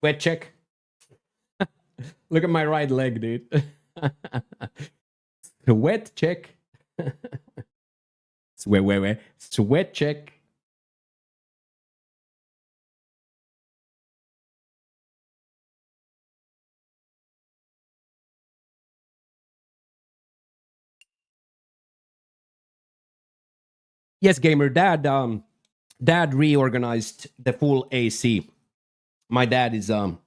Wet check. Look at my right leg, dude. Sweat check. Wait. Sweat check. Yes, gamer dad. Dad reorganized the full AC. My dad is an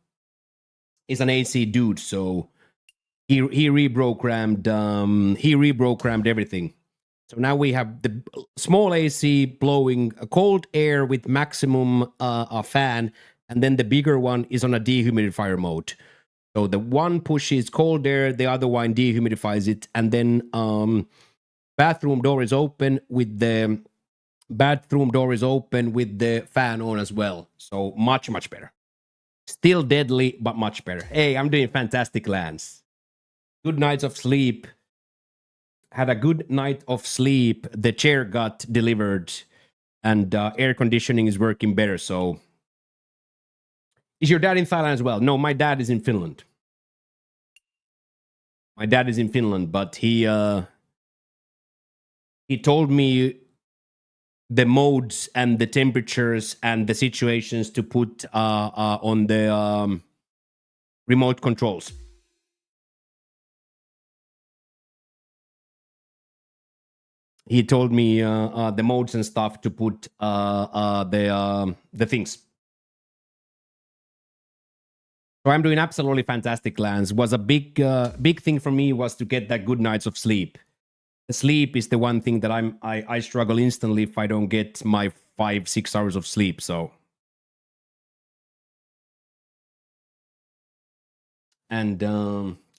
AC dude, so he reprogrammed everything. So now we have the small AC blowing cold air with maximum fan, and then the bigger one is on a dehumidifier mode. So the one pushes cold air, the other one dehumidifies it, and then bathroom door is open with the fan on as well. So much better. Still deadly, but much better. Hey, I'm doing fantastic, Lance. Good nights of sleep. Had a good night of sleep. The chair got delivered, and air conditioning is working better. So, is your dad in Thailand as well? No, my dad is in Finland. But he told me the modes and the temperatures and the situations to put on the remote controls. He told me the modes and stuff to put the things. So I'm doing absolutely fantastic, Lance. Was a big thing for me was to get that good nights of sleep. The sleep is the one thing that I struggle instantly if I don't get my 5-6 hours of sleep. So, and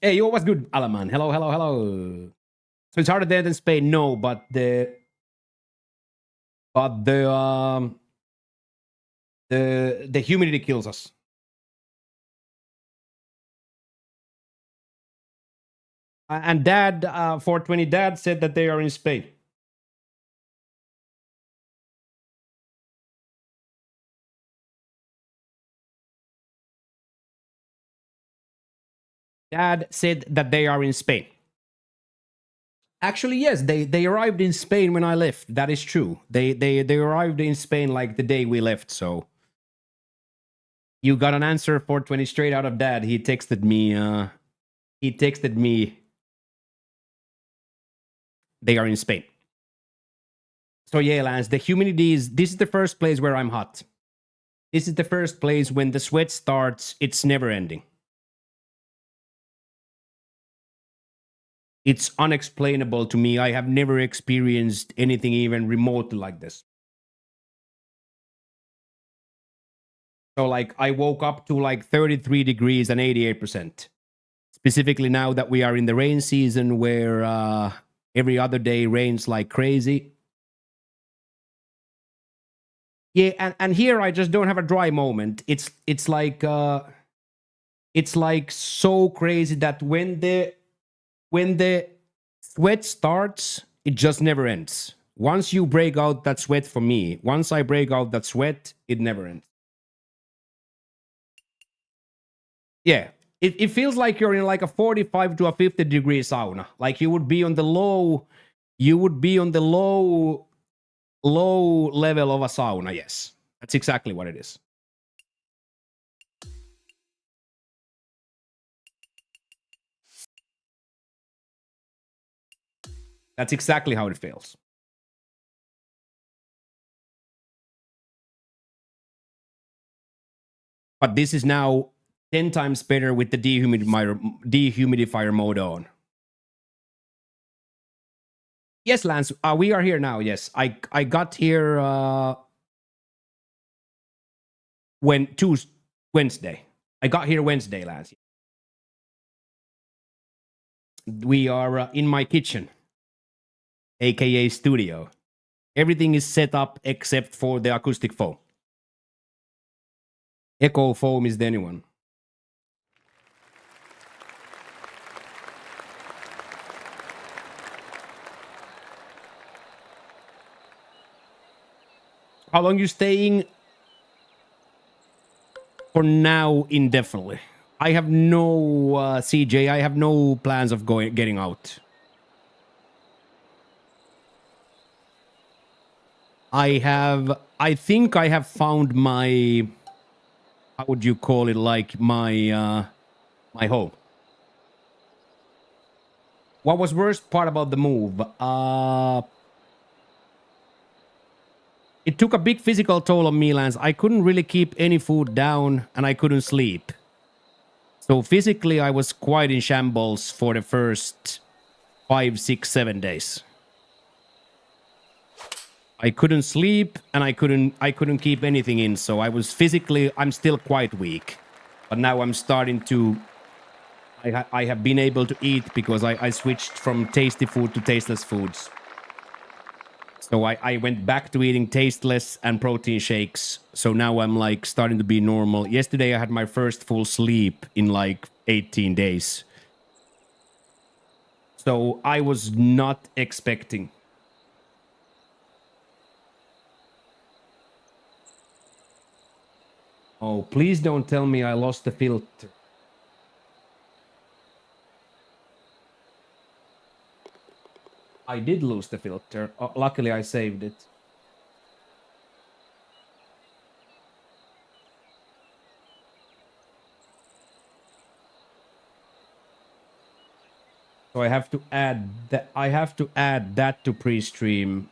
hey, yo, what's good, Alaman? Hello. So it's harder there than Spain, no, but the humidity kills us. And Dad, 420 Dad said that they are in Spain. Dad said that they are in Spain. Actually, yes, they arrived in Spain when I left. That is true. They arrived in Spain like the day we left. So you got an answer 420 straight out of Dad. He texted me. They are in Spain. So yeah, Lance, the humidity is. This is the first place where I'm hot. This is the first place when the sweat starts. It's never ending. It's unexplainable to me. I have never experienced anything even remotely like this. So like I woke up to like 33 degrees and 88%. Specifically now that we are in the rain season where every other day rains like crazy. Yeah, and here I just don't have a dry moment. It's like so crazy that when the sweat starts, it just never ends. Once you break out that sweat for me, once I break out that sweat, it never ends. Yeah, it feels like you're in like a 45 to a 50 degree sauna. Like you would be on the low level of a sauna. Yes, that's exactly what it is. That's exactly how it feels. But this is now 10 times better with the dehumidifier mode on. Yes, Lance, we are here now. Yes, I got here Wednesday. I got here Wednesday, Lance. We are in my kitchen, aka studio. Everything is set up except for the acoustic foam. Echo foam is the new one. How long you staying? for now, indefinitely. I have no CJ. I have no plans of getting out. I think I have found my, how would you call it, like my my home. What was worst part about the move? It took a big physical toll on me, Lance. I couldn't really keep any food down and I couldn't sleep. So physically, I was quite in shambles for the first 5, 6, 7 days. I couldn't sleep and I couldn't keep anything in. So I was physically, I'm still quite weak. But now I'm starting to, I have been able to eat because I switched from tasty food to tasteless foods. So I went back to eating tasteless and protein shakes. So now I'm like starting to be normal. Yesterday I had my first full sleep in like 18 days. So I was not expecting. Oh, please don't tell me I lost the filter. I did lose the filter. Luckily, I saved it. So I have to add that. I have to add that to pre-stream.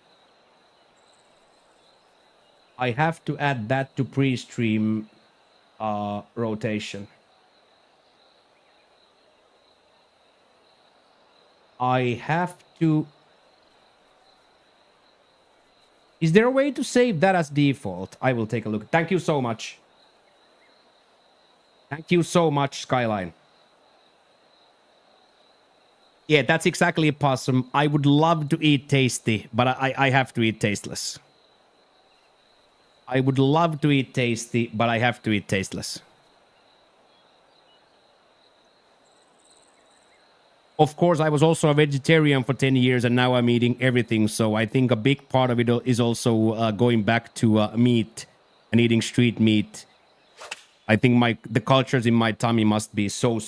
I have to add that to pre-stream rotation. I have to. Is there a way to save that as default? I will take a look. Thank you so much. Thank you so much, Skyline. Yeah, that's exactly a possum. I would love to eat tasty, but I have to eat tasteless. I would love to eat tasty, but I have to eat tasteless. Of course, I was also a vegetarian for 10 years, and now I'm eating everything. So I think a big part of it is also going back to meat and eating street meat. I think the cultures in my tummy must be so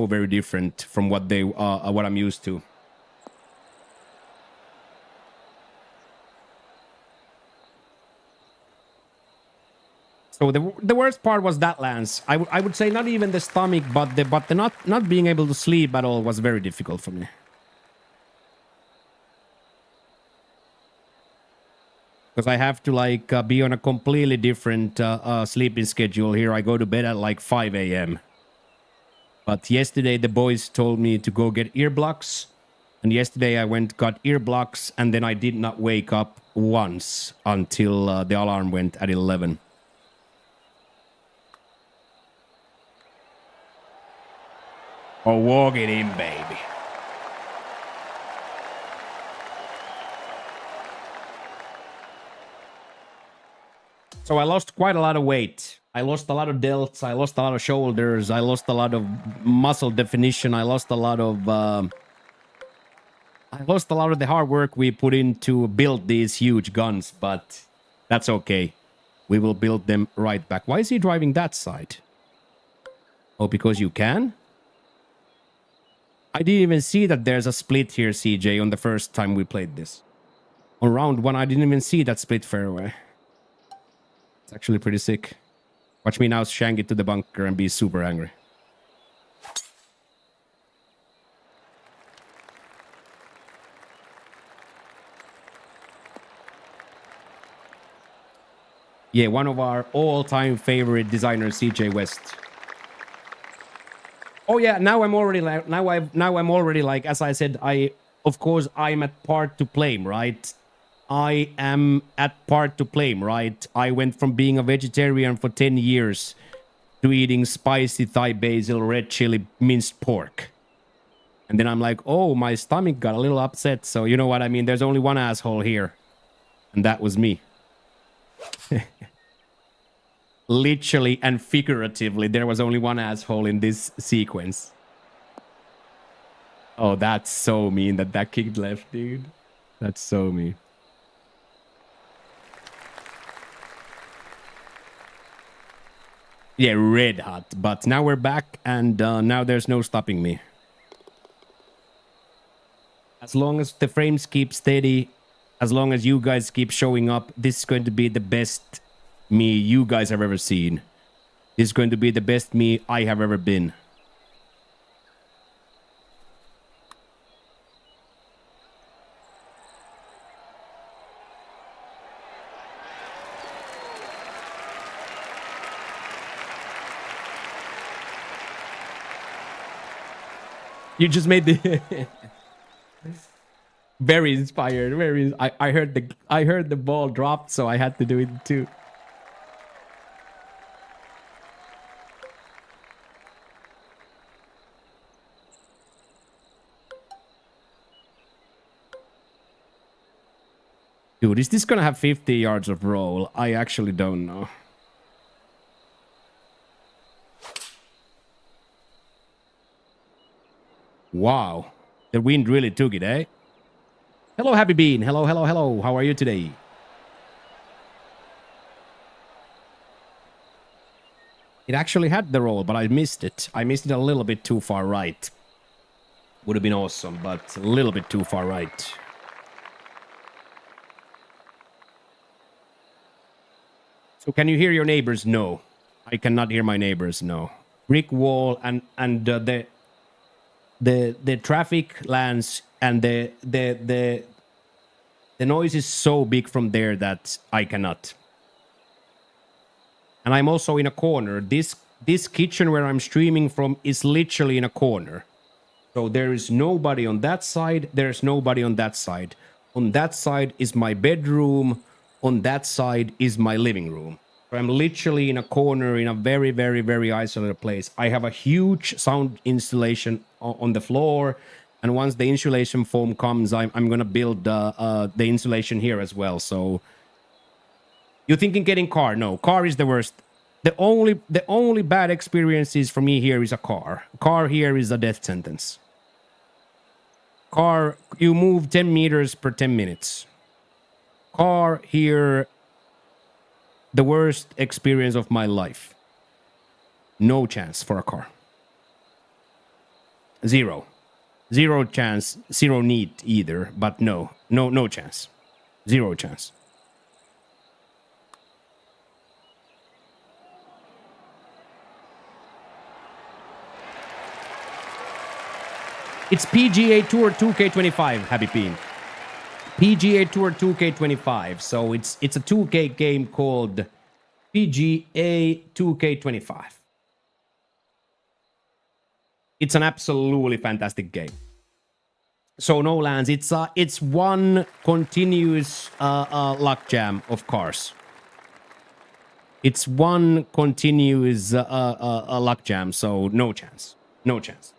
very different from what I'm used to. So the worst part was that, Lance. I would say not even the stomach, but the not being able to sleep at all was very difficult for me. Because I have to like be on a completely different sleeping schedule here. I go to bed at like 5 a.m. But yesterday the boys told me to go get earblocks. And yesterday I got earblocks, and then I did not wake up once until the alarm went at 11. Oh, walk it in, baby. So I lost quite a lot of weight. I lost a lot of delts. I lost a lot of shoulders. I lost a lot of muscle definition. I lost a lot of the hard work we put in to build these huge guns, but that's okay. We will build them right back. Why is he driving that side? Oh, because you can? I didn't even see that there's a split here, CJ, on the first time we played this. On round 1, I didn't even see that split fairway. It's actually pretty sick. Watch me now shank it to the bunker and be super angry. Yeah, one of our all-time favorite designers, CJ West. Oh yeah, now I'm already like, as I said, of course I'm at part to blame, right? I am at part to blame, right? I went from being a vegetarian for 10 years to eating spicy Thai basil, red chili, minced pork. And then I'm like, oh, my stomach got a little upset. So you know what I mean? There's only one asshole here. And that was me. Literally and figuratively, there was only one asshole in this sequence. Oh, that's so mean that kicked left, dude. That's so mean. Yeah, red hot. But now we're back, and now there's no stopping me. As long as the frames keep steady, as long as you guys keep showing up, this is going to be the best me you guys have ever seen. This is going to be the best me I have ever been. You just made the very inspired. Very. I heard the ball dropped, so I had to do it too. Dude, is this gonna have 50 yards of roll? I actually don't know. Wow. The wind really took it, eh? Hello, Happy Bean. Hello, hello, hello. How are you today? It actually had the roll, but I missed it. I missed it a little bit too far right. Would have been awesome, but a little bit too far right. So can you hear your neighbors? No. I cannot hear my neighbors, no. Brick wall and the traffic lands and the noise is so big from there that I cannot. And I'm also in a corner. This kitchen where I'm streaming from is literally in a corner. So there is nobody on that side. There's nobody on that side. On that side is my bedroom. On that side is my living room. So I'm literally in a corner in a very, very, very isolated place. I have a huge sound installation on the floor. And once the insulation foam comes, I'm going to build the insulation here as well. So you're thinking getting car? No, car is the worst. The only bad experiences for me here is a car. Car here is a death sentence. Car, you move 10 meters per 10 minutes. Car here, the worst experience of my life. No chance for a car. Zero chance, zero need either, but no chance. Zero chance. It's PGA Tour 2K25, Happy Bean. PGA Tour 2K25. So it's a 2K game called PGA 2K25. It's an absolutely fantastic game. So no lands. It's one continuous luck jam of cars. It's one continuous luck jam. So no chance. No chance.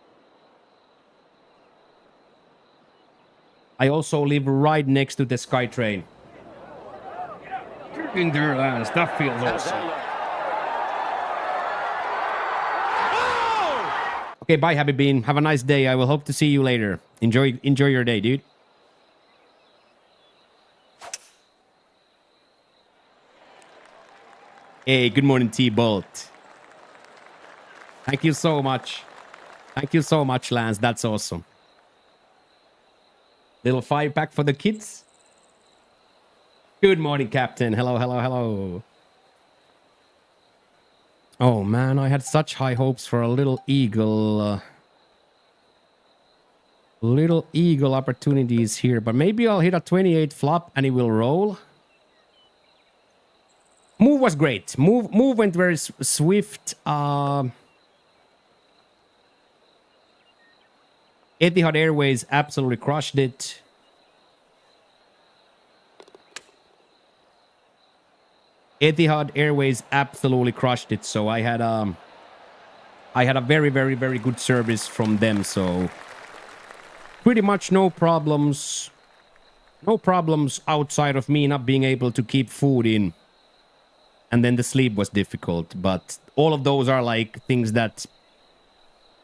I also live right next to the SkyTrain. In there, lands. That feels awesome. Okay, bye, Happy Bean. Have a nice day. I will hope to see you later. Enjoy your day, dude. Hey, good morning, T-Bolt. Thank you so much. Thank you so much, Lance. That's awesome. Little 5-pack for the kids. Good morning, Captain. Hello, hello, hello. Oh, man, I had such high hopes for a little eagle. Little eagle opportunities here, but maybe I'll hit a 28 flop and it will roll. Move was great. Move went very swift. Etihad Airways absolutely crushed it. Etihad Airways absolutely crushed it. So I had a very, very, very good service from them. So pretty much no problems. No problems outside of me not being able to keep food in. And then the sleep was difficult. But all of those are like things that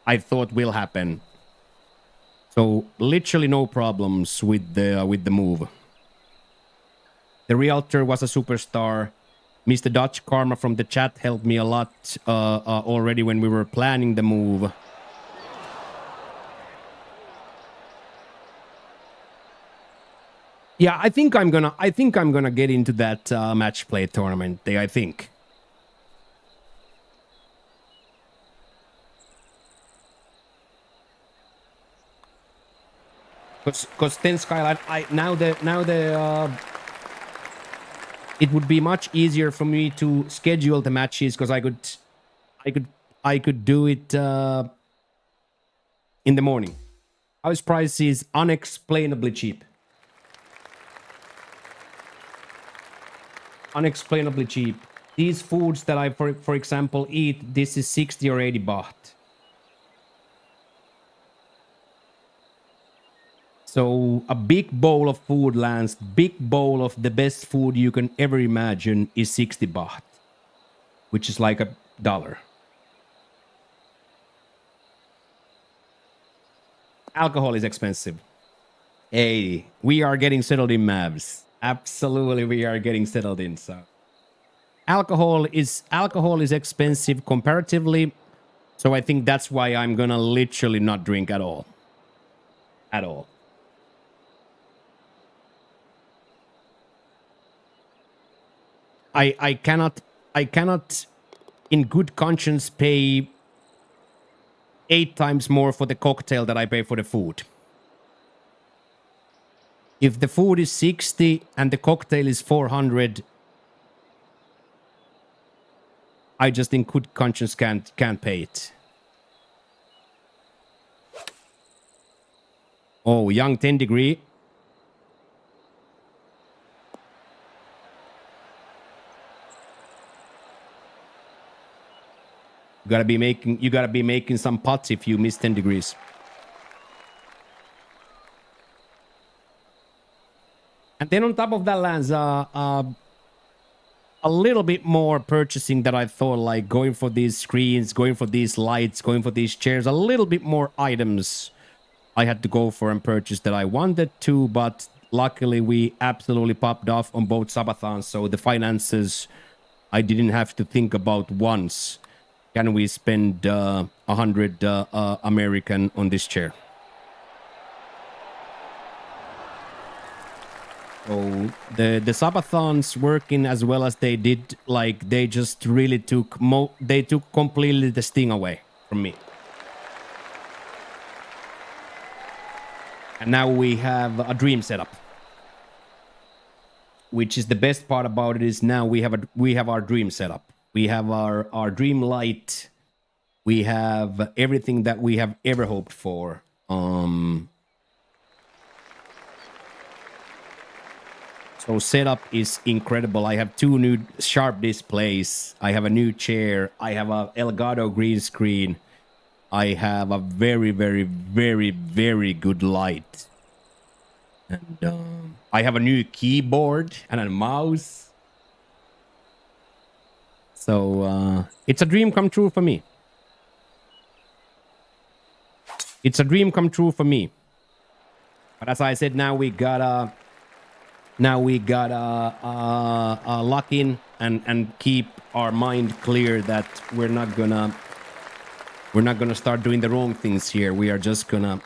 I thought will happen. So literally no problems with the move. The realtor was a superstar. Mr. Dutch Karma from the chat helped me a lot already when we were planning the move. Yeah, I think I'm gonna get into that match play tournament. I think. Because then Skyline, it would be much easier for me to schedule the matches because I could do it in the morning. House price is unexplainably cheap. Unexplainably cheap. These foods that I, for example, eat, this is 60 or 80 baht. So a big bowl of food lands, big bowl of the best food you can ever imagine is 60 baht, which is like $1. Alcohol is expensive. Hey, we are getting settled in, Mavs. Absolutely, we are getting settled in. So alcohol is expensive comparatively. So I think that's why I'm gonna literally not drink at all. At all. I cannot in good conscience pay 8 times more for the cocktail that I pay for the food. If the food is 60 and the cocktail is 400, I just in good conscience can't pay it. Oh, young 10 degree. You gotta be making some putts if you miss 10 degrees. And then on top of that lands a little bit more purchasing that I thought, like going for these screens, going for these lights, going for these chairs, a little bit more items I had to go for and purchase that I wanted to, but luckily we absolutely popped off on both subathons, so the finances I didn't have to think about once. Can we spend 100 American on this chair? So the subathons working as well as they did, like they just really took completely the sting away from me. And now we have a dream setup, which is the best part about it. Is now we have our dream setup. We have our dream light. We have everything that we have ever hoped for. So setup is incredible. I have 2 new sharp displays. I have a new chair. I have a Elgato green screen. I have a very, very, very, very good light. And I have a new keyboard and a mouse. So it's a dream come true for me. It's a dream come true for me. But as I said, now we gotta lock in and keep our mind clear that we're not gonna start doing the wrong things here. We're just gonna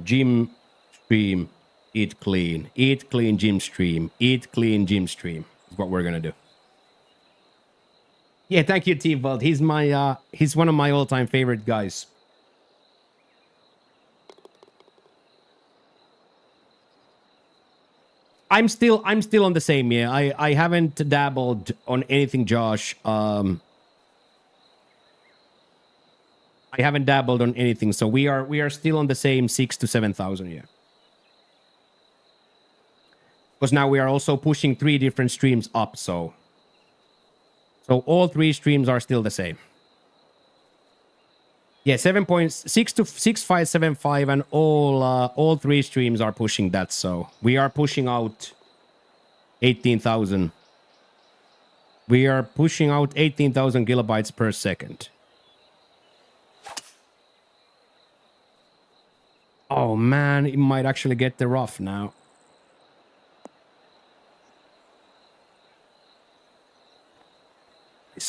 gym stream, eat clean, gym stream, eat clean, gym stream is what we're gonna do. Yeah, thank you, T-Vault. He's one of my all-time favorite guys. I'm still on the same. Yeah, I haven't dabbled on anything, Josh. I haven't dabbled on anything, so we are still on the same 6,000 to 7,000. Yeah, because now we are also pushing 3 different streams up. So all 3 streams are still the same. Yeah, 7.6 to 6575, and all 3 streams are pushing that. So we are pushing out 18,000. We are pushing out 18,000 kilobytes per second. Oh man, it might actually get the rough now.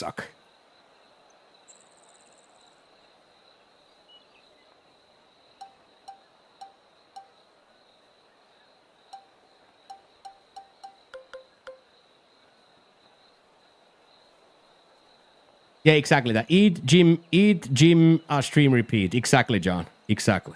suck. Yeah, exactly that. Eat, gym, stream, repeat. Exactly, John. Exactly.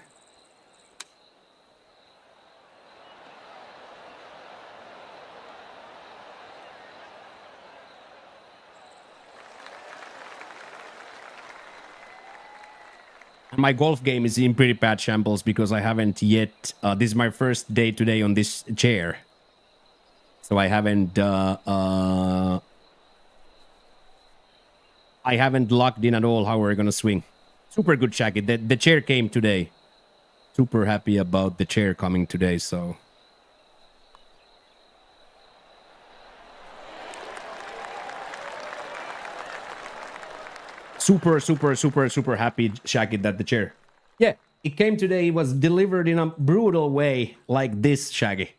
And my golf game is in pretty bad shambles because I haven't yet. This is my first day today on this chair, so I haven't. I haven't locked in at all how we're gonna swing. Super good, Shaggy. The chair came today. Super happy about the chair coming today. So. Super happy, Shaggy, that the chair. Yeah, it came today. It was delivered in a brutal way like this, Shaggy.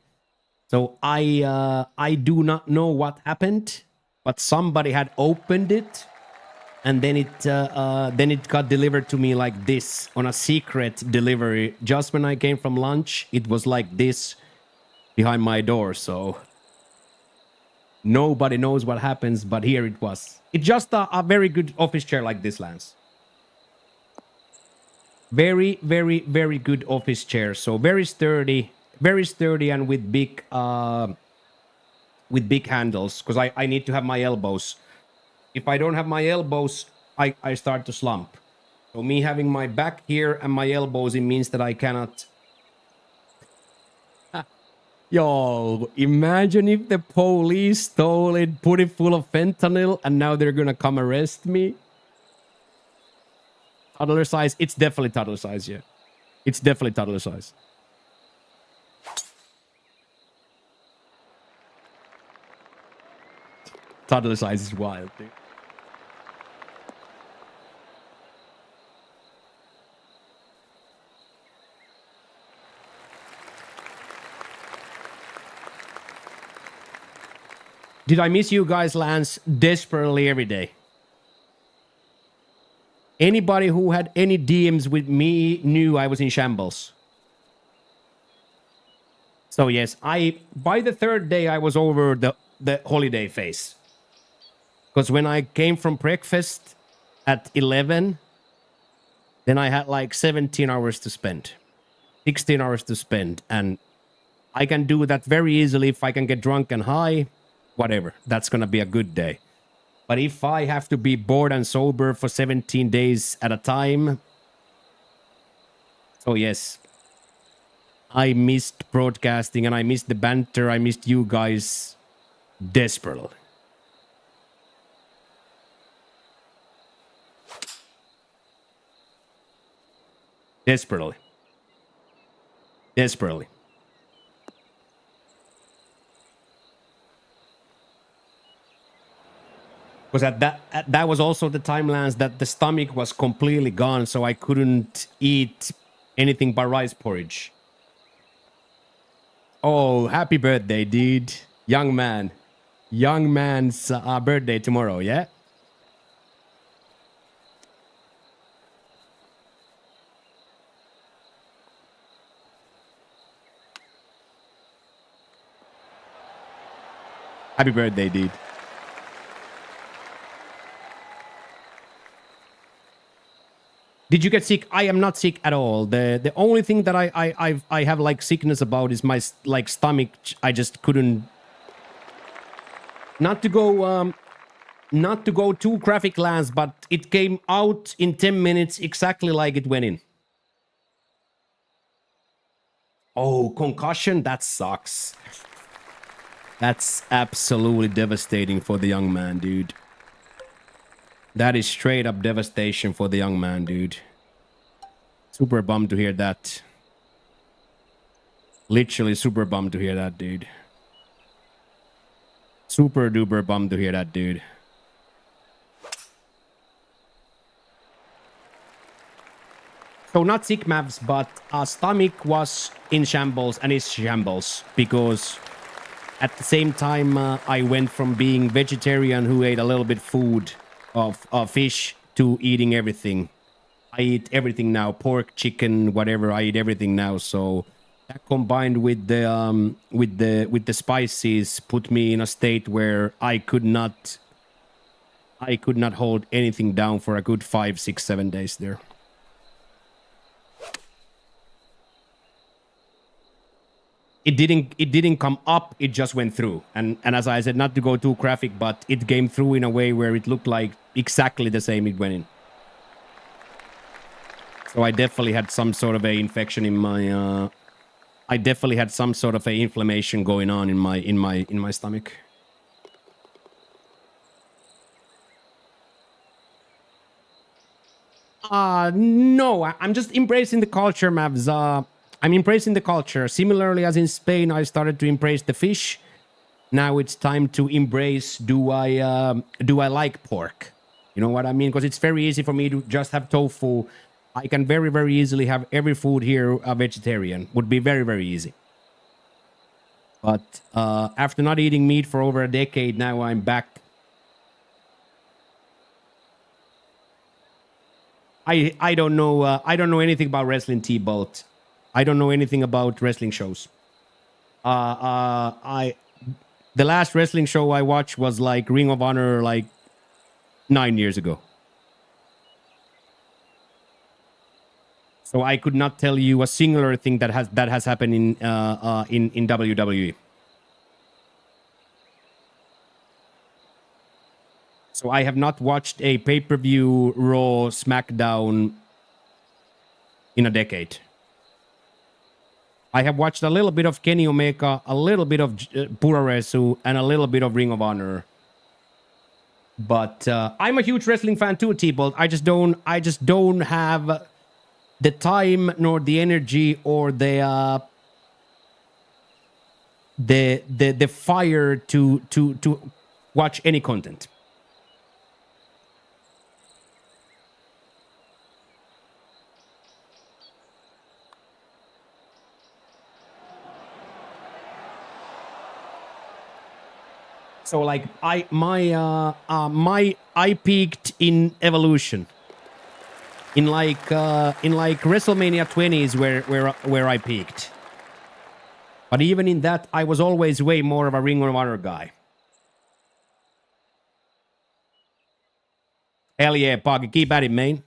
So I do not know what happened, but somebody had opened it, and then it got delivered to me like this on a secret delivery. Just when I came from lunch, it was like this behind my door. So nobody knows what happens, but here it was. It's just a very good office chair like this, Lance. Very good office chair. So very sturdy, and with big handles, because I need to have my elbows. If I don't have my elbows, I start to slump. So me having my back here and my elbows, it means that I cannot. Yo, imagine if the police stole it, put it full of fentanyl, and now they're gonna come arrest me. Toddler size? It's definitely toddler size, yeah. It's definitely toddler size. Toddler size is wild, dude. Did I miss you guys, Lance? Desperately every day. Anybody who had any DMs with me knew I was in shambles. So yes, by the third day I was over the holiday phase. Because when I came from breakfast at 11, then I had like 17 hours to spend. 16 hours to spend. And I can do that very easily if I can get drunk and high. Whatever. That's going to be a good day. But if I have to be bored and sober for 17 days at a time. So yes. I missed broadcasting and I missed the banter. I missed you guys desperately. Desperately. Because that was also the timelines that the stomach was completely gone, so I couldn't eat anything but rice porridge. Oh, happy birthday, dude. Young man. Young man's birthday tomorrow, yeah? Happy birthday, dude. Did you get sick? I am not sick at all. The only thing that I have like sickness about is my like stomach. I just couldn't. Not to go too graphic, Lance, but it came out in 10 minutes exactly like it went in. Oh, concussion? That sucks. That's absolutely devastating for the young man, dude. That is straight up devastation for the young man, dude. Super bummed to hear that. Literally super bummed to hear that, dude. Super duper bummed to hear that, dude. So not sick, Mavs, but stomach was in shambles and is shambles because at the same time I went from being vegetarian who ate a little bit food of fish to eating everything. I eat everything now, pork, chicken, whatever. I eat everything now. So that combined with the spices put me in a state where I could not hold anything down for a good 5, 6, 7 days there. It didn't come up, it just went through. And as I said, not to go too graphic, but it came through in a way where it looked like exactly the same it went in. So I definitely had some sort of a infection in my I definitely had some sort of a inflammation going on in my stomach. No, I'm just embracing the culture, Mavs. I'm embracing the culture. Similarly as in Spain, I started to embrace the fish. Now it's time to embrace, do I like pork? You know what I mean? Because it's very easy for me to just have tofu. I can very, very easily have every food here a vegetarian. Would be very, very easy. But after not eating meat for over a decade, now I'm back. I don't know anything about wrestling, T-Bolt. I don't know anything about wrestling shows. The last wrestling show I watched was like Ring of Honor, like 9 years ago. So I could not tell you a singular thing that has happened in WWE. So I have not watched a pay-per-view Raw, SmackDown in a decade. I have watched a little bit of Kenny Omega, a little bit of Puroresu, and a little bit of Ring of Honor. But I'm a huge wrestling fan too, T-Bolt. I just don't have the time nor the energy or the fire to watch any content. So like I peaked in Evolution. In like WrestleMania 20 is where I peaked. But even in that, I was always way more of a Ring of Honor guy. Hell yeah, Bucky, keep at it, man.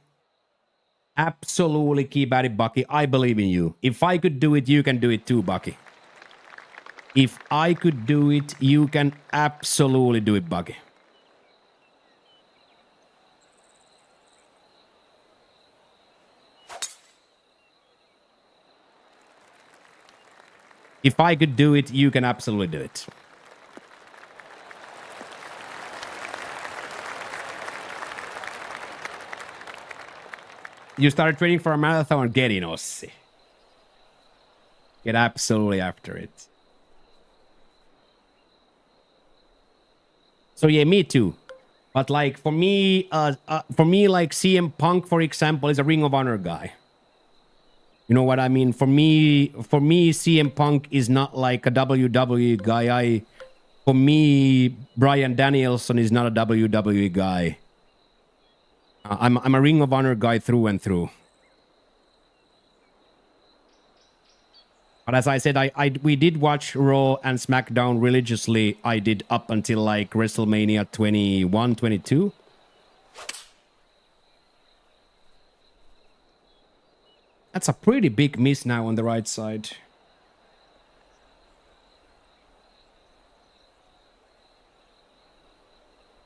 Absolutely keep at it, Bucky. I believe in you. If I could do it, you can do it too, Bucky. If I could do it, you can absolutely do it, Bucky. If I could do it, you can absolutely do it. You started training for a marathon, get in, Ossi. Get absolutely after it. So yeah, me too. But like for me, like CM Punk, for example, is a Ring of Honor guy. You know what I mean? For me, CM Punk is not like a WWE guy. For me, Bryan Danielson is not a WWE guy. I'm a Ring of Honor guy through and through. But as I said, we did watch Raw and SmackDown religiously. I did up until like WrestleMania 21, 22. That's a pretty big miss now on the right side.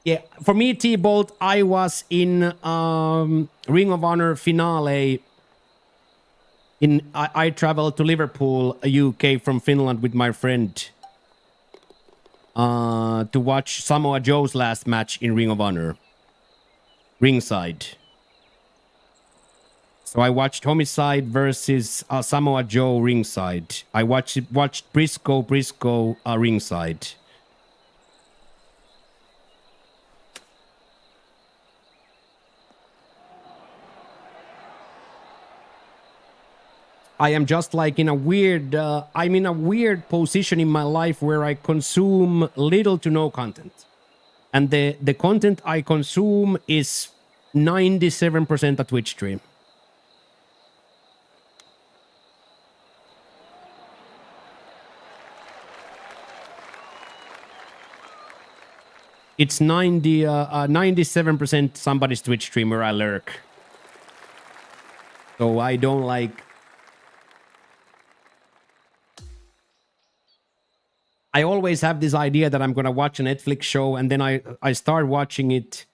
Yeah, for me, T-Bolt, I was in Ring of Honor finale. I traveled to Liverpool, UK from Finland with my friend to watch Samoa Joe's last match in Ring of Honor. Ringside. So I watched Homicide versus Samoa Joe ringside. I watched Briscoe ringside. I am just like in a weird, I'm in a weird position in my life where I consume little to no content. And the content I consume is 97% a Twitch stream. It's 97% somebody's Twitch stream where I lurk. So I don't like... I always have this idea that I'm going to watch a Netflix show, and then I start watching it,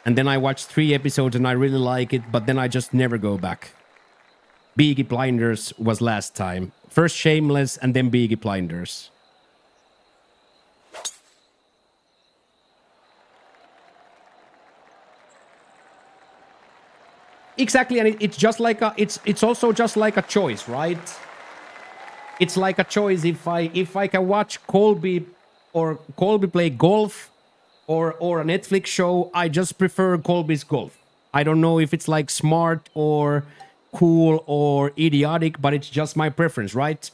and then I watch 3 episodes and I really like it, but then I just never go back. Peaky Blinders was last time. First Shameless and then Peaky Blinders. Exactly, and it's just like it's also just like a choice, right? It's like a choice. If I can watch Colby play golf or a Netflix show, I just prefer Colby's golf. I don't know if it's like smart or cool or idiotic, but it's just my preference, right?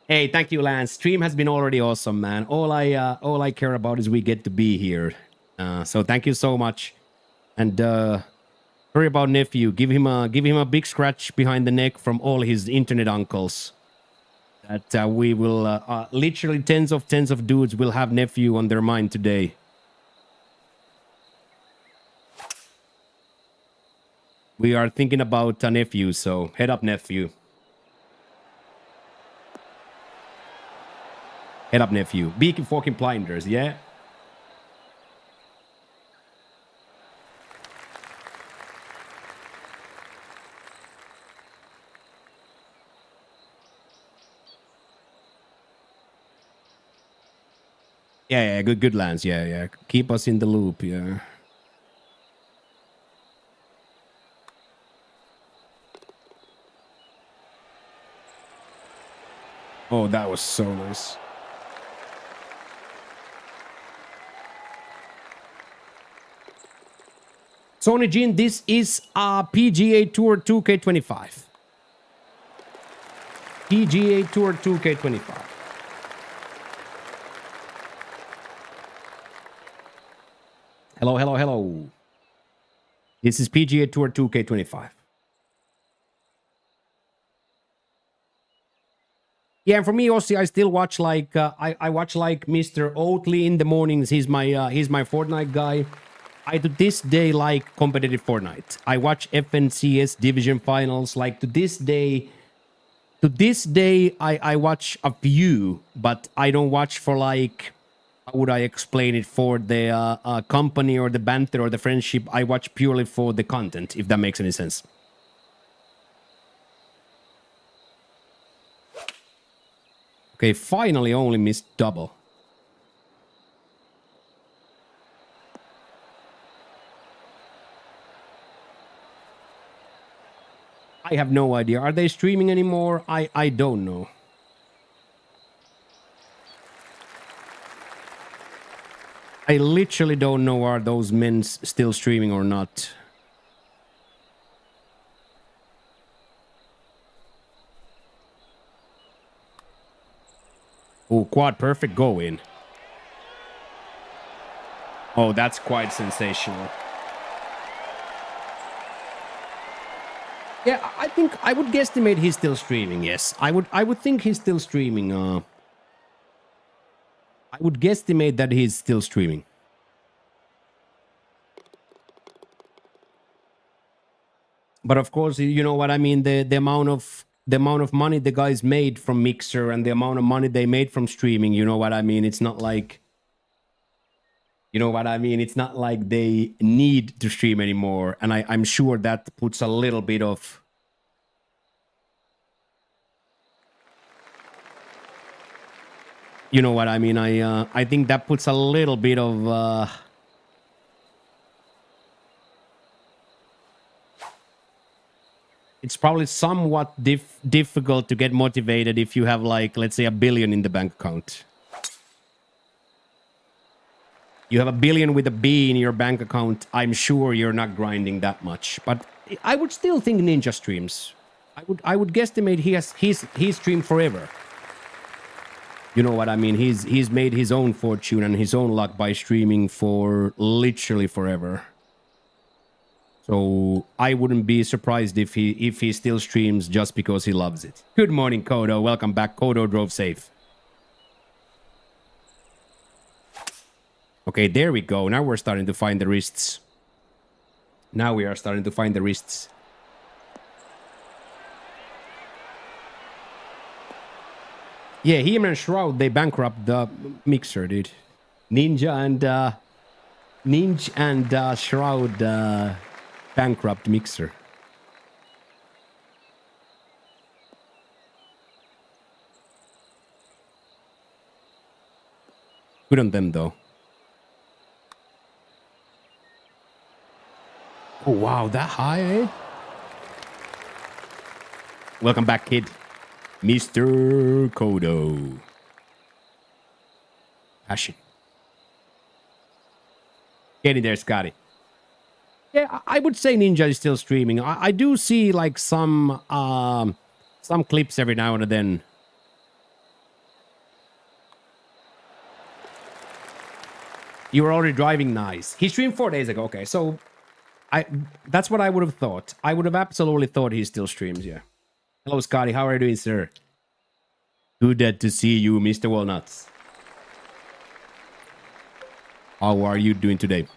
Hey, thank you, Lance. Stream has been already awesome, man. All I care about is we get to be here. So thank you so much. And sorry about nephew. Give him a big scratch behind the neck from all his internet uncles. That we will literally tens of dudes will have nephew on their mind today. We are thinking about a nephew, so head up, nephew. Head up, nephew. Beaky fucking blinders, yeah? Yeah, good Lance. Yeah. Keep us in the loop, yeah. Oh, that was so nice. Sony Jin, this is a PGA Tour 2K25. PGA Tour 2K25. Hello. This is PGA Tour 2K25. Yeah, and for me, also, I still watch like I watch like Mr. Oatley in the mornings. He's my Fortnite guy. I to this day like competitive Fortnite. I watch FNCS division finals. Like to this day, I watch a few, but I don't watch for like, how would I explain it, for the company or the banter or the friendship. I watch purely for the content, if that makes any sense. Okay, finally only missed double. I have no idea. Are they streaming anymore? I don't know. I literally don't know, are those men still streaming or not. Oh, quad perfect, go in. Oh, that's quite sensational. Yeah, I think I would guesstimate he's still streaming. Yes, I would think he's still streaming. I would guesstimate that he's still streaming. But of course, you know what I mean. The amount of money the guys made from Mixer and the amount of money they made from streaming. You know what I mean. It's not like. You know what I mean? It's not like they need to stream anymore. And I'm sure that puts a little bit of... You know what I mean? I think that puts a little bit of... It's probably somewhat difficult to get motivated if you have, like, let's say, $1 billion in the bank account. You have $1 billion with a B in your bank account. I'm sure you're not grinding that much, but I would still think Ninja streams. I would guesstimate he streamed forever. You know what I mean? He's made his own fortune and his own luck by streaming for literally forever. So I wouldn't be surprised if he still streams just because he loves it. Good morning, Kodo. Welcome back. Kodo drove safe. Okay, there we go. Now we're starting to find the wrists. Now we are starting to find the wrists. Yeah, him and Shroud, they bankrupt the mixer, dude. Ninja and Shroud bankrupt mixer. Good on them, though. Oh, wow, that high, eh? Welcome back, kid. Mr. Kodo. Passion. Get in there, Scotty. Yeah, I would say Ninja is still streaming. I do see like some clips every now and then. You were already driving, nice. He streamed 4 days ago. Okay, so that's what I would have thought. I would have absolutely thought he still streams, yeah. Hello, Scotty. How are you doing, sir? Good to see you, Mr. Walnuts. How are you doing today?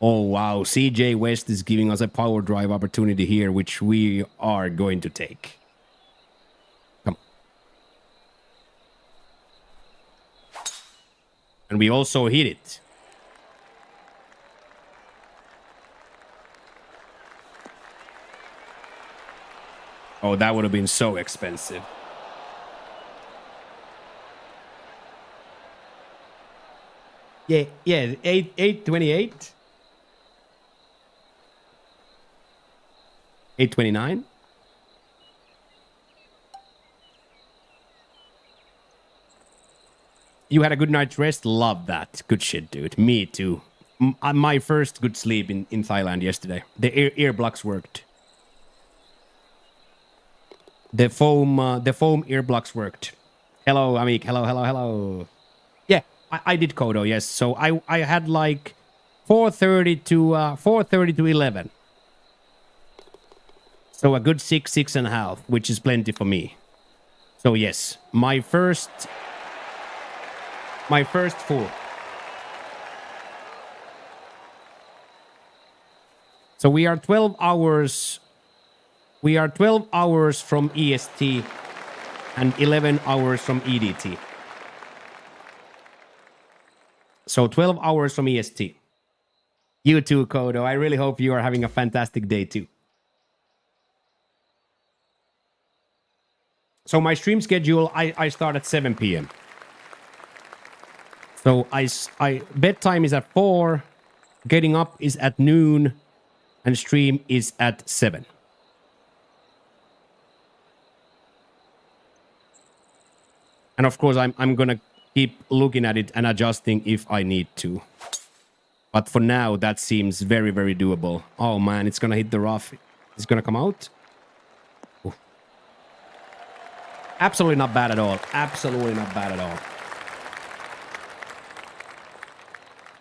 Oh, wow. CJ West is giving us a power drive opportunity here, which we are going to take. Come on. And we also hit it. Oh, that would have been so expensive. Yeah, 828. 829. You had a good night's rest. Love that. Good shit, dude. Me too. My first good sleep in Thailand yesterday. The ear blocks worked. The foam ear blocks worked. Hello, Amik. Hello. Yeah, I did Kodo, yes. So I had like 4:30 to 11. So a good 6.5, which is plenty for me. So yes, my first full. So we are 12 hours. We are 12 hours from EST and 11 hours from EDT. So 12 hours from EST. You too, Kodo. I really hope you are having a fantastic day too. So my stream schedule, I start at 7 p.m. So I bedtime is at 4, getting up is at noon, and stream is at 7. And of course, I'm gonna keep looking at it and adjusting if I need to. But for now, that seems very, very doable. Oh man, it's gonna hit the rough. It's gonna come out. Ooh. Absolutely not bad at all. Absolutely not bad at all.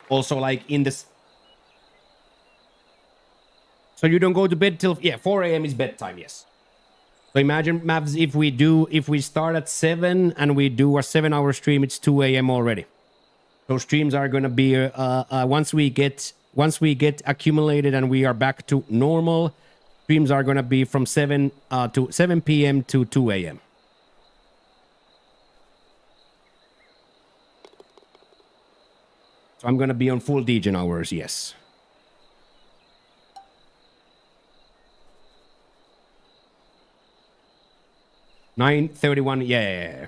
Also, like in this. So you don't go to bed till 4 a.m. is bedtime. Yes. So imagine, Mavs, if we start at 7 and we do a 7-hour stream, it's 2 a.m. already. So streams are gonna be once we get accumulated and we are back to normal, streams are gonna be from 7 p.m. to 2 a.m. So I'm gonna be on full degen hours, yes. 9:31, yeah.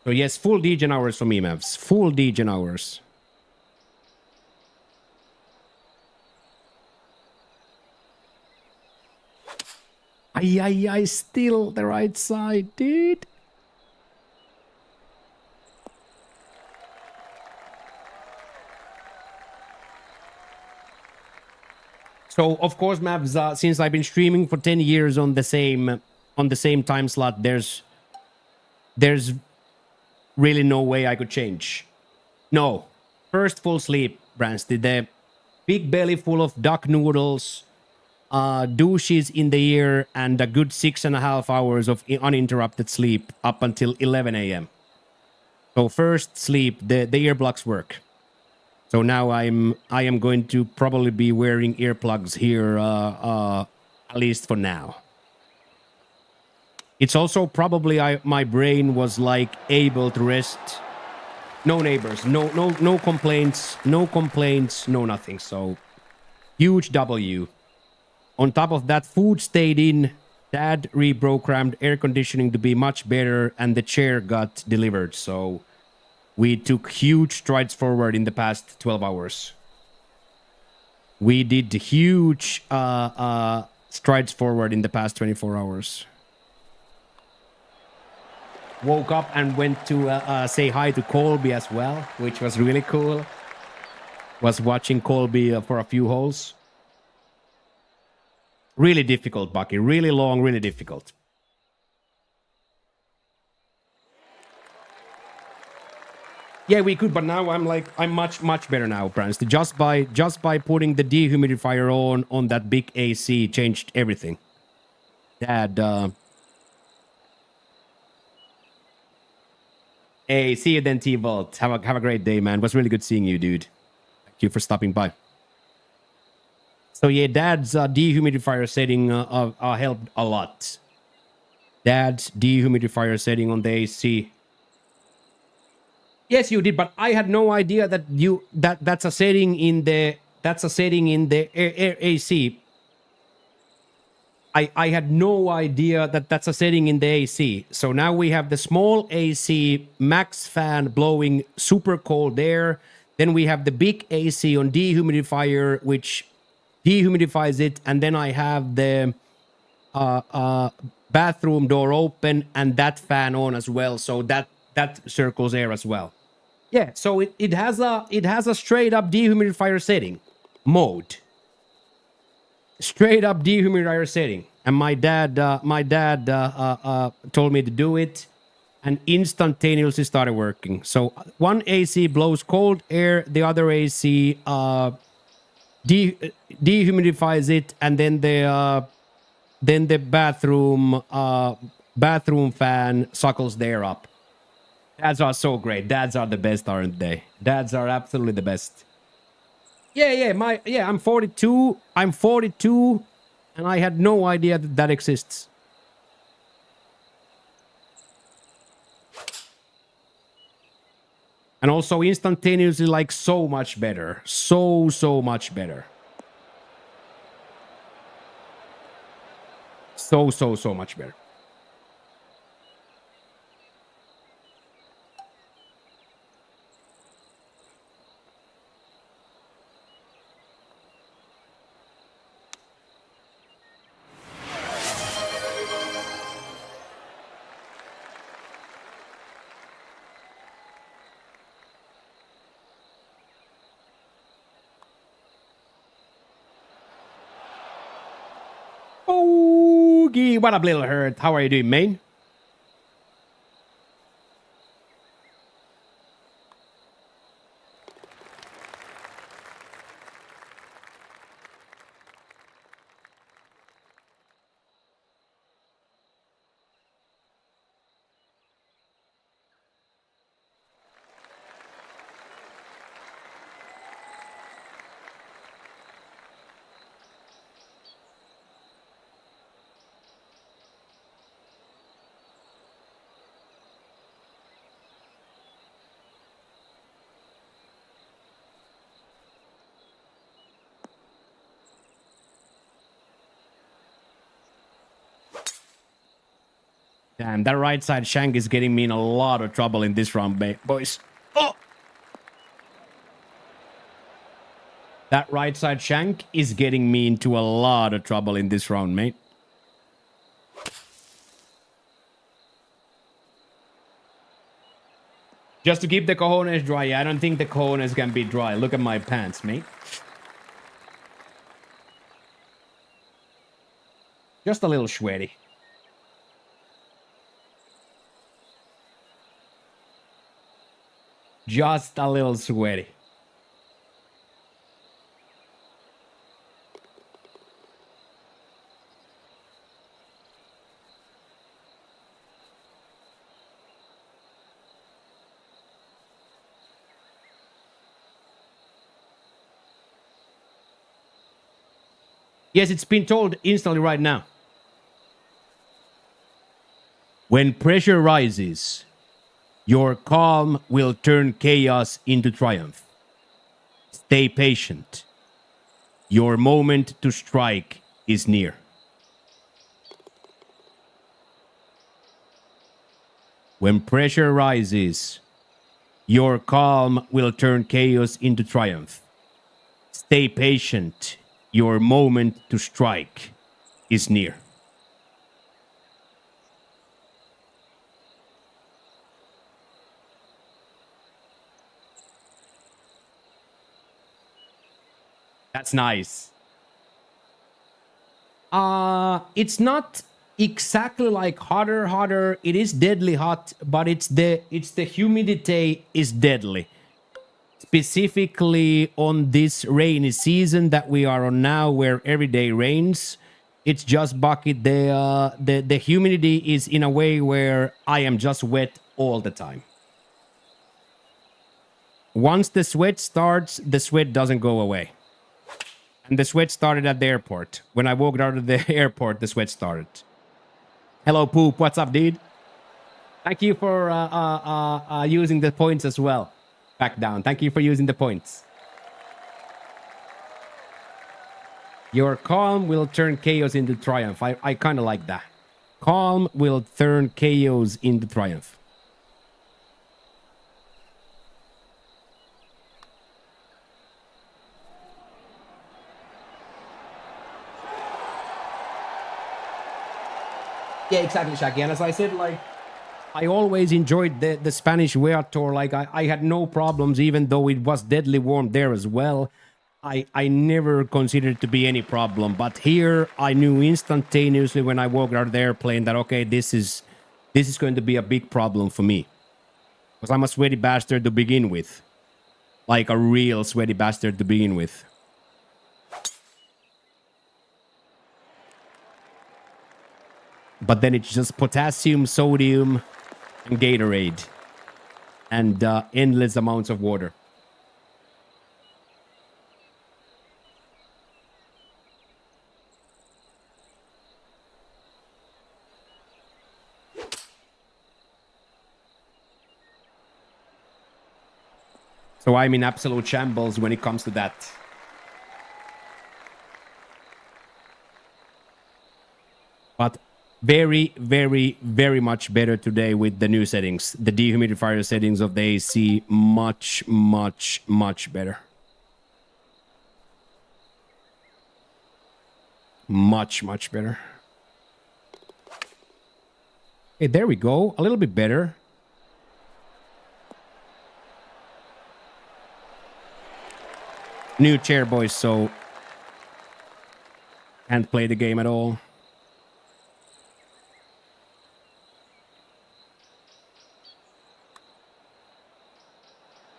So yes, full degen hours for me, Mavs. Full degen hours. I still the right side, dude. So of course, Mavs, since I've been streaming for 10 years on the same time slot, there's really no way I could change. No. First full sleep, Bransty. The big belly full of duck noodles, douches in the ear, and a good 6.5 hours of uninterrupted sleep up until 11 a.m. So first sleep, the earplugs work. So now I am going to probably be wearing earplugs here, at least for now. It's also probably my brain was like able to rest. No neighbors, no complaints, no nothing. So huge W. On top of that, food stayed in. Dad reprogrammed air conditioning to be much better, and the chair got delivered. So we took huge strides forward in the past 12 hours. We did huge strides forward in the past 24 hours. Woke up and went to say hi to Colby as well, which was really cool. Was watching Colby for a few holes. Really difficult, Bucky. Really long, really difficult. Yeah, we could, but now I'm much better now, Branston. Just by putting the dehumidifier on that big AC changed everything. Dad, hey, see you then, T-Vault. Have a great day, man. It was really good seeing you, dude. Thank you for stopping by. So yeah, Dad's dehumidifier setting helped a lot. Dad's dehumidifier setting on the AC. Yes, you did, but I had no idea that that's a setting in the AC. I had no idea that that's a setting in the AC. So now we have the small AC max fan blowing super cold air. Then we have the big AC on dehumidifier, which dehumidifies it. And then I have the bathroom door open and that fan on as well. So that circles air as well. Yeah, so it has a straight up dehumidifier setting mode. Straight up dehumidifier setting, and my dad told me to do it, and instantaneously started working. So one AC blows cold air, the other AC dehumidifies it, and then the bathroom fan suckles the air up. Dads are so great. Dads are the best, aren't they? Dads are absolutely the best. Yeah, I'm 42. I'm 42, and I had no idea that exists. And also instantaneously, like, so much better. So much better. So much better. Oogie, what up, little herd? How are you doing, man? Damn, that right side shank is getting me in a lot of trouble in this round, boys. Oh! That right side shank is getting me into a lot of trouble in this round, mate. Just to keep the cojones dry. I don't think the cojones can be dry. Look at my pants, mate. Just a little sweaty. Just a little sweaty. Yes, it's been told instantly right now. When pressure rises, your calm will turn chaos into triumph. Stay patient. Your moment to strike is near. When pressure rises, your calm will turn chaos into triumph. Stay patient. Your moment to strike is near. That's nice. It's not exactly like hotter. It is deadly hot, but it's the humidity is deadly. Specifically on this rainy season that we are on now, where every day rains, it's just bucket. The humidity is in a way where I am just wet all the time. Once the sweat starts, the sweat doesn't go away. And the sweat started at the airport. When I walked out of the airport, the sweat started. Hello, Poop. What's up, dude? Thank you for using the points as well. Back down. Thank you for using the points. Your calm will turn chaos into triumph. I kind of like that. Calm will turn chaos into triumph. Yeah, exactly, Shaggy. And as I said, like, I always enjoyed the Spanish World Tour. Like, I had no problems, even though it was deadly warm there as well. I never considered it to be any problem. But here, I knew instantaneously when I walked out of the airplane that, okay, this is going to be a big problem for me. Because I'm a sweaty bastard to begin with. Like, a real sweaty bastard to begin with. But then it's just potassium, sodium, and Gatorade. And endless amounts of water. So I'm in absolute shambles when it comes to that. But very, very, very much better today with the new settings. The dehumidifier settings of the AC, much, much, much better. Much, much better. Hey, there we go. A little bit better. New chair, boys, so can't play the game at all.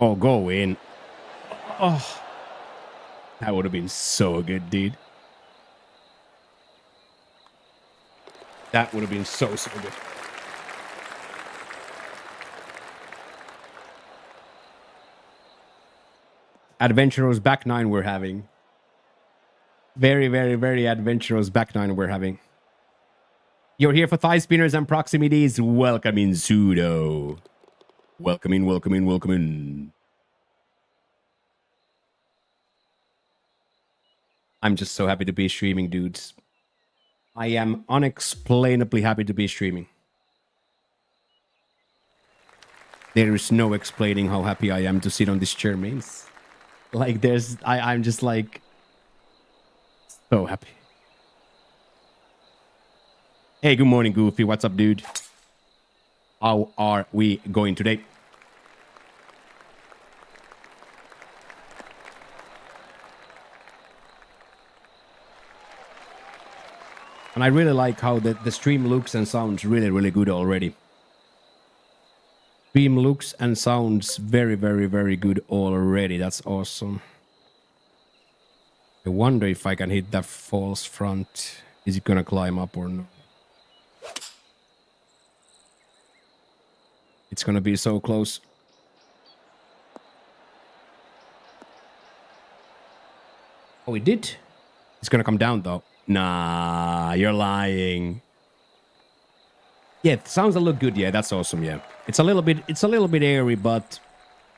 Oh, go in. Oh, that would have been so good, dude. That would have been so good. Adventurous back nine we're having. Very, very, very adventurous back nine we're having. You're here for thigh spinners and proximities. Welcome in, Pseudo. Welcome in, welcome in, welcome in. I'm just so happy to be streaming, dudes. I am unexplainably happy to be streaming. There is no explaining how happy I am to sit on this chair, means. Like, I'm just like, so happy. Hey, good morning, Goofy. What's up, dude? How are we going today? And And I really like how the stream looks and sounds really, really good already. Stream looks and sounds very, very, very good already. That's awesome. I wonder if I can hit that false front. Is it gonna climb up or not? It's gonna be so close. Oh, it did? It's gonna come down though. Nah, you're lying. Yeah, it sounds a little good. Yeah, that's awesome. Yeah, it's a little bit airy, but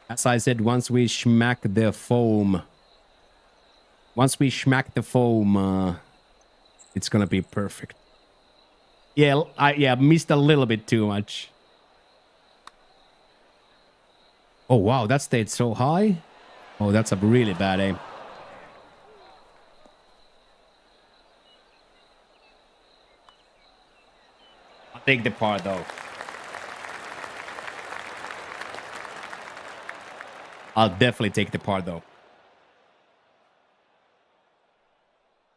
as I said, once we smack the foam, it's gonna be perfect. Yeah, I missed a little bit too much. Oh wow, that stayed so high. Oh, that's a really bad aim. I'll take the par though. I'll definitely take the par though.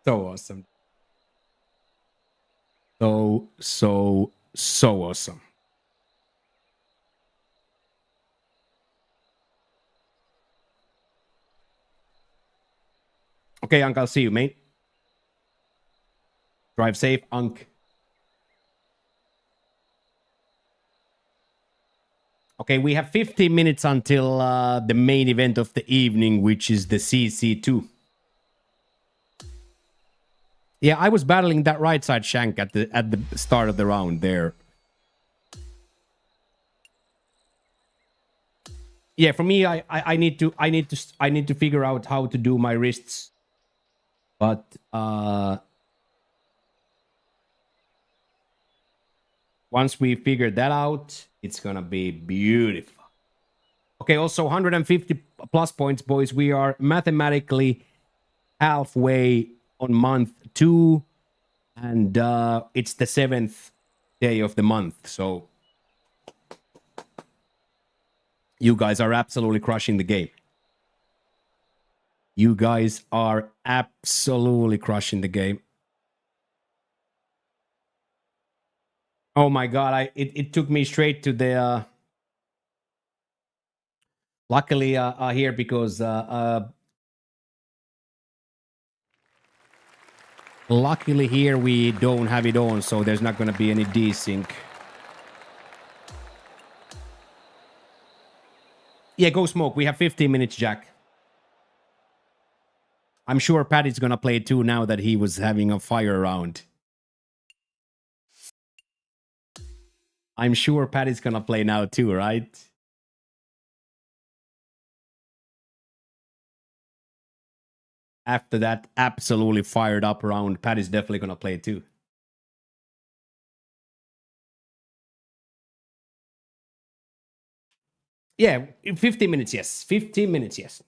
So awesome. So awesome. Okay, Unc, I'll see you, mate. Drive safe, Unc. Okay, we have 15 minutes until the main event of the evening, which is the CC2. Yeah, I was battling that right side shank at the start of the round there. Yeah, for me, I need to figure out how to do my wrists. But once we figure that out, it's gonna be beautiful. Okay, also 150 plus points, boys. We are mathematically halfway on month 2, and it's the 7th day of the month. So you guys are absolutely crushing the game. You guys are absolutely crushing the game. Oh my god, it took me straight to the luckily here, because luckily here we don't have it on, so there's not going to be any desync. Yeah, go smoke. We have 15 minutes, Jack. I'm sure Patty's going to play too now that he was having a fire round. I'm sure Patty's going to play now too, right? After that absolutely fired up round, Patty's definitely going to play too. Yeah, 15 minutes, yes. 15 minutes, yes.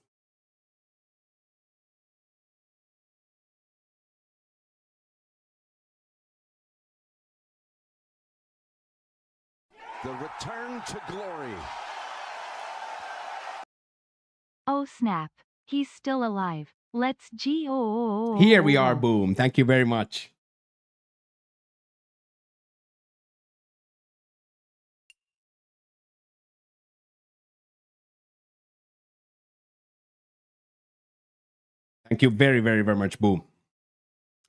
The return to glory. Oh snap. He's still alive. Let's go. Here we are, boom. Thank you very much. Thank you very, very, very much, boom.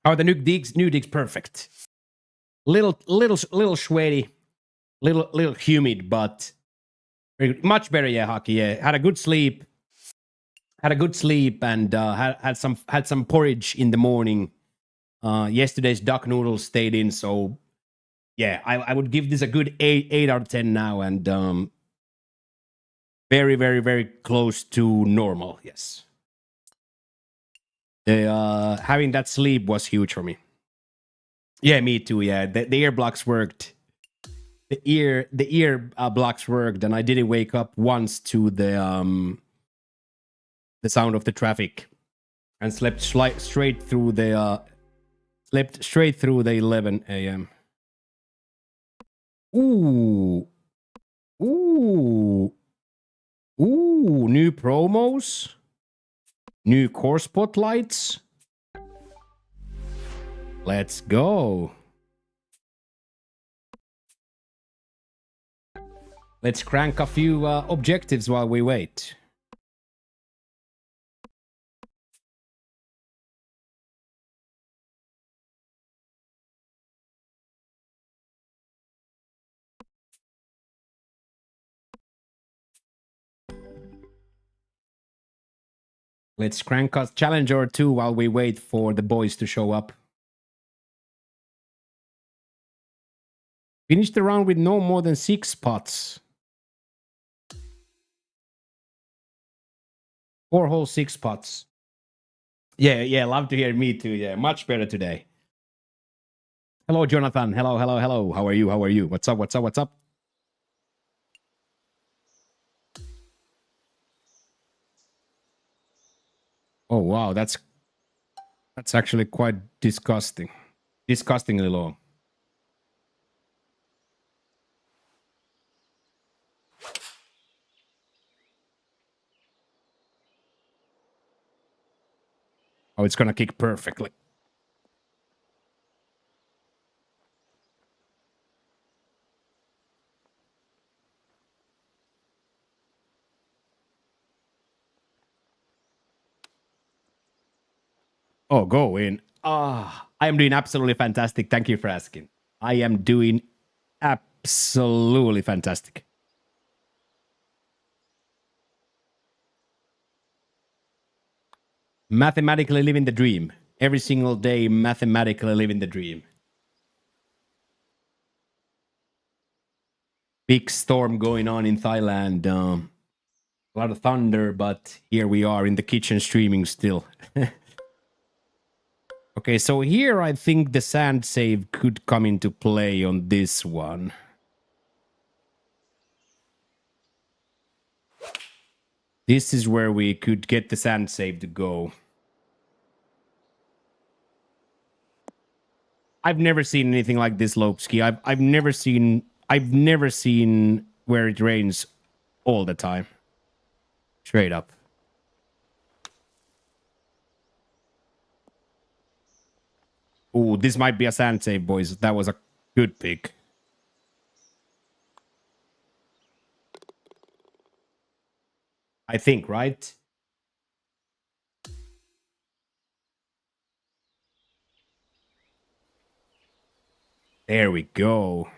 Oh, the new dig's perfect. Little sweaty, little humid, but much better. Yeah, hockey. Yeah, had a good sleep. And had some porridge in the morning. Yesterday's duck noodles stayed in, so yeah, I would give this a good 8 out of 10 now, and very, very, very close to normal. Yes. Having that sleep was huge for me. Yeah, me too. Yeah, the ear blocks worked. The ear blocks worked, and I didn't wake up once to the sound of the traffic, and slept straight through the 11 a.m. Ooh, new promos, new core spotlights. Let's go. Let's crank a few objectives while we wait. Let's crank a challenge or two while we wait for the boys to show up. Finish the round with no more than 6 putts. 4 holes, 6 putts. Yeah, love to hear. Me too. Yeah, much better today. Hello, Jonathan. Hello. How are you? What's up? Oh, wow. That's actually quite disgusting. Disgustingly long. Oh, it's gonna kick perfectly. Oh, go in. I am doing absolutely fantastic. Thank you for asking. I am doing absolutely fantastic. Mathematically living the dream. Every single day, mathematically living the dream. Big storm going on in Thailand. A lot of thunder, but here we are in the kitchen streaming still. Okay, so here I think the sand save could come into play on this one. This is where we could get the sand save to go. I've never seen anything like this, Lopski. I've never seen where it rains all the time. Straight up. Ooh, this might be a sand save, boys. That was a good pick. I think, right? There we go.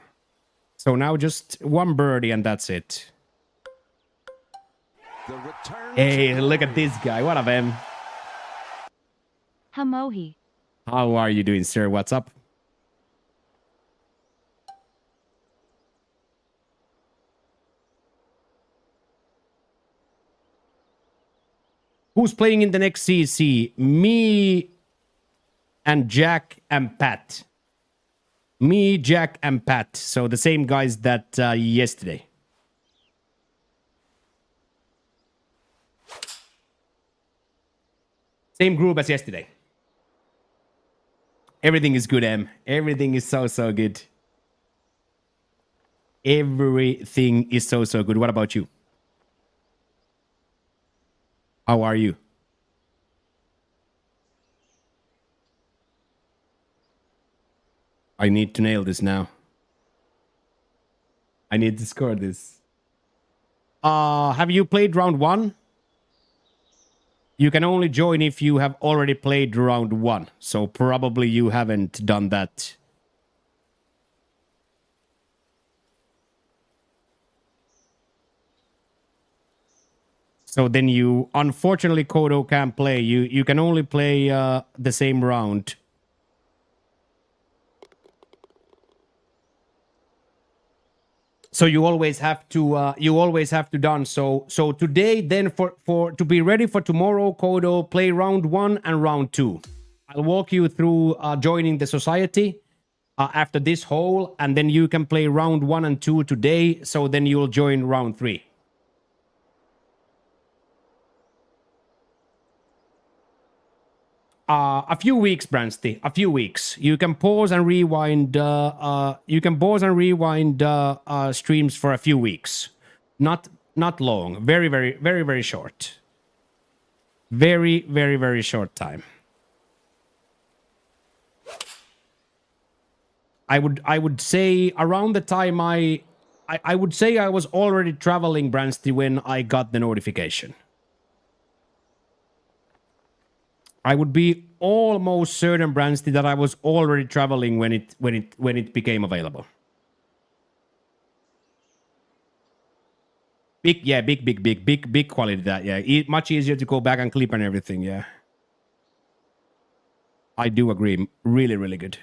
So now just one birdie and that's it. Hey, look at this guy. What of him? Hamohi. How are you doing, sir? What's up? Who's playing in the next CC? Me and Jack and Pat. Me, Jack, and Pat. So the same guys that yesterday. Same group as yesterday. Everything is good, Em. Everything is so good. Everything is so good. What about you? How are you? I need to nail this now. I need to score this. Have you played round 1? You can only join if you have already played round 1. So probably you haven't done that. So then you, unfortunately, Kodo can't play. You can only play the same round. So you always have to done. So today then for to be ready for tomorrow, Kodo, play round 1 and round 2. I'll walk you through joining the society after this hole, and then you can play round 1 and 2 today. So then you'll join round 3. A few weeks, Bransty. A few weeks. You can pause and rewind. Streams for a few weeks. Not long. Very short. Very short time. I would say around the time I I would say I was already traveling, Bransty, when I got the notification. I would be almost certain, Bransty, that I was already traveling when it became available. Big quality. That much easier to go back and clip and everything. Yeah, I do agree. Really, really good.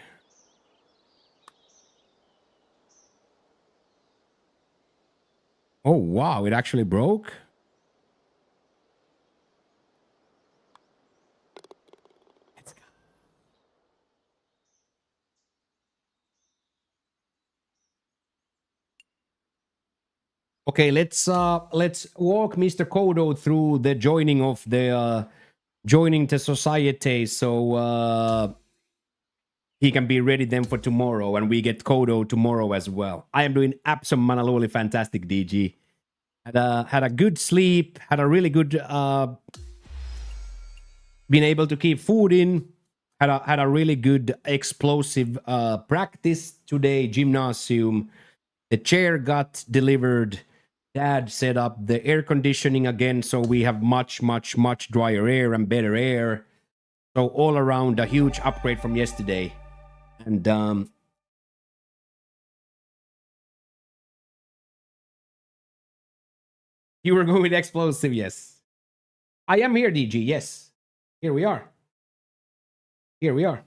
Oh wow, it actually broke. Okay, let's walk Mr. Kodo through the joining of the joining the society, so he can be ready then for tomorrow, and we get Kodo tomorrow as well. I am doing absolutely fantastic, DG. Had a good sleep, had a really good been able to keep food in, had a really good explosive practice today, gymnasium. The chair got delivered. Dad set up the air conditioning again, so we have much drier air and better air. So all around a huge upgrade from yesterday. And you were going with explosive, yes. I am here, DG, yes. Here we are. Here we are.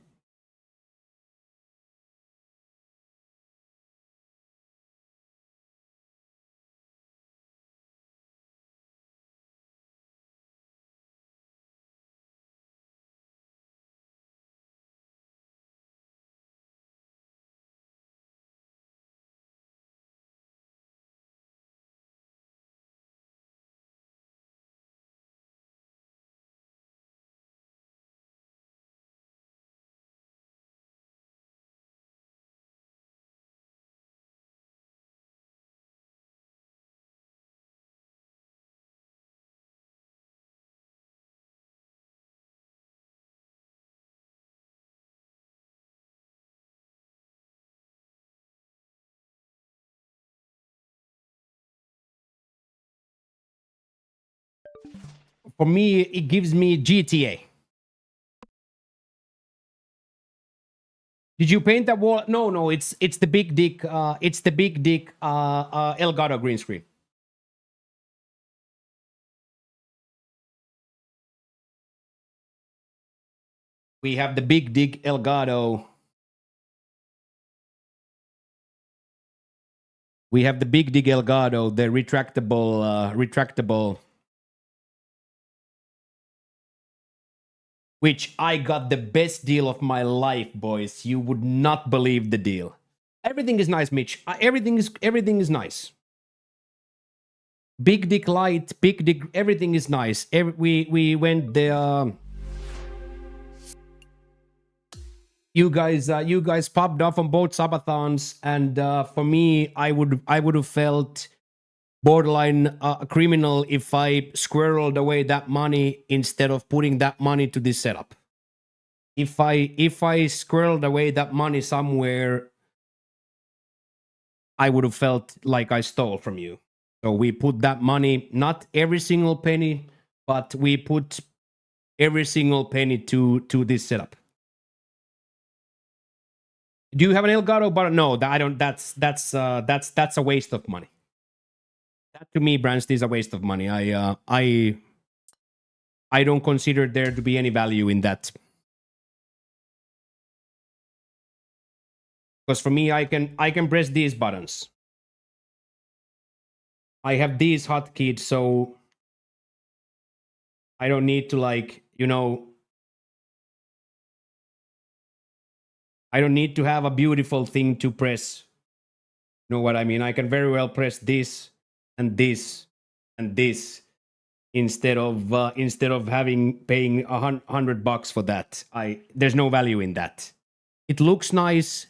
For me, it gives me GTA. Did you paint that wall? No, it's the big dick. It's the big dick Elgato green screen. We have the big dick Elgato. We have the big dig Elgato, the retractable, which I got the best deal of my life, boys. You would not believe the deal. Everything is nice, Mitch. Everything is nice. Big dick light, big dick. Everything is nice. We went the. You guys popped off on both subathons, and for me, I would have felt borderline criminal if I squirreled away that money instead of putting that money to this setup. If I squirreled away that money somewhere, I would have felt like I stole from you. So we put that money, not every single penny, but we put every single penny to this setup. Do you have an Elgato button? No, I don't. That's a waste of money. That to me, Branst, is a waste of money. I don't consider there to be any value in that. Because for me, I can press these buttons. I have these hotkeys, so I don't need to, like, you know, I don't need to have a beautiful thing to press. You know what I mean? I can very well press this and this and this instead of paying $100 for that. There's no value in that. It looks nice.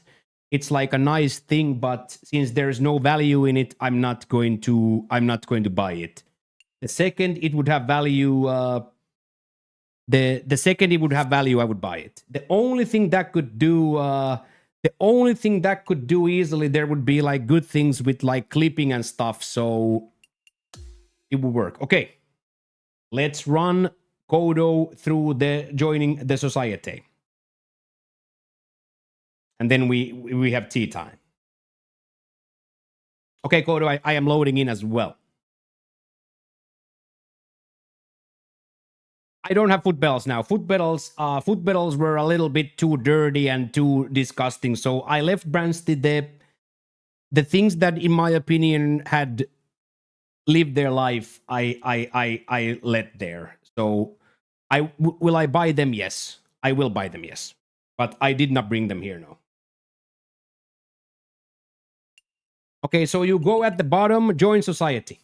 It's like a nice thing, but since there's no value in it, I'm not going to buy it. The second it would have value, the second it would have value, I would buy it. The only thing that could do The only thing that could do easily, there would be like good things with like clipping and stuff, so it would work. Okay, let's run Kodo through the joining the society. And then we have tea time. Okay, Kodo, I am loading in as well. I don't have foot pedals now. Foot pedals were a little bit too dirty and too disgusting. So I left Bransted the things that, in my opinion, had lived their life. I let there. So will I buy them? Yes, I will buy them. Yes, but I did not bring them here. No. Okay, so you go at the bottom, join society.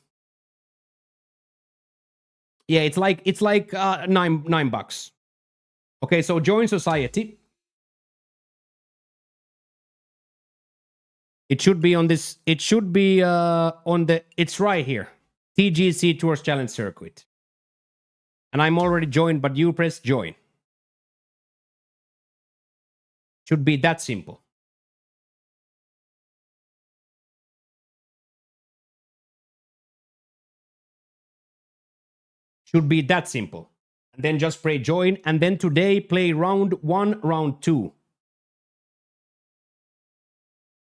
Yeah, it's like $9. Okay, so join society. It should be on this. It should be on the. It's right here. TGC Tours Challenge Circuit. And I'm already joined, but you press join. Should be that simple. Should be that simple. And then just play join. And then today play round 1, round 2.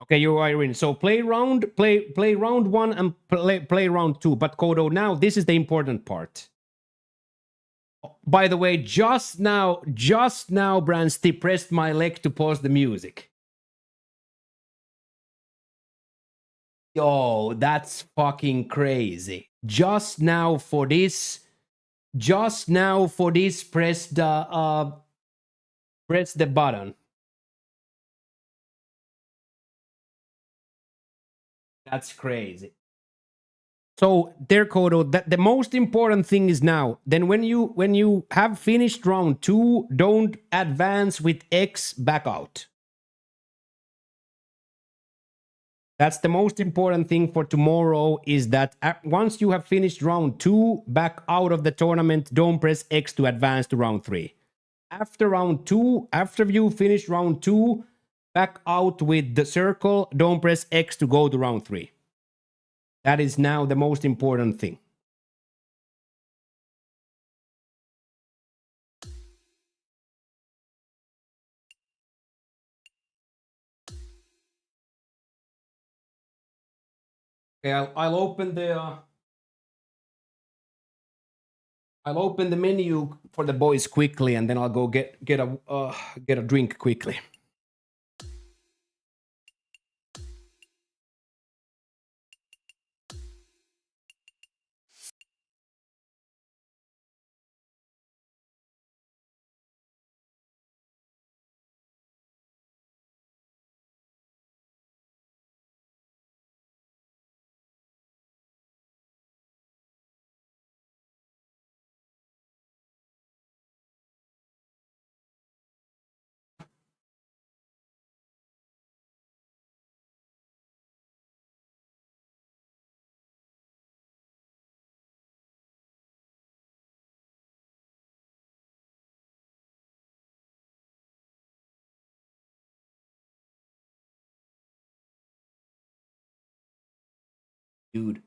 Okay, you are in. So play round 1 and play round 2. But Kodo, now this is the important part. By the way, just now, Bransty pressed my leg to pause the music. Yo, that's fucking crazy. Just now for this, press the button. That's crazy. So there, Kodo, that the most important thing is now. Then when you have finished round 2, don't advance with X, back out. That's the most important thing for tomorrow, is that once you have finished round 2, back out of the tournament, don't press X to advance to round 3. After round 2, after you finish round 2, back out with the circle, don't press X to go to round 3. That is now the most important thing. Okay, I'll open the menu for the boys quickly, and then I'll go get a drink quickly. Dude,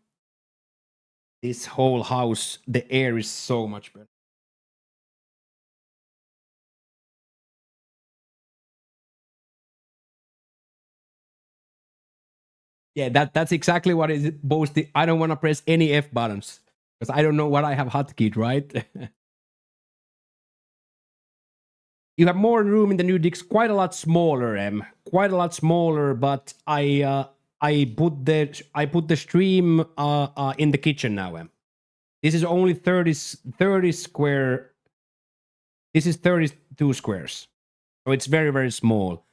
this whole house, the air is so much better. Yeah, that's exactly what is boasting. I don't want to press any F buttons because I don't know what I have hotkeyed, right? You have more room in the new digs, quite a lot smaller, quite a lot smaller. But I put the stream in the kitchen now, This is only 30 square. This is 32 squares, so it's very, very small.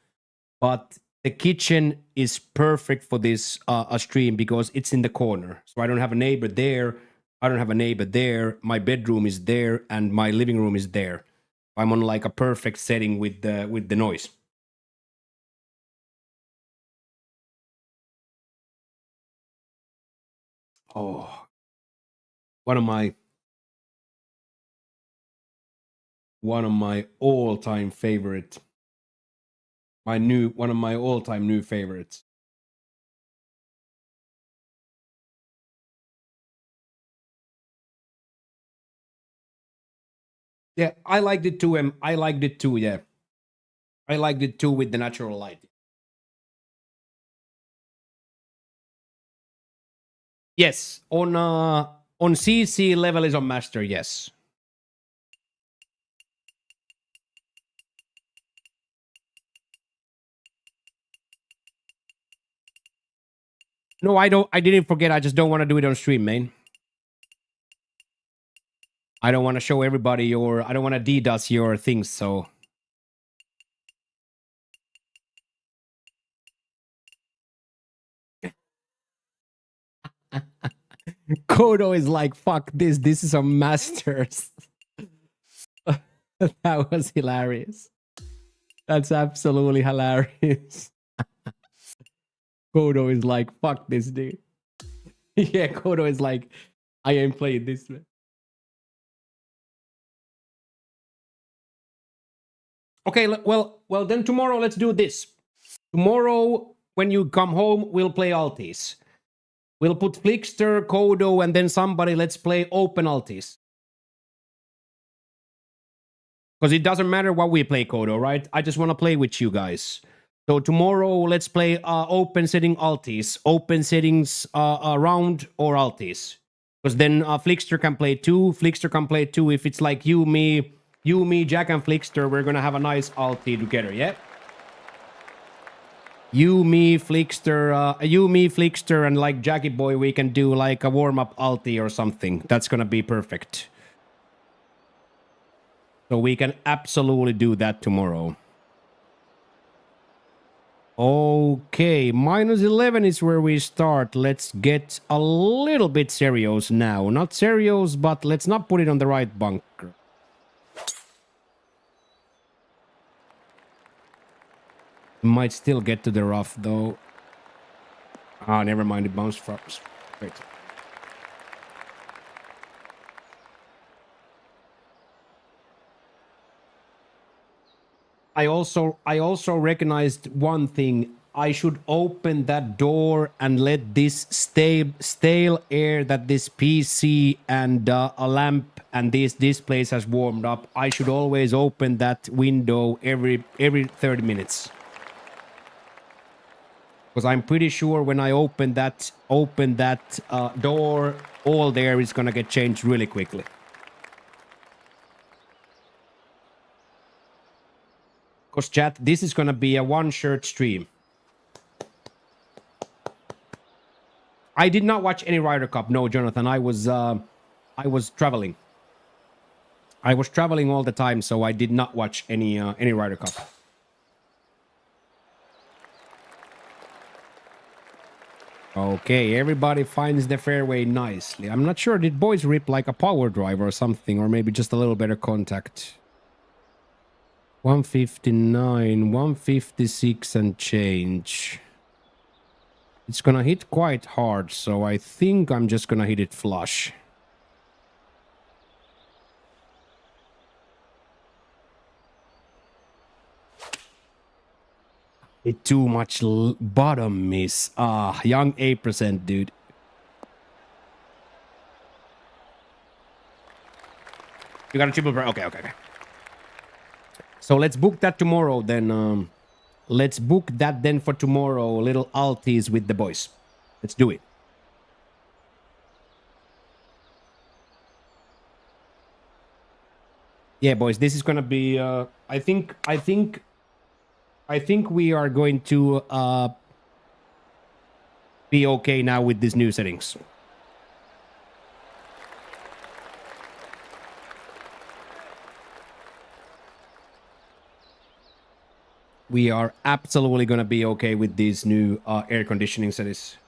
But the kitchen is perfect for this a stream because it's in the corner, so I don't have a neighbor there. I don't have a neighbor there. My bedroom is there, and my living room is there. I'm on like a perfect setting with the noise. Oh, one of my all-time favorite One of my all-time new favorites. Yeah, I liked it too. I liked it too. Yeah, I liked it too with the natural light. Yes, on CC level is on master. Yes. No, I don't. I didn't forget. I just don't want to do it on stream, man. I don't want to show everybody your. I don't want to DDoS your things. So. Kodo is like, fuck this. This is a masters. That was hilarious. That's absolutely hilarious. Kodo is like, fuck this dude. Yeah, Kodo is like, I ain't playing this, man. Okay, well, then tomorrow let's do this. Tomorrow, when you come home, we'll play Altis. We'll put Flickster, Kodo, and then somebody, let's play open Altis. Because it doesn't matter what we play, Kodo, right? I just want to play with you guys. So tomorrow, let's play open setting Altis. Open settings round or Altis. Because then Flickster can play two. Flickster can play two. If it's like you, me, Jack, and Flickster, we're going to have a nice Alti together, yeah? You, me, Flickster, and like Jackie Boy, we can do like a warm-up Alti or something. That's going to be perfect. So we can absolutely do that tomorrow. Okay, -11 is where we start. Let's get a little bit serious now. Not serious, but let's not put it on the right bunker. Might still get to the rough, though. Ah, never mind. It bounced first. Wait. I also recognized one thing. I should open that door and let this stale air that this PC and a lamp and this displays has warmed up. I should always open that window every 30 minutes. Because I'm pretty sure when I open that door, all there is gonna get changed really quickly. Because chat, this is gonna be a one-shirt stream. I did not watch any Ryder Cup. No, Jonathan, I was traveling. I was traveling all the time, so I did not watch any Ryder Cup. Okay, everybody finds the fairway nicely. I'm not sure, did boys rip like a power drive or something, or maybe just a little better contact? 159, 156 and change. It's gonna hit quite hard, so I think I'm just gonna hit it flush. It too much bottom miss. Ah, young 8%, dude. You got a triple bird? Okay. So let's book that tomorrow then. Let's book that then for tomorrow. Little Altis with the boys. Let's do it. Yeah, boys, this is gonna be. I think we are going to be okay now with these new settings. We are absolutely going to be okay with these new air conditioning settings.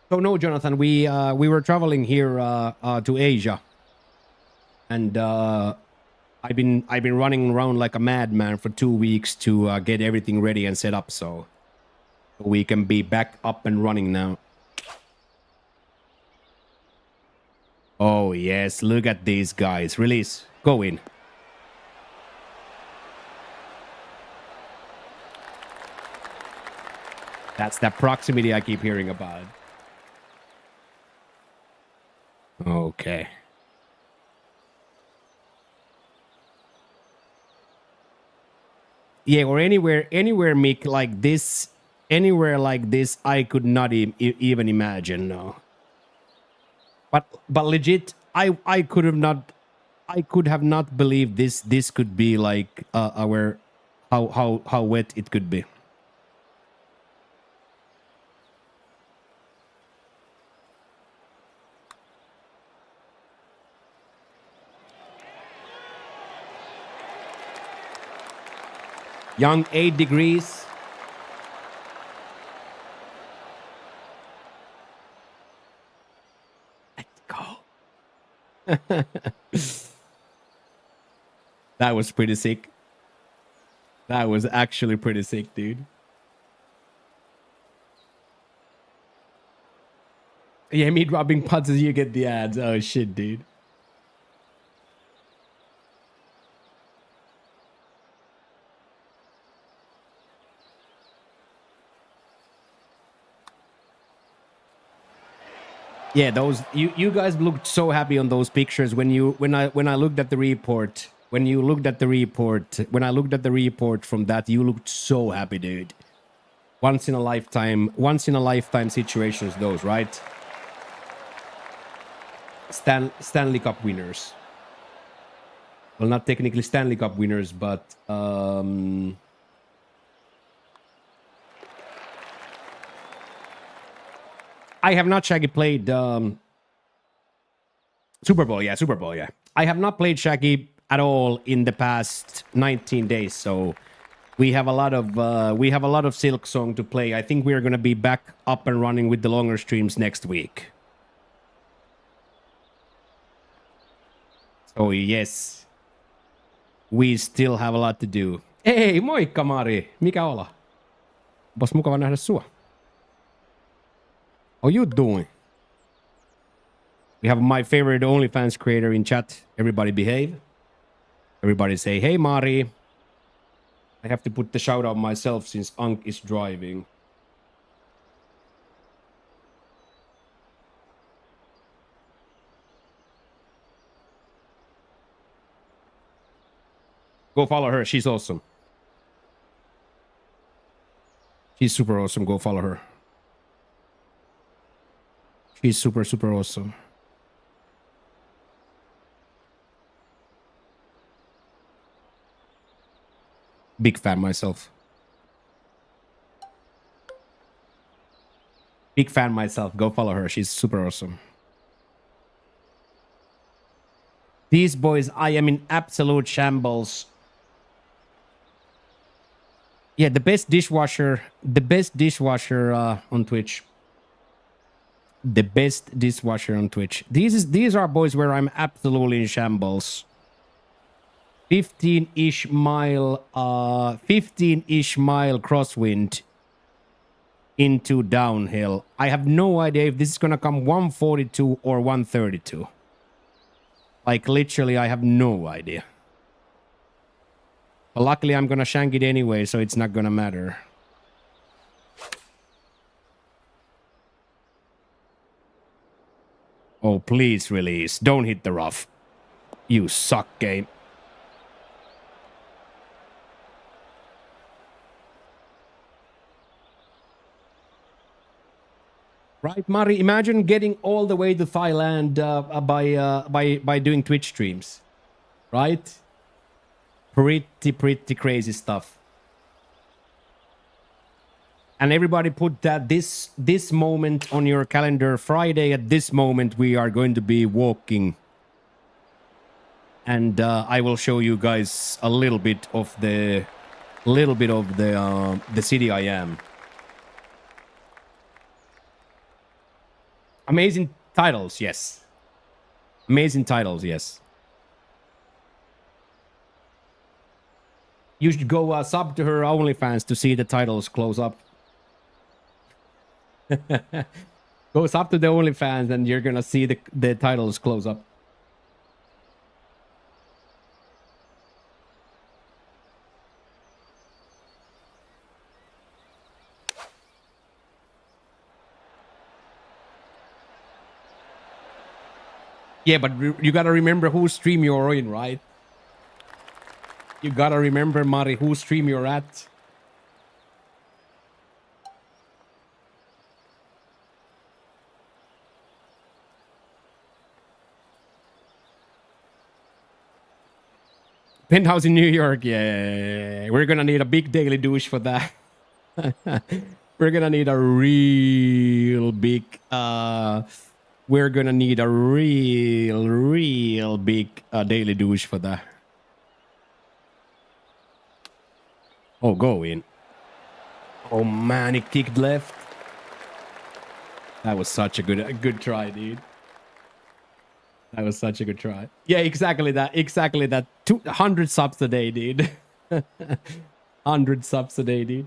So no, Jonathan, we were traveling here to Asia, and I've been running around like a madman for 2 weeks to get everything ready and set up, so we can be back up and running now. Oh yes, look at these guys. Release, go in. That's that proximity I keep hearing about. Okay. Yeah, or anywhere, Mick, like this, anywhere like this, I could not even imagine. No, but legit, I could have not, I could have not believed this could be like our how wet it could be. Young 8 degrees. Let's go. That was pretty sick. That was actually pretty sick, dude. Yeah, me dropping putts as you get the ads. Oh shit, dude. Yeah, those you guys looked so happy on those pictures when I looked at the report. When you looked at the report, when I looked at the report from that, you looked so happy, dude. Once in a lifetime situations, those, right? Stanley Cup winners. Well, not technically Stanley Cup winners, but I have not Shaggy played Super Bowl. Yeah, Super Bowl. Yeah, I have not played Shaggy at all in the past 19 days. So we have a lot of Silk Song to play. I think we're gonna be back up and running with the longer streams next week. So yes, we still have a lot to do. Hey, moikka Mari, mikä ola? Onpas mukava nähdä sua. How you doing? We have my favorite OnlyFans creator in chat. Everybody behave. Everybody say, hey, Mari. I have to put the shout out myself since Ankh is driving. Go follow her. She's awesome. She's super awesome. Go follow her. She's super, super awesome. Big fan myself. Big fan myself. Go follow her. She's super awesome. These boys, I am in absolute shambles. Yeah, the best dishwasher on Twitch. The best dishwasher on Twitch. These are boys where I'm absolutely in shambles. 15-ish mile crosswind into downhill. I have no idea if this is gonna come 142 or 132. Like literally, I have no idea. But luckily, I'm gonna shank it anyway, so it's not gonna matter. Oh, please release. Don't hit the rough. You suck, game. Right, Mari? Imagine getting all the way to Thailand by doing Twitch streams. Right? Pretty crazy stuff. And everybody put that this moment on your calendar. Friday at this moment we are going to be walking. And I will show you guys a little bit of the city I am. Amazing titles, yes. Amazing titles, yes. You should go sub to her OnlyFans to see the titles close up. Go sub to the OnlyFans and you're gonna see the titles close up. Yeah, but you gotta remember whose stream you're in, right? You gotta remember, Mari, whose stream you're at. Penthouse in New York, yeah. We're gonna need a big daily douche for that. We're gonna need a real big we're gonna need a real big daily douche for that. Oh, go in. Oh man, he kicked left. That was such a good try, dude. That was such a good try. Yeah, exactly that. Exactly that. 200 subs a day, dude. 100 subs a day, dude.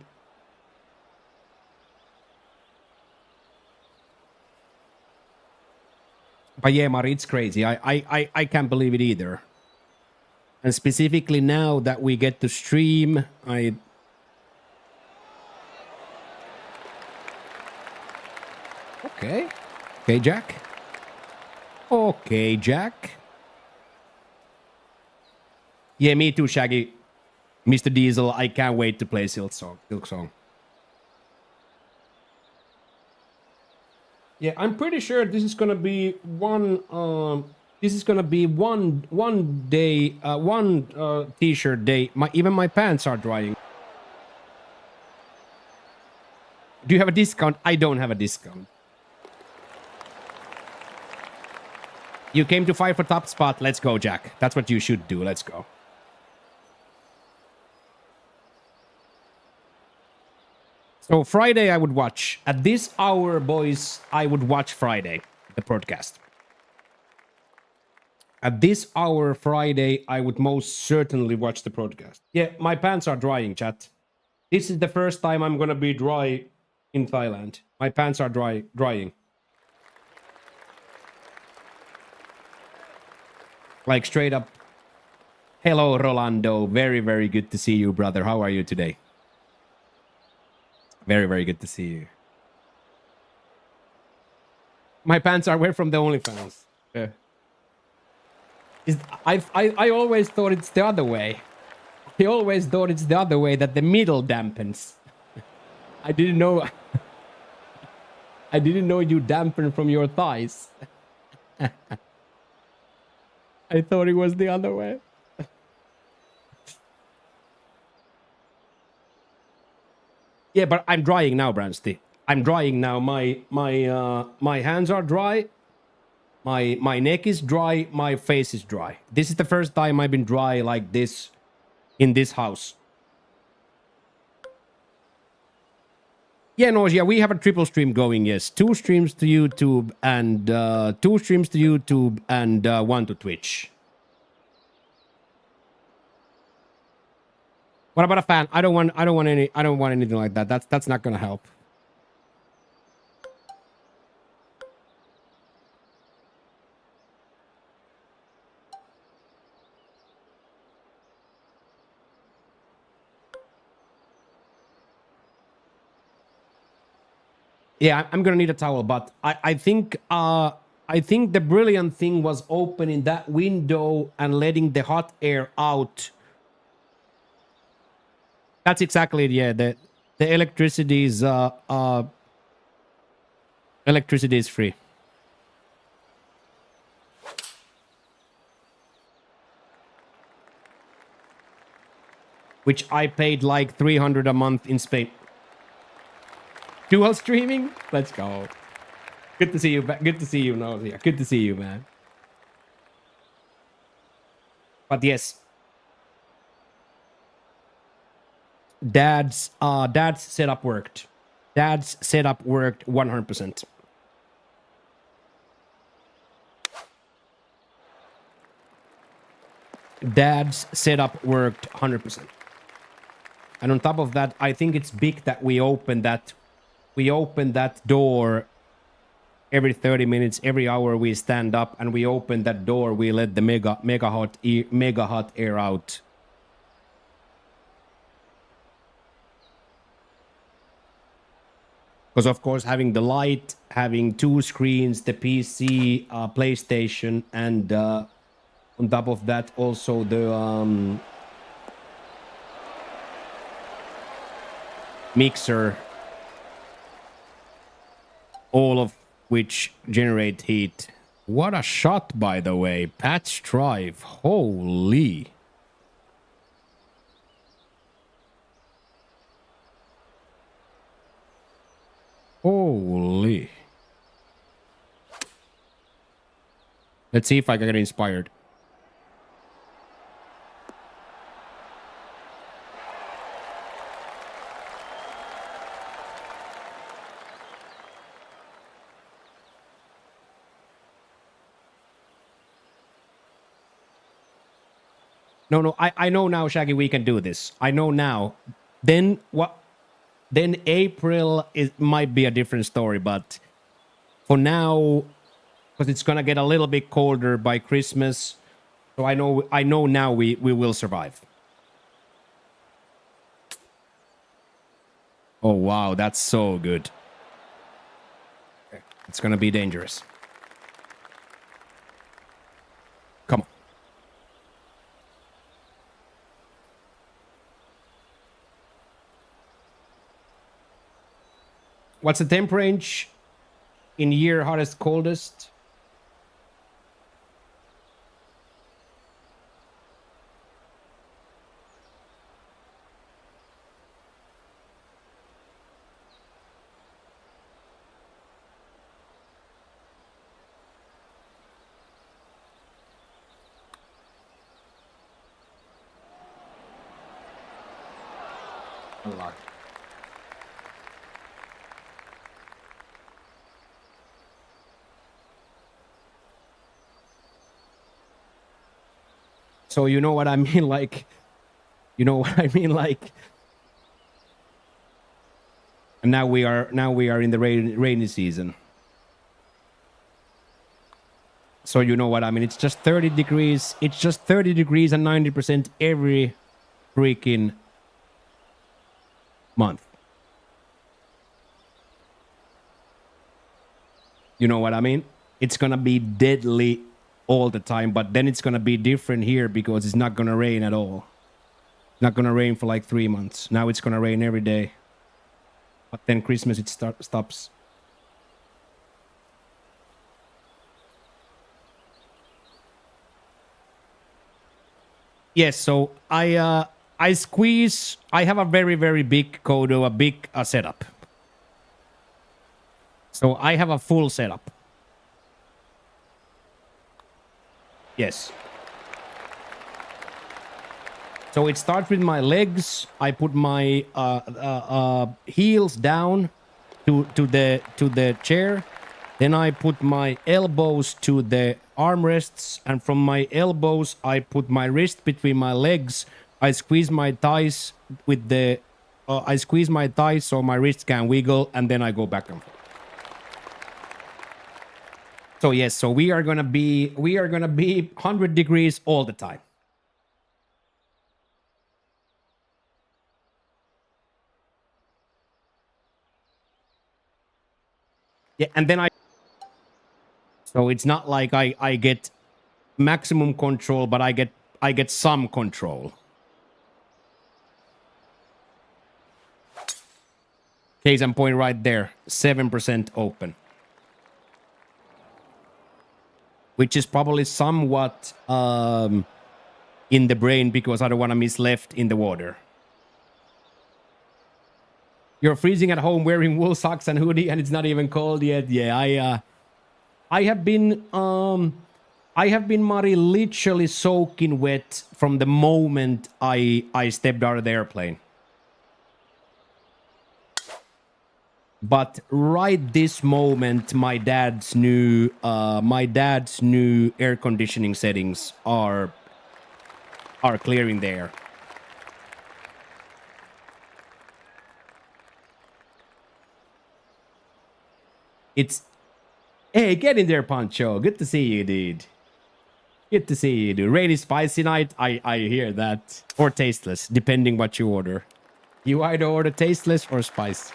But yeah, Mari, it's crazy. I can't believe it either. And specifically now that we get to stream, Okay. Okay, Jack. Okay, Jack. Yeah, me too, Shaggy. Mr. Diesel, I can't wait to play Silk Song. Yeah, I'm pretty sure this is gonna be one day t-shirt day. Even my pants are drying. Do you have a discount? I don't have a discount. You came to fight for top spot. Let's go, Jack. That's what you should do. Let's go. So Friday I would watch. At this hour, boys, I would watch Friday, the broadcast. At this hour Friday, I would most certainly watch the broadcast. Yeah, my pants are drying, chat. This is the first time I'm gonna be dry in Thailand. My pants are drying. Like straight up. Hello, Rolando. Very, very good to see you, brother. How are you today? Very, very good to see you. My pants are wet from the OnlyFans. Yeah. I always thought it's the other way. I always thought it's the other way, that the middle dampens. I didn't know. I didn't know you dampen from your thighs. I thought it was the other way. Yeah, but I'm drying now, Bransty. I'm drying now. My hands are dry. My neck is dry. My face is dry. This is the first time I've been dry like this in this house. Yeah, no, yeah, we have a triple stream going. Yes, 2 streams to YouTube and 2 streams to YouTube and 1 to Twitch. What about a fan? I don't want anything like that. That's not gonna help. Yeah, I'm gonna need a towel, but I think the brilliant thing was opening that window and letting the hot air out. That's exactly it. Yeah, the electricity is free. Which I paid like 300 a month in Spain. Dual streaming? Let's go. Good to see you. Good to see you, Nausea. Good to see you, man. But yes. Dad's setup worked. Dad's setup worked 100%. Dad's setup worked 100%. And on top of that, I think it's big that we open that door every 30 minutes, every hour we stand up and we open that door, we let the mega hot air out. Because of course, having the light, having 2 screens, the PC, PlayStation, and on top of that, also the mixer, all of which generate heat. What a shot, by the way. Patch drive. Holy. Holy. Let's see if I can get inspired. No, I know now, Shaggy, we can do this. I know now. Then what? Then April might be a different story, but for now, because it's gonna get a little bit colder by Christmas, so I know now we will survive. Oh wow, that's so good. It's gonna be dangerous. Come on. What's the temp range in year hottest, coldest? A lot. So you know what I mean, like, you know what I mean, like. And now we are in the rainy season. So you know what I mean. It's just 30 degrees. It's just 30 degrees and 90% every freaking month. You know what I mean? It's gonna be deadly all the time, but then it's gonna be different here because it's not gonna rain at all. Not gonna rain for like 3 months. Now it's gonna rain every day. But then Christmas it stops. Yes, so I squeeze. I have a very big Kodo, a big setup. So I have a full setup. Yes. So it starts with my legs. I put my heels down to the chair. Then I put my elbows to the armrests, and from my elbows I put my wrist between my legs. I squeeze my thighs with the I squeeze my thighs so my wrist can wiggle, and then I go back and forth. So yes, so we are gonna be 100 degrees all the time. Yeah, and then so it's not like I get maximum control, but I get some control. Case in point right there, 7% open. Which is probably somewhat in the brain because I don't want to miss left in the water. You're freezing at home wearing wool socks and hoodie and it's not even cold yet. Yeah, I have been Mari, literally soaking wet from the moment I stepped out of the airplane. But right this moment, my dad's new air conditioning settings are clearing the air. It's hey, get in there, Pancho. Good to see you, dude. Good to see you, dude. Rainy spicy night. I hear that. Or tasteless, depending what you order. You either order tasteless or spicy.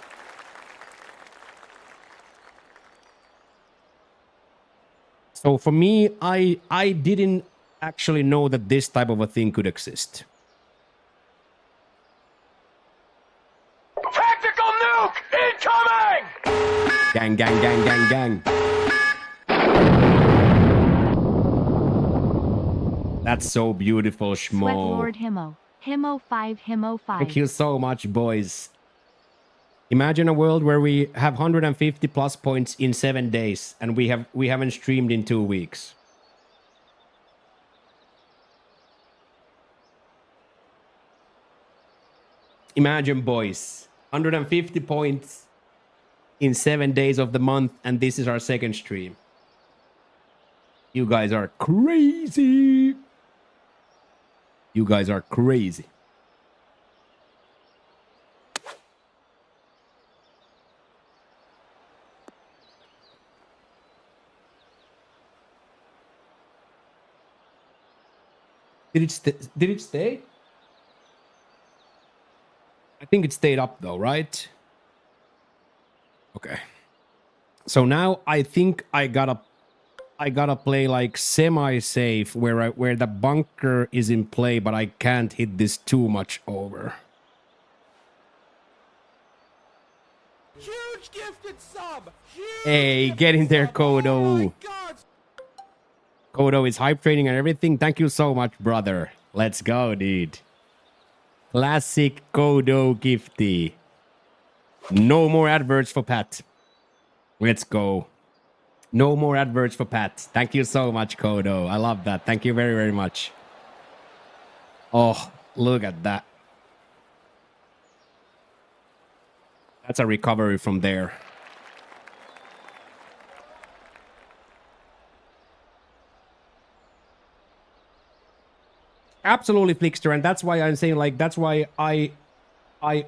So for me, I didn't actually know that this type of a thing could exist. Tactical nuke incoming! Gang, gang, gang, gang, gang. That's so beautiful, Schmo. Sweat Lord Himo. Himo 5, Himo 5. Thank you so much, boys. Imagine a world where we have 150 plus points in 7 days, and we haven't streamed in 2 weeks. Imagine, boys, 150 points in 7 days of the month, and this is our second stream. You guys are crazy. You guys are crazy. Did it stay? I think it stayed up though, right? Okay. So now I think I gotta play like semi-safe where the bunker is in play, but I can't hit this too much over. Huge gifted sub! Hey, get in there, Kodo. Kodo is hype training and everything. Thank you so much, brother. Let's go, dude. Classic Kodo gifty. No more adverts for Pat. Let's go. No more adverts for Pat. Thank you so much, Kodo. I love that. Thank you very, very much. Oh, look at that. That's a recovery from there. Absolutely, Flickster, and that's why I'm saying, like, that's why I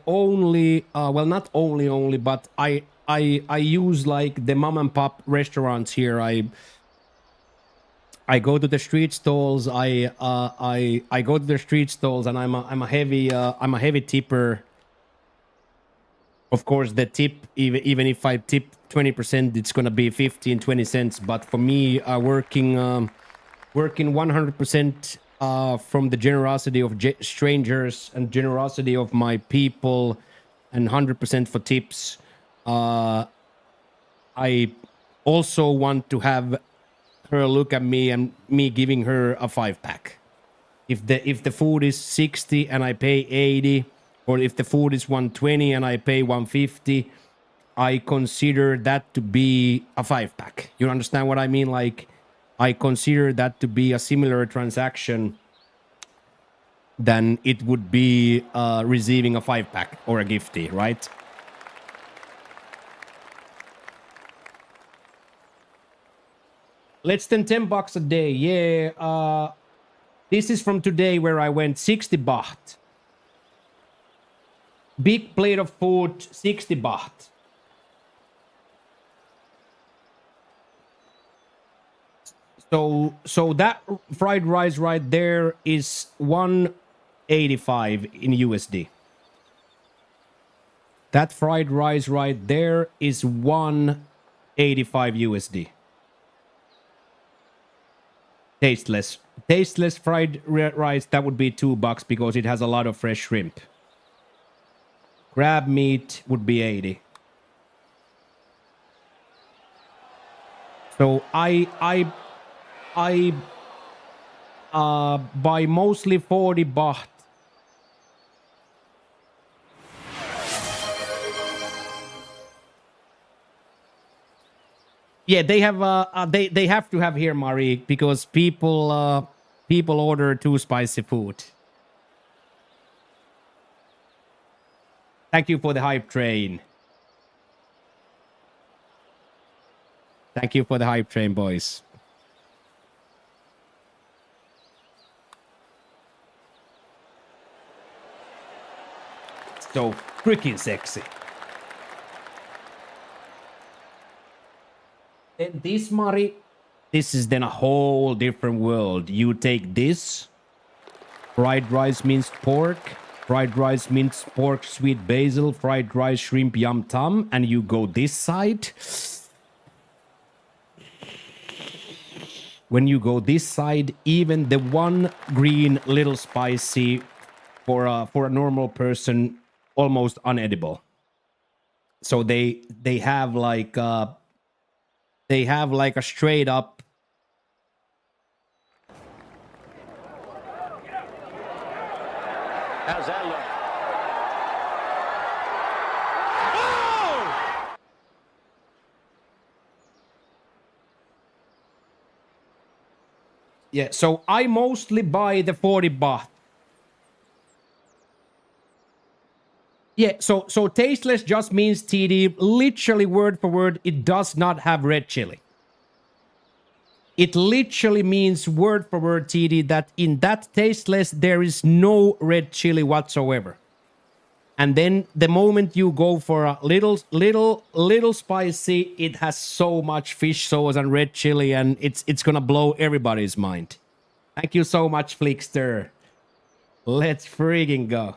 only well, not only but I use like the mom and pop restaurants here. I go to the street stalls. I go to the street stalls, and I'm a heavy tipper. Of course, the tip, even if I tip 20%, it's gonna be 15-20 cents. But for me, working 100%. From the generosity of strangers and generosity of my people, and 100% for tips. I also want to have her look at me and me giving her a 5-pack. If the food is 60 and I pay 80, or if the food is 120 and I pay 150, I consider that to be a 5-pack. You understand what I mean? Like, I consider that to be a similar transaction than it would be receiving a 5-pack or a gifty, right? Less than $10 a day. Yeah. This is from today where I went 60 baht. Big plate of food, 60 baht. So that fried rice right there is 185 in USD. That fried rice right there is 185 USD. Tasteless fried rice, that would be $2 because it has a lot of fresh shrimp. Crab meat would be 80. So I buy mostly 40 baht. Yeah, they have they have to have here, Mari, because people order too spicy food. Thank you for the hype train. Thank you for the hype train, boys. So freaking sexy. Then this, Mari, this is then a whole different world. You take this, fried rice minced pork, fried rice minced pork sweet basil, fried rice shrimp yum tum, and you go this side. when you go this side, even the one green little spicy for a normal person, almost unedible. So they have like a straight up. How's that look? Yeah, so I mostly buy the 40 baht. Yeah, so tasteless just means TD, literally word for word, it does not have red chili. It literally means word for word TD that in that tasteless there is no red chili whatsoever. And then the moment you go for a little spicy, it has so much fish sauce and red chili, and it's gonna blow everybody's mind. Thank you so much, Flickster. Let's freaking go.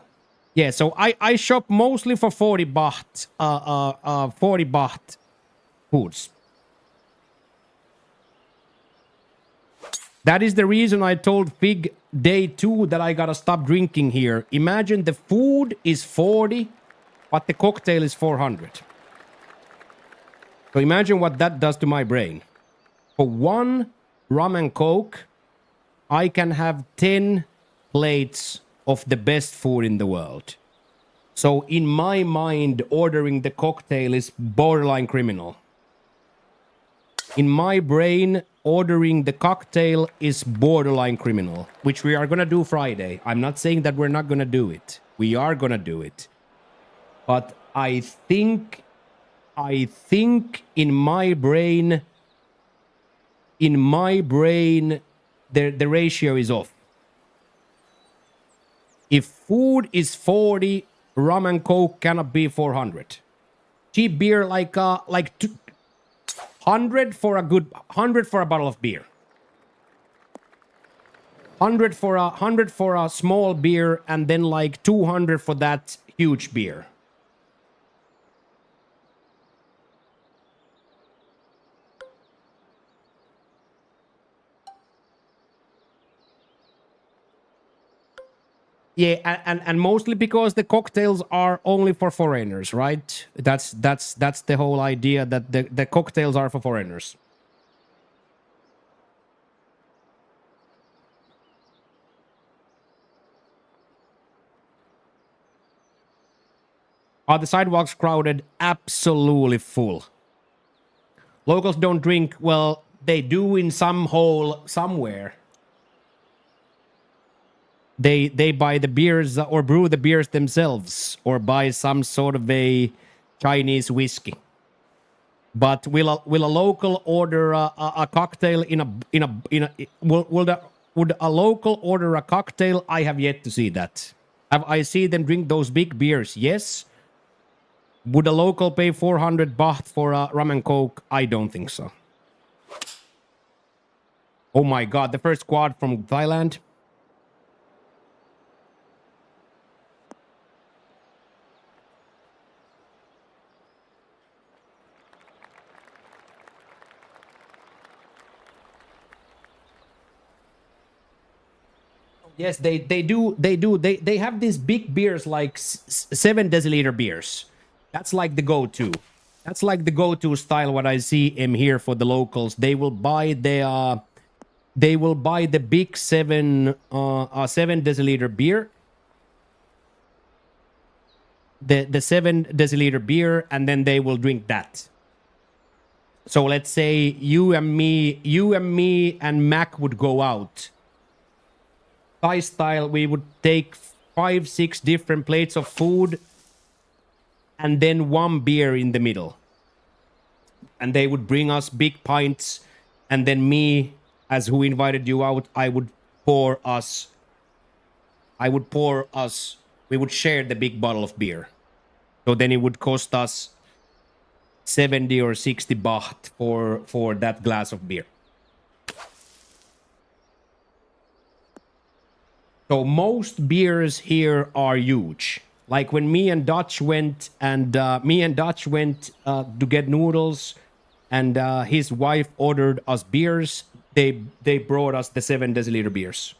Yeah, so I shop mostly for 40 baht, 40 baht foods. That is the reason I told Fig day 2 that I gotta stop drinking here. Imagine the food is 40, but the cocktail is 400. So imagine what that does to my brain. For one rum and coke, I can have 10 plates of the best food in the world. So in my mind, ordering the cocktail is borderline criminal. In my brain, ordering the cocktail is borderline criminal, which we are going to do Friday. I'm not saying that we're not going to do it. We are going to do it. But I think in my brain, the ratio is off. If food is 40, rum and coke cannot be 400. Cheap beer like 100 for a bottle of beer. 100 for a small beer, and then like 200 for that huge beer. Yeah, and mostly because the cocktails are only for foreigners, right? That's the whole idea, that the cocktails are for foreigners. Are the sidewalks crowded? Absolutely full. Locals don't drink. Well, they do in some hole somewhere. They buy the beers or brew the beers themselves, or buy some sort of a Chinese whiskey. But will a local order a cocktail would a local order a cocktail? I have yet to see that. Have I seen them drink those big beers? Yes. Would a local pay 400 baht for a rum and coke? I don't think so. Oh my god, the first squad from Thailand. Yes, they do. They have these big beers, like 7 deciliter beers. That's like the go-to. That's like the go-to style. What I see in here for the locals, they will buy the big 7 deciliter beer. The 7 deciliter beer, and then they will drink that. So let's say you and me and Mac would go out. Thai style, we would take 5-6 different plates of food and then one beer in the middle. And they would bring us big pints, and then me, as who invited you out, we would share the big bottle of beer. So then it would cost us 70 or 60 baht for that glass of beer. So most beers here are huge. Like when me and Dutch went to get noodles, and his wife ordered us beers. they brought us the 7 deciliter beers.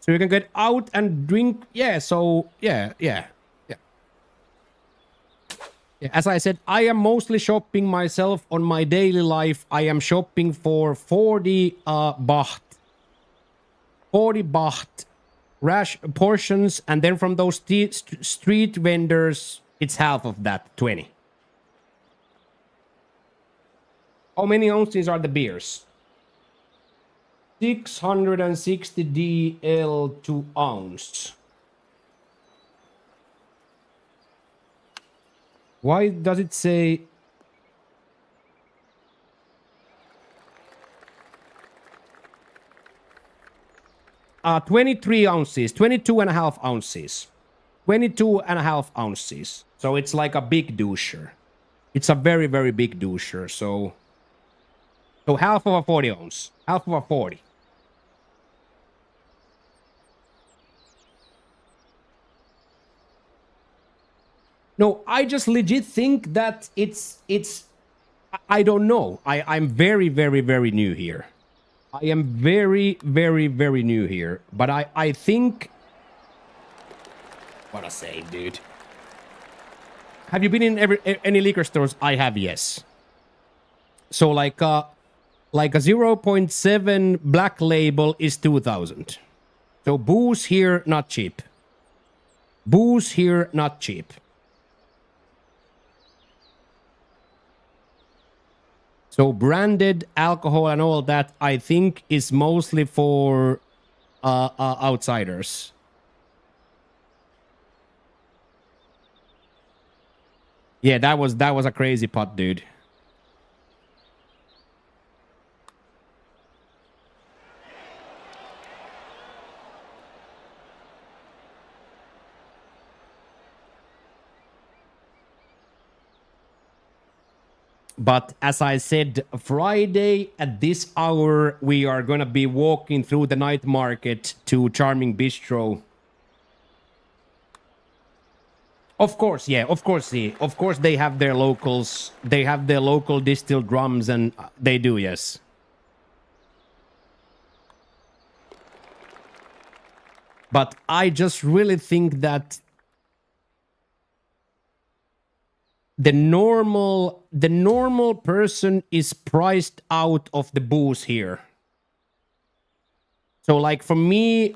So you can get out and drink. Yeah, so yeah. As I said, I am mostly shopping myself on my daily life. I am shopping for 40 baht. 40 baht portions, and then from those street vendors, it's half of that, 20. How many ounces are the beers? 660 DL to ounce. Why does it say... 23 ounces, 22 and a half ounces. 22 and a half ounces. So it's like a big doucher. It's a very, very big doucher. So half of a 40 ounce. Half of a 40. No, I just legit think that it's I don't know. I'm very, very, very new here. I am very, very, very new here. But I think... What a save, dude. Have you been in any liquor stores? I have, yes. So like a 0.7 black label is 2,000. So booze here, not cheap. Booze here, not cheap. So branded alcohol and all that, I think, is mostly for outsiders. Yeah, that was a crazy pot, dude. But as I said, Friday at this hour, we are going to be walking through the night market to Charming Bistro. Of course, yeah, of course, yeah. Of course, they have their locals. They have their local distilled drums, and they do, yes. But I just really think that the normal person is priced out of the booze here. So like for me,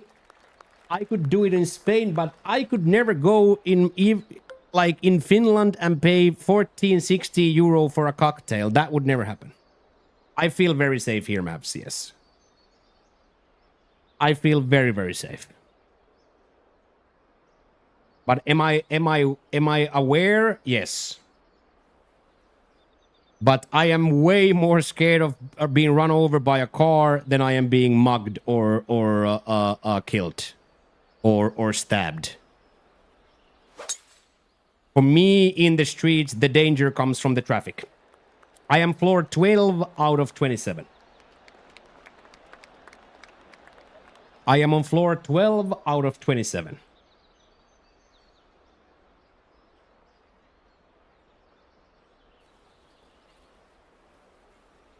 I could do it in Spain, but I could never go in Finland and pay 1460 euro for a cocktail. That would never happen. I feel very safe here, Maps, yes. I feel very, very safe. But am I aware? Yes. But I am way more scared of being run over by a car than I am being mugged or killed or stabbed. For me, in the streets, the danger comes from the traffic. I am floor 12 out of 27. I am on floor 12 out of 27.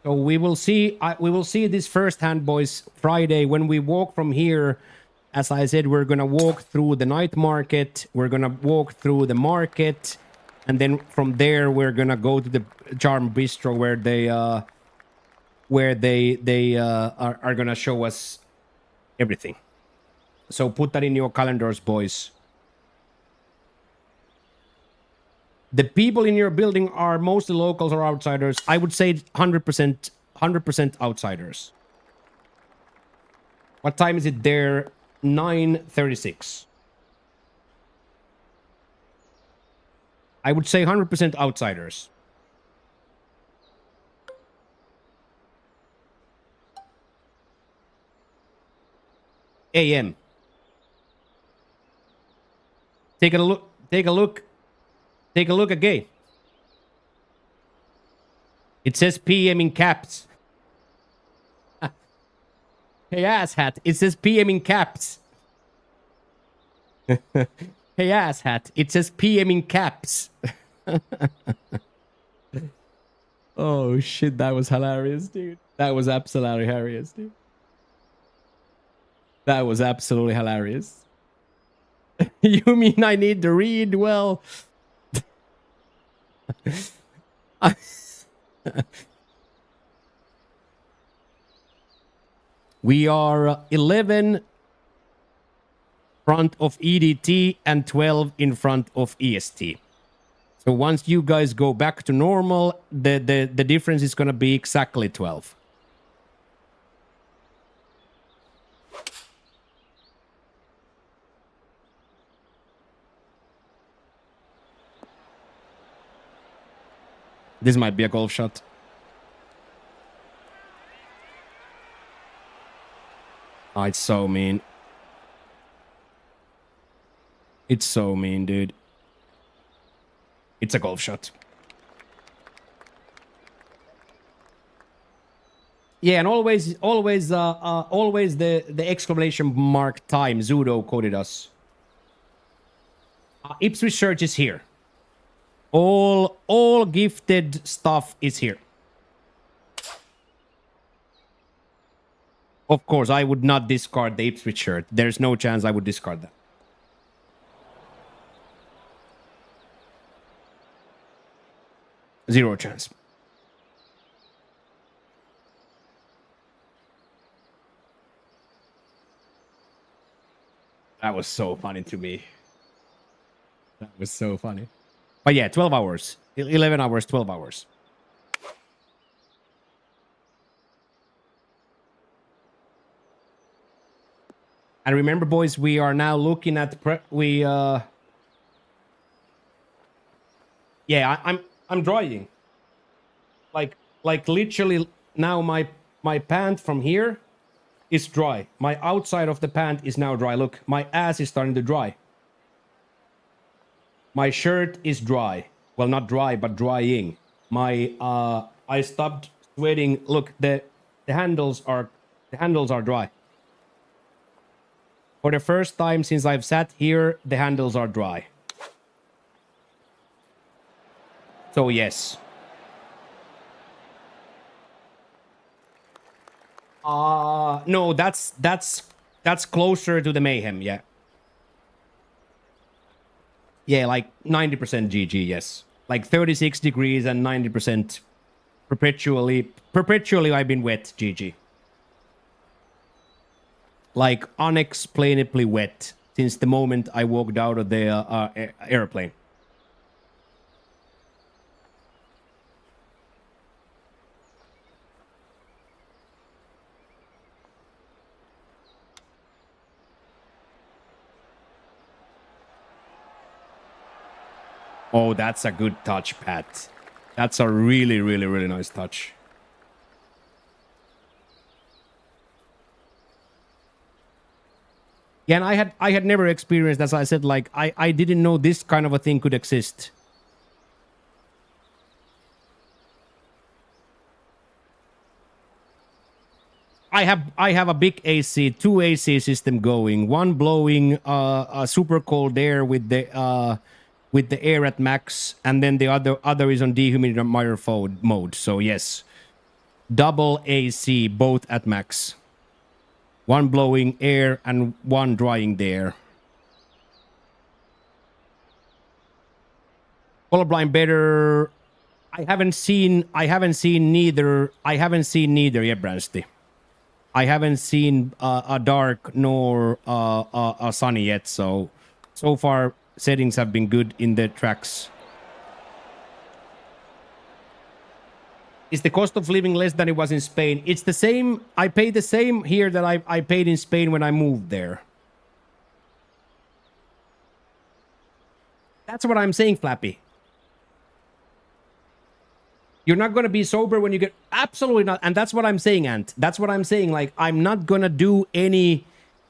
So we will see this firsthand, boys, Friday when we walk from here. As I said, we're gonna walk through the night market. We're gonna walk through the market, and then from there we're gonna go to the Charm Bistro where they are gonna show us everything. So put that in your calendars, boys. The people in your building are mostly locals or outsiders. I would say 100% outsiders. What time is it there? 9:36. I would say 100% outsiders. AM. Take a look. Take a look. Take a look again. It says PM in caps. Hey, asshat. It says PM in caps. Hey, asshat. It says PM in caps. Oh shit, that was hilarious, dude. That was absolutely hilarious, dude. That was absolutely hilarious. You mean I need to read? Well, we are 11 front of EDT and 12 in front of EST. So once you guys go back to normal, the difference is going to be exactly 12. This might be a golf shot. Oh, it's so mean. It's so mean, dude. It's a golf shot. Yeah, and always the exclamation mark time. Zudo coded us. Ipswich Church is here. All gifted stuff is here. Of course, I would not discard the Ipswich shirt. There's no chance I would discard that. Zero chance. That was so funny to me. That was so funny. But yeah, 12 hours. 11 hours, 12 hours. And remember, boys, we are now looking at yeah, I'm drying. Like literally now my pant from here is dry. My outside of the pant is now dry. Look, my ass is starting to dry. My shirt is dry. Well, not dry, but drying. My I stopped sweating. Look, the handles are dry. For the first time since I've sat here, the handles are dry. So yes. No, that's closer to the mayhem, yeah. Yeah, like 90% GG, yes. Like 36 degrees and 90% perpetually I've been wet, GG. Like unexplainably wet since the moment I walked out of the airplane. Oh, that's a good touch, Pat. That's a really, really, really nice touch. Yeah, and I had never experienced, as I said, like I didn't know this kind of a thing could exist. I have a big AC, two AC system going, one blowing super cold air with the air at max, and then the other is on dehumidifier mode. So yes, double AC, both at max. One blowing air and one drying the air. Colorblind better. I haven't seen neither. Yeah, Bransty. I haven't seen a dark nor a sunny yet. So far settings have been good in the tracks. Is the cost of living less than it was in Spain? It's the same. I pay the same here that I paid in Spain when I moved there. That's what I'm saying, Flappy. You're not going to be sober when you get... Absolutely not. And that's what I'm saying, Ant. That's what I'm saying. Like, I'm not going to do any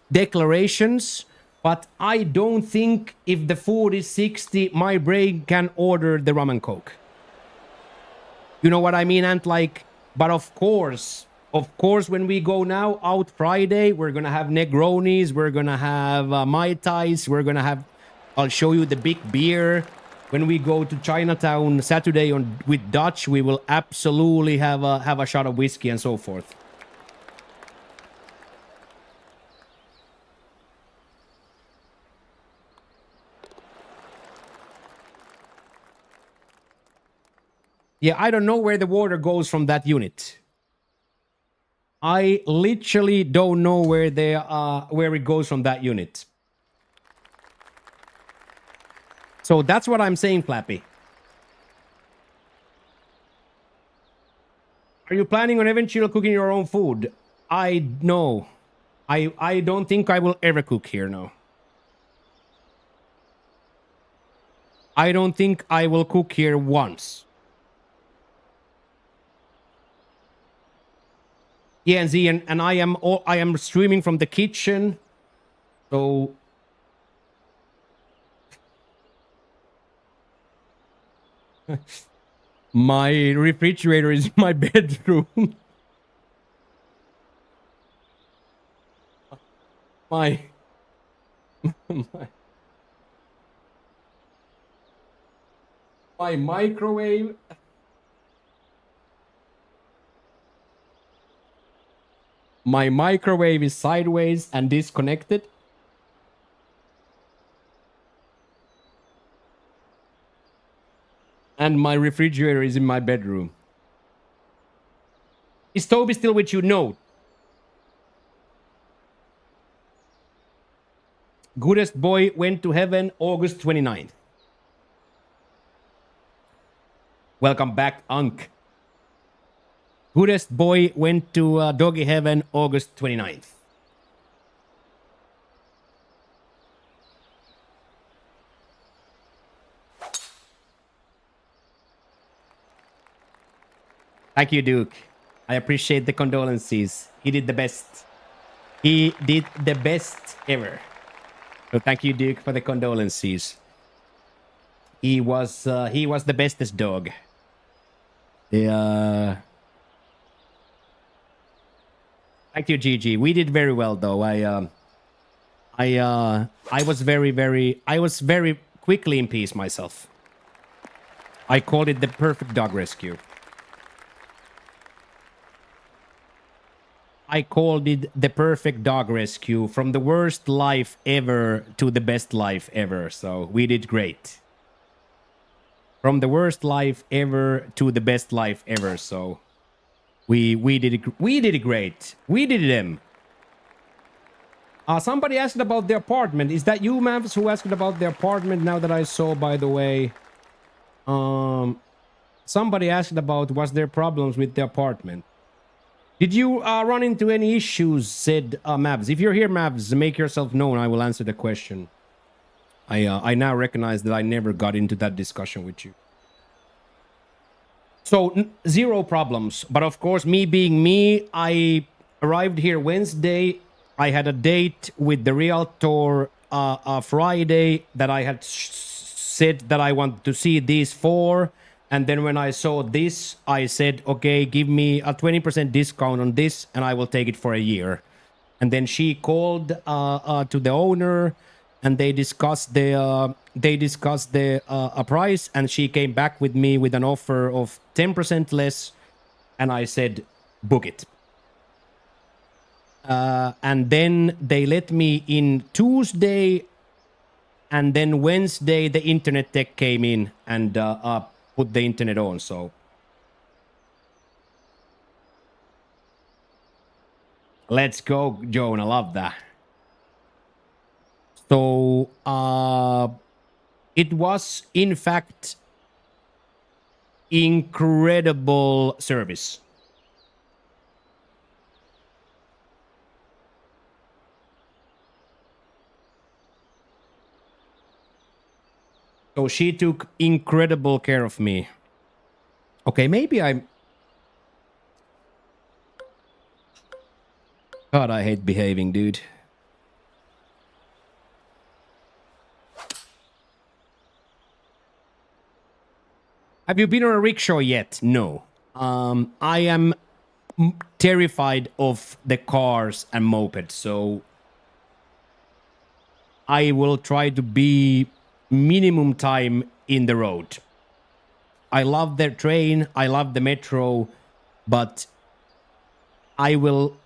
declarations, but I don't think if the food is 60, my brain can order the rum and coke. You know what I mean, Ant? Like, but of course, when we go now out Friday, we're going to have Negronis, we're going to have Mai Tais, we're going to have... I'll show you the big beer. when we go to Chinatown Saturday with Dutch, we will absolutely have a shot of whiskey and so forth. Yeah, I don't know where the water goes from that unit. I literally don't know where it goes from that unit. So that's what I'm saying, Flappy. Are you planning on eventually cooking your own food? I don't think I will ever cook here, no. I don't think I will cook here once. Yeah, and Z, and I am streaming from the kitchen, so my refrigerator is in my bedroom. my microwave. My microwave is sideways and disconnected. And my refrigerator is in my bedroom. Is Toby still with you? No. Goodest boy went to heaven August 29th. Welcome back, Unk. Goodest boy went to doggy heaven August 29th. Thank you, Duke. I appreciate the condolences. He did the best. He did the best ever. So thank you, Duke, for the condolences. He was the bestest dog. Yeah. Thank you, Gigi. We did very well, though. I was very quickly in peace myself. I called it the perfect dog rescue. I called it the perfect dog rescue, from the worst life ever to the best life ever. So we did great. From the worst life ever to the best life ever. So we did it great. We did it. Somebody asked about the apartment. Is that you, Mavs, who asked about the apartment? Now that I saw, by the way, somebody asked about, was there problems with the apartment? Did you run into any issues? Said Mavs. If you're here, Mavs, make yourself known. I will answer the question. I now recognize that I never got into that discussion with you. So zero problems. But of course, me being me, I arrived here Wednesday. I had a date with the realtor Friday that I had said that I want to see these for. And then when I saw this, I said, okay, give me a 20% discount on this and I will take it for a year. And then she called to the owner and they discussed the price, and she came back with me with an offer of 10% less, and I said, book it. And then they let me in Tuesday, and then Wednesday the internet tech came in and put the internet on. So let's go, Joan. I love that. So it was, in fact, incredible service. So she took incredible care of me. Okay, maybe I'm... God, I hate behaving, dude. Have you been on a rickshaw yet? No. I am terrified of the cars and mopeds, so I will try to be minimum time in the road. I love their train, I love the metro, but I will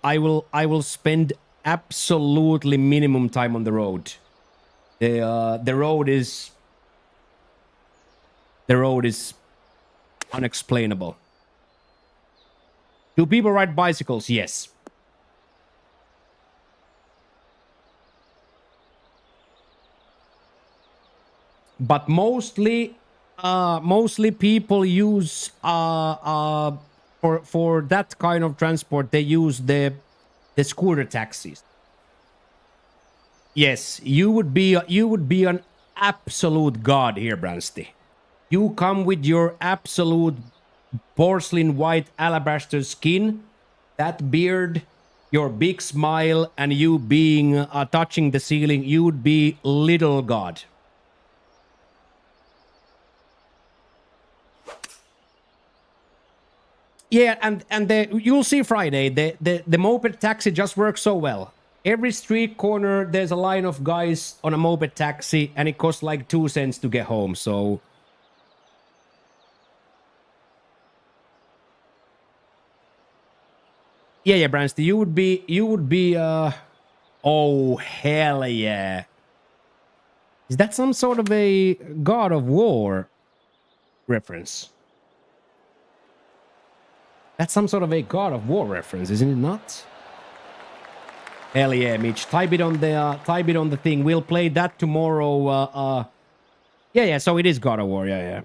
spend absolutely minimum time on the road. The road is unexplainable. Do people ride bicycles? Yes. But mostly people use for that kind of transport, they use the scooter taxis. Yes, you would be an absolute god here, Bransty. You come with your absolute porcelain white alabaster skin, that beard, your big smile, and you being touching the ceiling. You would be little god. Yeah, and you'll see Friday, the moped taxi just works so well. Every street corner, there's a line of guys on a moped taxi, and it costs like 2 cents to get home. So yeah, Bransty, you would be oh hell yeah. Is that some sort of a God of War reference? That's some sort of a God of War reference, isn't it not? Hell yeah, Mitch. Type it on the thing. We'll play that tomorrow. Yeah. So it is God of War. Yeah.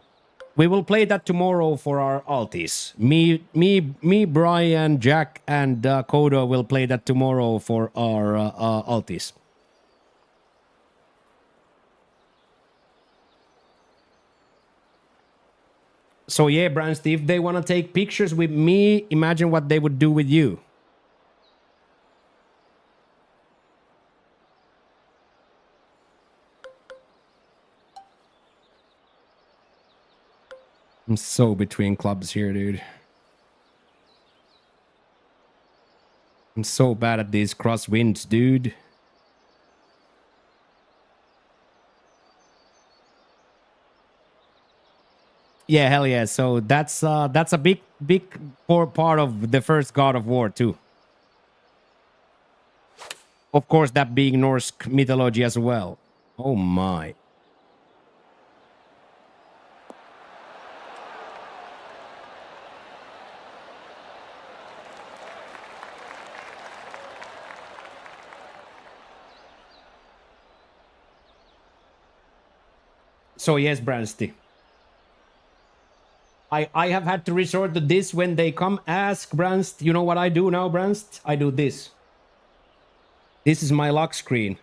We will play that tomorrow for our alties. Me, Brian, Jack, and Kodo will play that tomorrow for our alties. So yeah, Bransty, if they want to take pictures with me, imagine what they would do with you. I'm so between clubs here, dude. I'm so bad at these crosswinds, dude. Yeah, hell yeah. So that's a big part of the first God of War too. Of course, that being Norse mythology as well. Oh my. So yes, Bransty. I have had to resort to this when they come ask Branst. You know what I do now, Branst? I do this. This is my lock screen.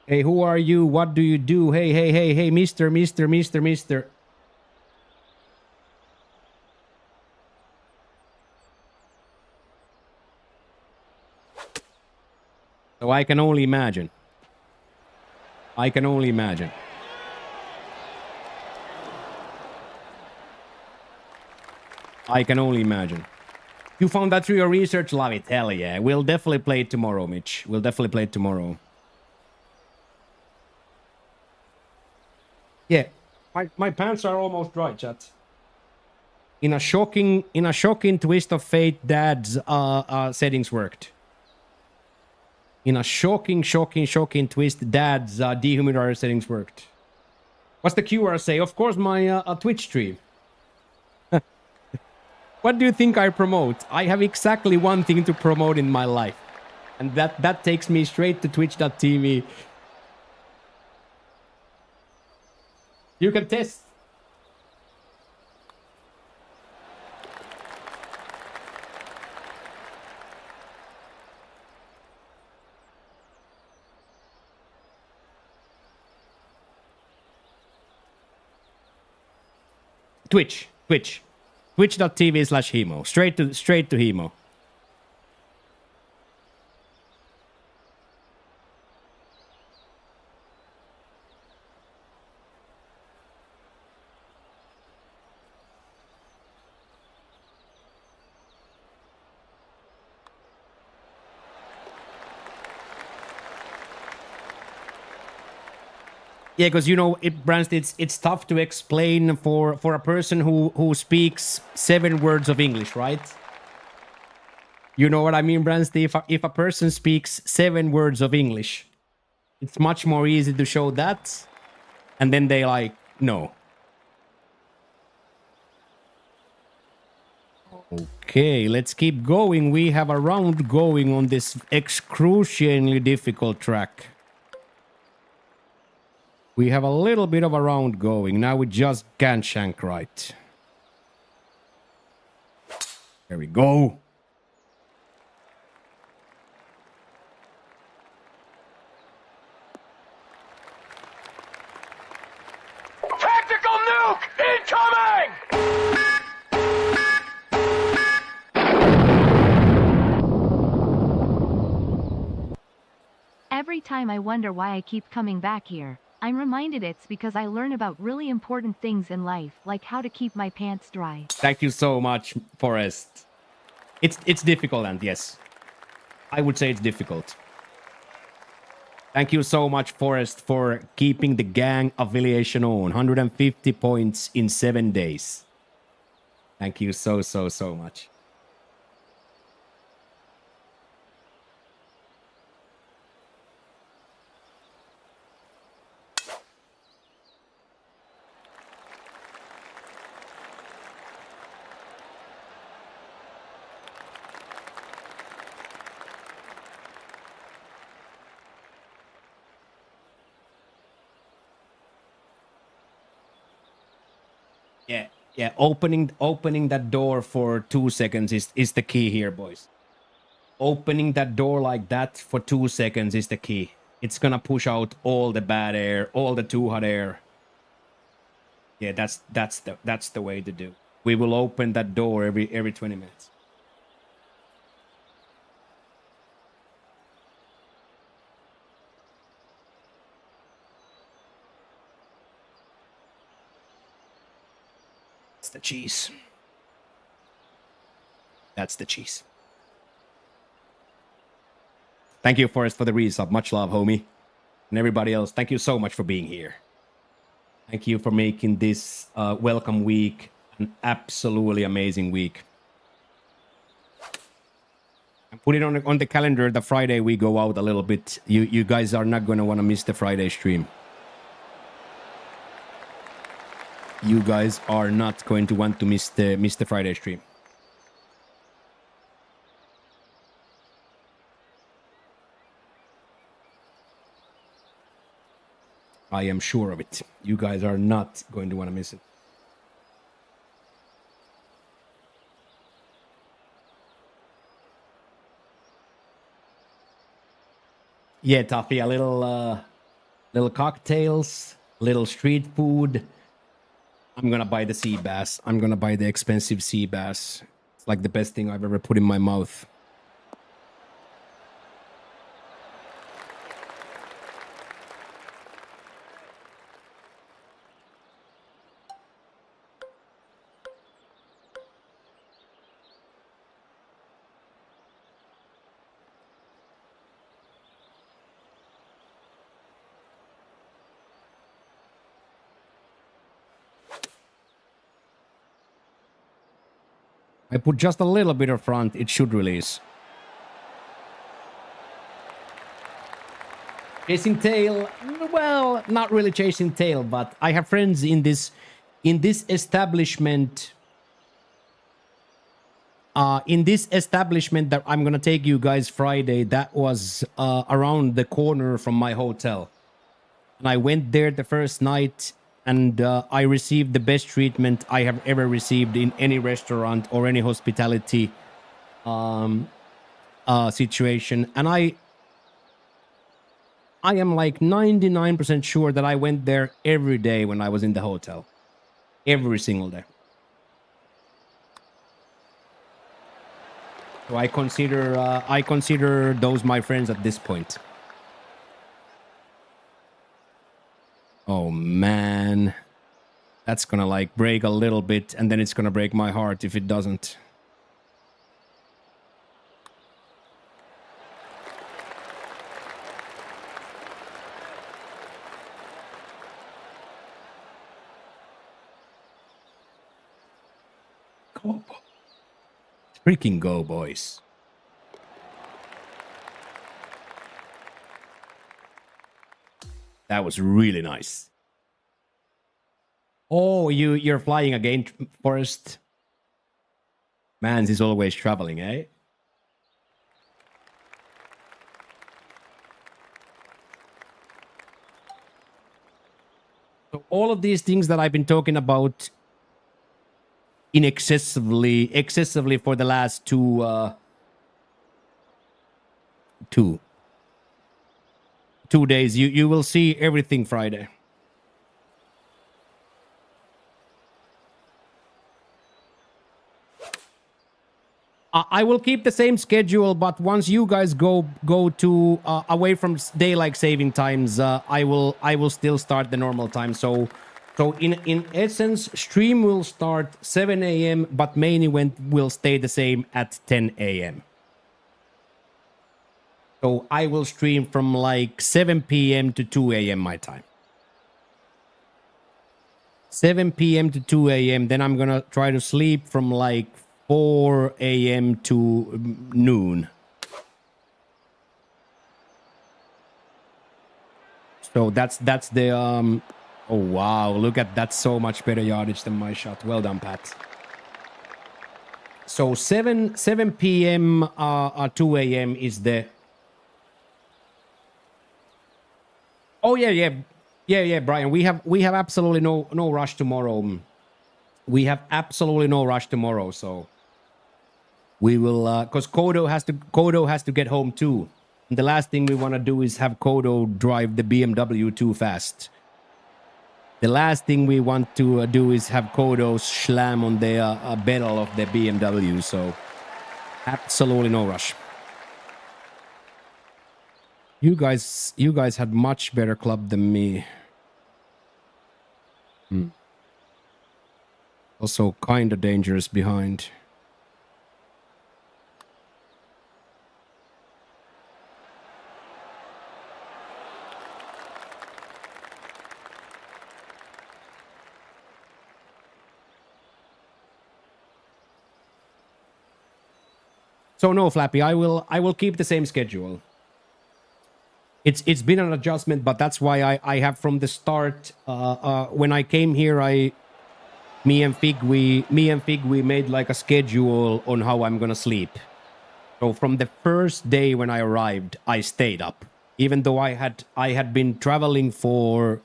Hey, who are you? What do you do? Hey, mister. So I can only imagine. I can only imagine. I can only imagine. You found that through your research? Love it. Hell yeah. We'll definitely play it tomorrow, Mitch. We'll definitely play it tomorrow. Yeah. My pants are almost dry, chat. In a shocking twist of fate, Dad's settings worked. In a shocking twist, Dad's dehumidifier settings worked. What's the QR say? Of course, my Twitch stream. What do you think I promote? I have exactly one thing to promote in my life. And that takes me straight to twitch.tv. You can test. Twitch.tv/Hemo. Straight to Hemo. Yeah, because you know, Brand, it's tough to explain for a person who speaks 7 words of English, right? You know what I mean, Bransty? If a person speaks 7 words of English, it's much more easy to show that, and then they like, no. Okay, let's keep going. We have a round going on this excruciatingly difficult track. We have a little bit of a round going. Now we just can't shank right. There we go. Tactical nuke incoming! Every time I wonder why I keep coming back here, I'm reminded it's because I learn about really important things in life, like how to keep my pants dry. Thank you so much, Forrest. It's difficult, and yes, I would say it's difficult. Thank you so much, Forrest, for keeping the gang affiliation on. 150 points in 7 days. Thank you so much. Yeah, opening that door for 2 seconds is the key here, boys. Opening that door like that for 2 seconds is the key. It's gonna push out all the bad air, all the too hot air. Yeah, that's the way to do. We will open that door every 20 minutes. It's the cheese. That's the cheese. Thank you, Forrest, for the resub. Much love, homie. And everybody else, thank you so much for being here. Thank you for making this welcome week an absolutely amazing week. And put it on the calendar. The Friday we go out a little bit. You guys are not going to want to miss the Friday stream. You guys are not going to want to miss the Friday stream. I am sure of it. You guys are not going to want to miss it. Yeah, Tuffy, a little cocktails, little street food. I'm gonna buy the sea bass. I'm gonna buy the expensive sea bass. It's like the best thing I've ever put in my mouth. I put just a little bit of front. It should release. Chasing tail, well, not really chasing tail, but I have friends in this establishment. In this establishment that I'm gonna take you guys Friday, that was around the corner from my hotel, and I went there the first night, and I received the best treatment I have ever received in any restaurant or any hospitality situation, and I am like 99% sure that I went there every day when I was in the hotel. Every single day. So I consider those my friends at this point. Oh man. That's gonna like break a little bit, and then it's gonna break my heart if it doesn't. Freaking go, boys. That was really nice. Oh, you're flying again, Forrest. Mans is always traveling, eh? So all of these things that I've been talking about excessively for the last two days, you will see everything Friday. I will keep the same schedule, but once you guys go to away from daylight saving times, I will still start the normal time. So in essence, stream will start 7 a.m., but main event will stay the same at 10 a.m. So I will stream from like 7 p.m. to 2 a.m. my time. 7 p.m. to 2 a.m. Then I'm gonna try to sleep from like 4 a.m. to noon. So that's the oh wow, look at that, so much better yardage than my shot. Well done, Pat. So 7 p.m. 2 a.m. is the oh yeah, Brian. We have absolutely no rush tomorrow. We have absolutely no rush tomorrow, so we will because Kodo has to get home too. And the last thing we want to do is have Kodo drive the BMW too fast. The last thing we want to do is have Kodo slam on the pedal of the BMW. So absolutely no rush. You guys had much better club than me. Also kind of dangerous behind. So no, Flappy, I will keep the same schedule. It's been an adjustment, but that's why I have from the start. When I came here, me and Fig we made like a schedule on how I'm gonna sleep. So from the first day when I arrived, I stayed up, even though I had been traveling for,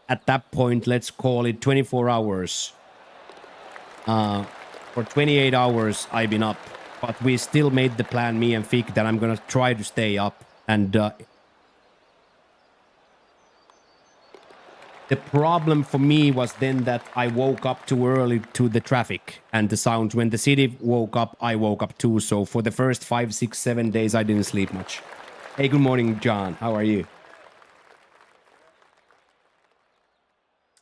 at that point, let's call it 24 hours. For 28 hours, I've been up, but we still made the plan, me and Fig, that I'm gonna try to stay up. And the problem for me was then that I woke up too early to the traffic and the sounds. When the city woke up, I woke up too. So for the first 5, 6, 7 days, I didn't sleep much. Hey, good morning, John. How are you?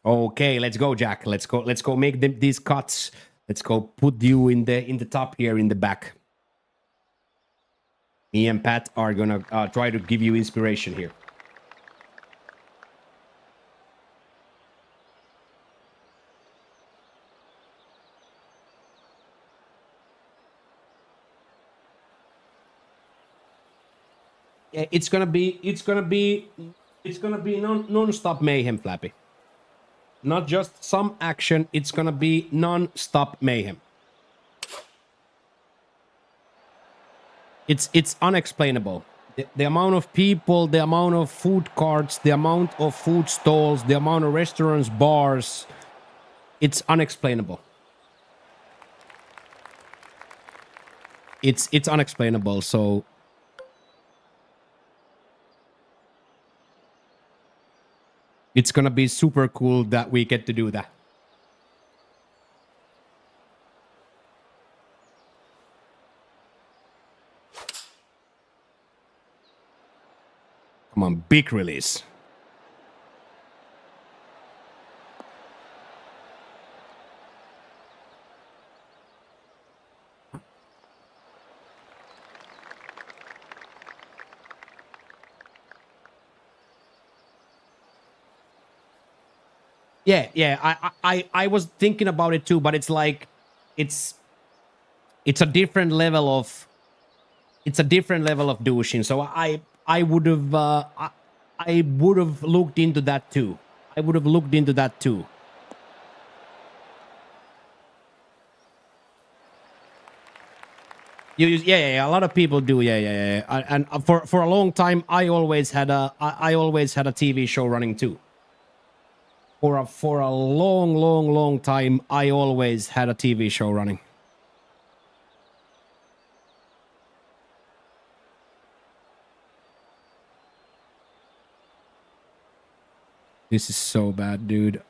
Okay, let's go, Jack. Let's go make these cuts. Let's go put you in the top here in the back. Me and Pat are gonna try to give you inspiration here. Yeah, it's gonna be non-stop mayhem, Flappy. Not just some action, it's gonna be non-stop mayhem. It's unexplainable. The amount of people, the amount of food carts, the amount of food stalls, the amount of restaurants, bars, it's unexplainable. It's unexplainable, so it's gonna be super cool that we get to do that. Come on, big release. Yeah. I was thinking about it too, but it's like, it's it's a different level of douching. So I would have I would have looked into that too. I would have looked into that too. Yeah. A lot of people do. Yeah. And for a long time, I always had a TV show running too. For a long time, I always had a TV show running. This is so bad, dude.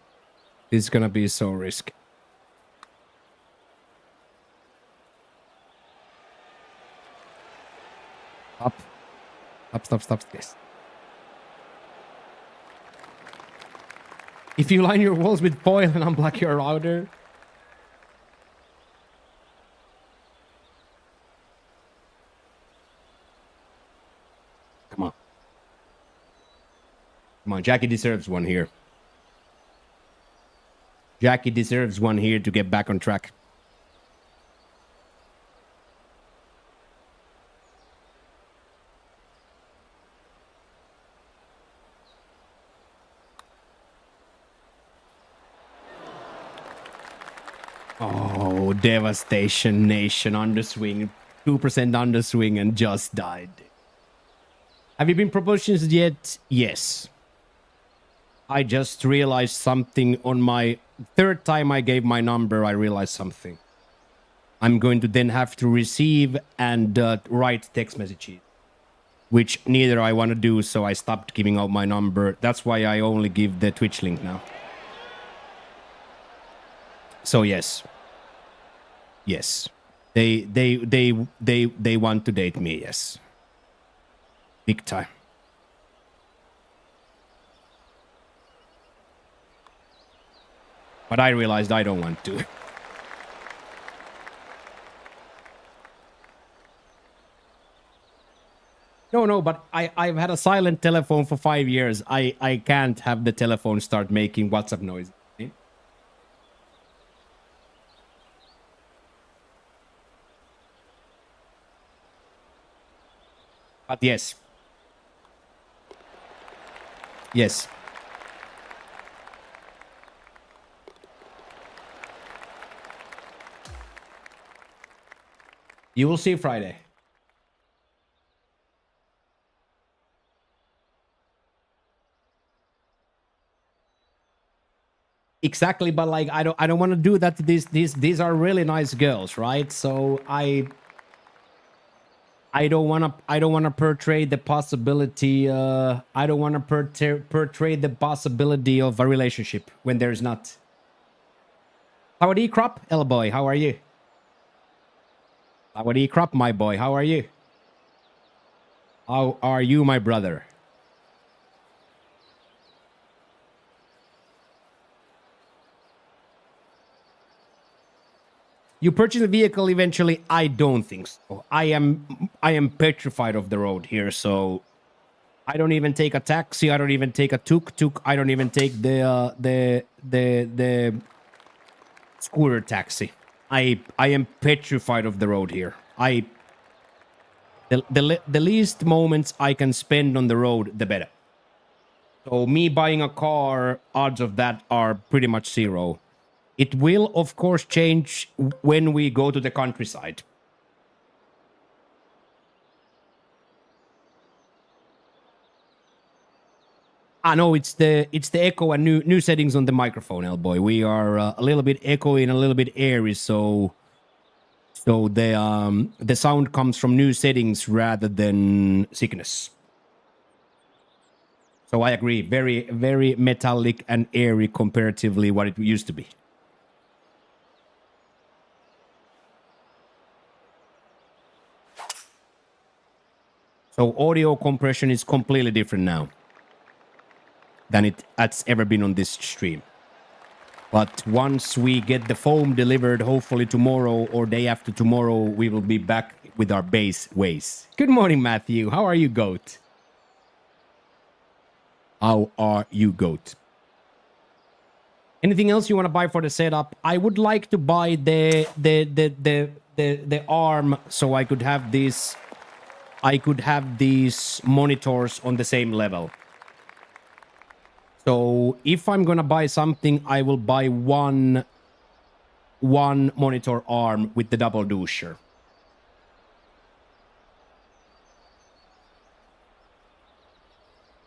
This is gonna be so risky. Stop this. If you line your walls with foil and unblock your router. Come on, Jackie deserves one here. Jackie deserves one here to get back on track. Oh, devastation nation underswing. 2% underswing and just died. Have you been promotions yet? Yes. I just realized something on my third time I gave my number. I realized something. I'm going to then have to receive and write text messages, which neither I want to do, so I stopped giving out my number. That's why I only give the Twitch link now. So yes. They want to date me, yes. Big time. But I realized I don't want to. No, but I've had a silent telephone for 5 years. I can't have the telephone start making WhatsApp noise. But yes. You will see Friday. Exactly, but like I don't want to do that to these are really nice girls, right? So I don't want to portray the possibility I don't want to portray the possibility of a relationship when there's not. Howdy Crop, L boy, how are you? Howdy Crop, my boy, how are you? How are you, my brother? You purchase a vehicle eventually? I don't think so. I am petrified of the road here, so I don't even take a taxi. I don't even take a tuk-tuk. I don't even take the scooter taxi. I am petrified of the road here. The least moments I can spend on the road, the better. So me buying a car, odds of that are pretty much zero. It will, of course, change when we go to the countryside. I know it's the echo and new settings on the microphone, L-boy. We are a little bit echoey and a little bit airy, so the sound comes from new settings rather than sickness. So I agree, very, very metallic and airy comparatively what it used to be. So audio compression is completely different now than it's ever been on this stream. But once we get the foam delivered, hopefully tomorrow or day after tomorrow, we will be back with our base ways. Good morning, Matthew. How are you, goat? How are you, goat? Anything else you want to buy for the setup? I would like to buy the the arm so I could have these monitors on the same level. So if I'm gonna buy something, I will buy one monitor arm with the double doucher.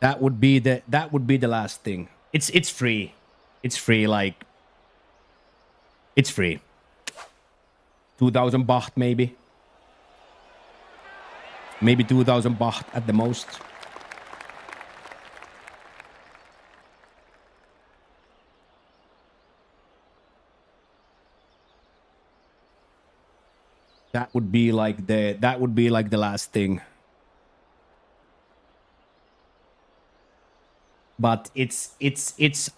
That would be the last thing. It's free. It's free, like it's free. 2000 baht maybe. Maybe 2000 baht at the most. That would be like the last thing. But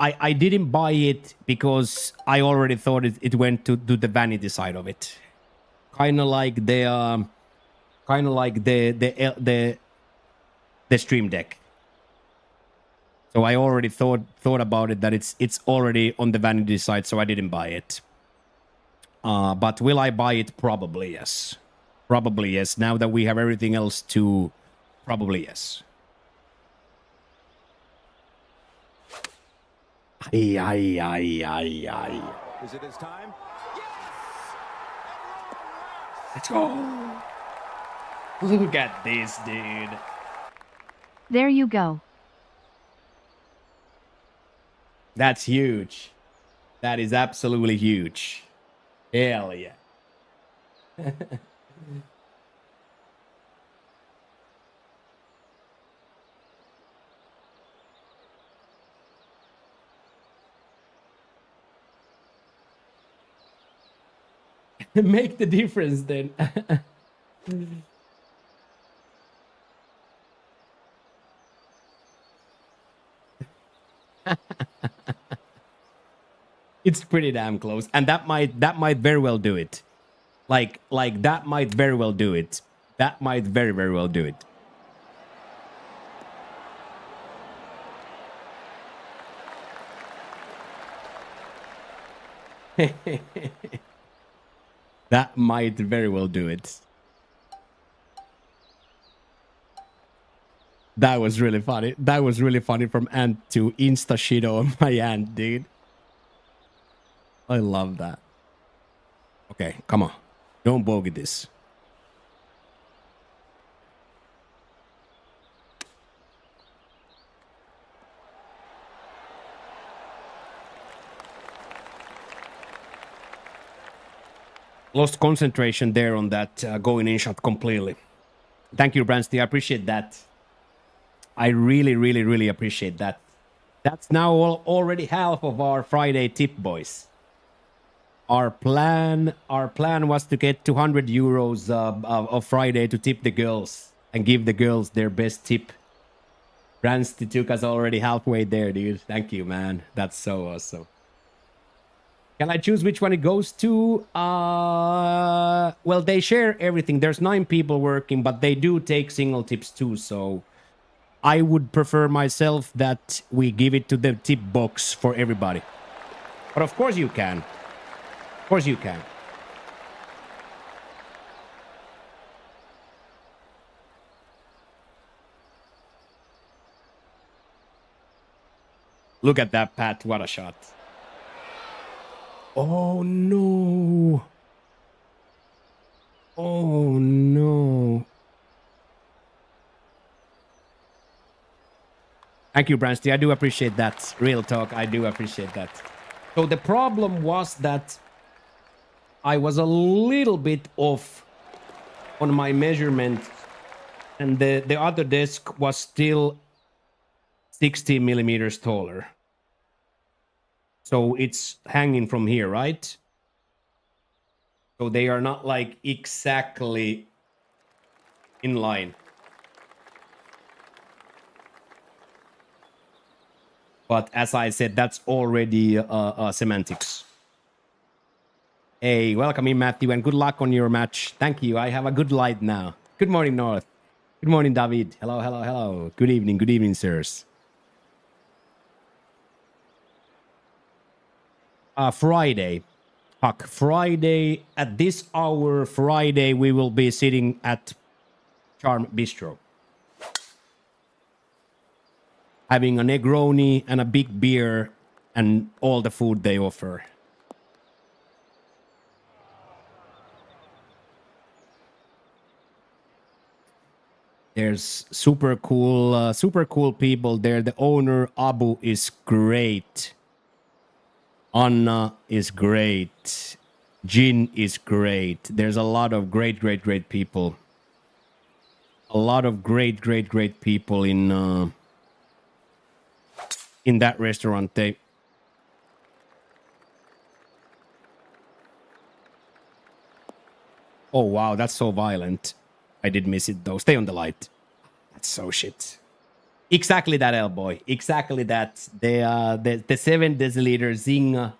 I didn't buy it because I already thought it went to the vanity side of it. Kind of like the Stream Deck. So I already thought about it that it's already on the vanity side, so I didn't buy it. But will I buy it? Probably yes. Probably yes. Now that we have everything else too, probably yes. Ay. Is it his time? Let's go. Look at this, dude. There you go. That's huge. That is absolutely huge. Hell yeah. Make the difference then. It's pretty damn close, and that might very well do it. Like that might very well do it. That might very well do it. That might very well do it. That was really funny. That was really funny from Ant to insta shit on my Ant, dude. I love that. Okay, come on. Don't bogey this. Lost concentration there on that going in shot completely. Thank you, Bransty. I appreciate that. I really appreciate that. That's now already half of our Friday tip, boys. Our plan was to get 200 euros of Friday to tip the girls and give the girls their best tip. Bransty took us already halfway there, dude. Thank you, man. That's so awesome. Can I choose which one it goes to? Well, they share everything. There's 9 people working, but they do take single tips too. So I would prefer myself that we give it to the tip box for everybody. But of course you can. Of course you can. Look at that, Pat. What a shot. Oh, no. Oh, no. Thank you, Bransty. I do appreciate that. Real talk. I do appreciate that. So the problem was that I was a little bit off on my measurement, and the other disc was still 16 millimeters taller. So it's hanging from here, right? So they are not like exactly in line. But as I said, that's already semantics. Hey, welcome in, Matthew, and good luck on your match. Thank you. I have a good light now. Good morning, North. Good morning, David. Hello, hello, hello. Good evening, sirs. Friday. Fuck, Friday, at this hour, Friday, we will be sitting at Charm Bistro. Having a Negroni and a big beer and all the food they offer. There's super cool people there. The owner, Abu, is great. Anna is great. Jin is great. There's a lot of great people. A lot of great people in that restaurant. Oh wow, that's so violent. I did miss it though. Stay on the light. That's so shit. Exactly that, L-boy. Exactly that. The 7 deciliter Zinga.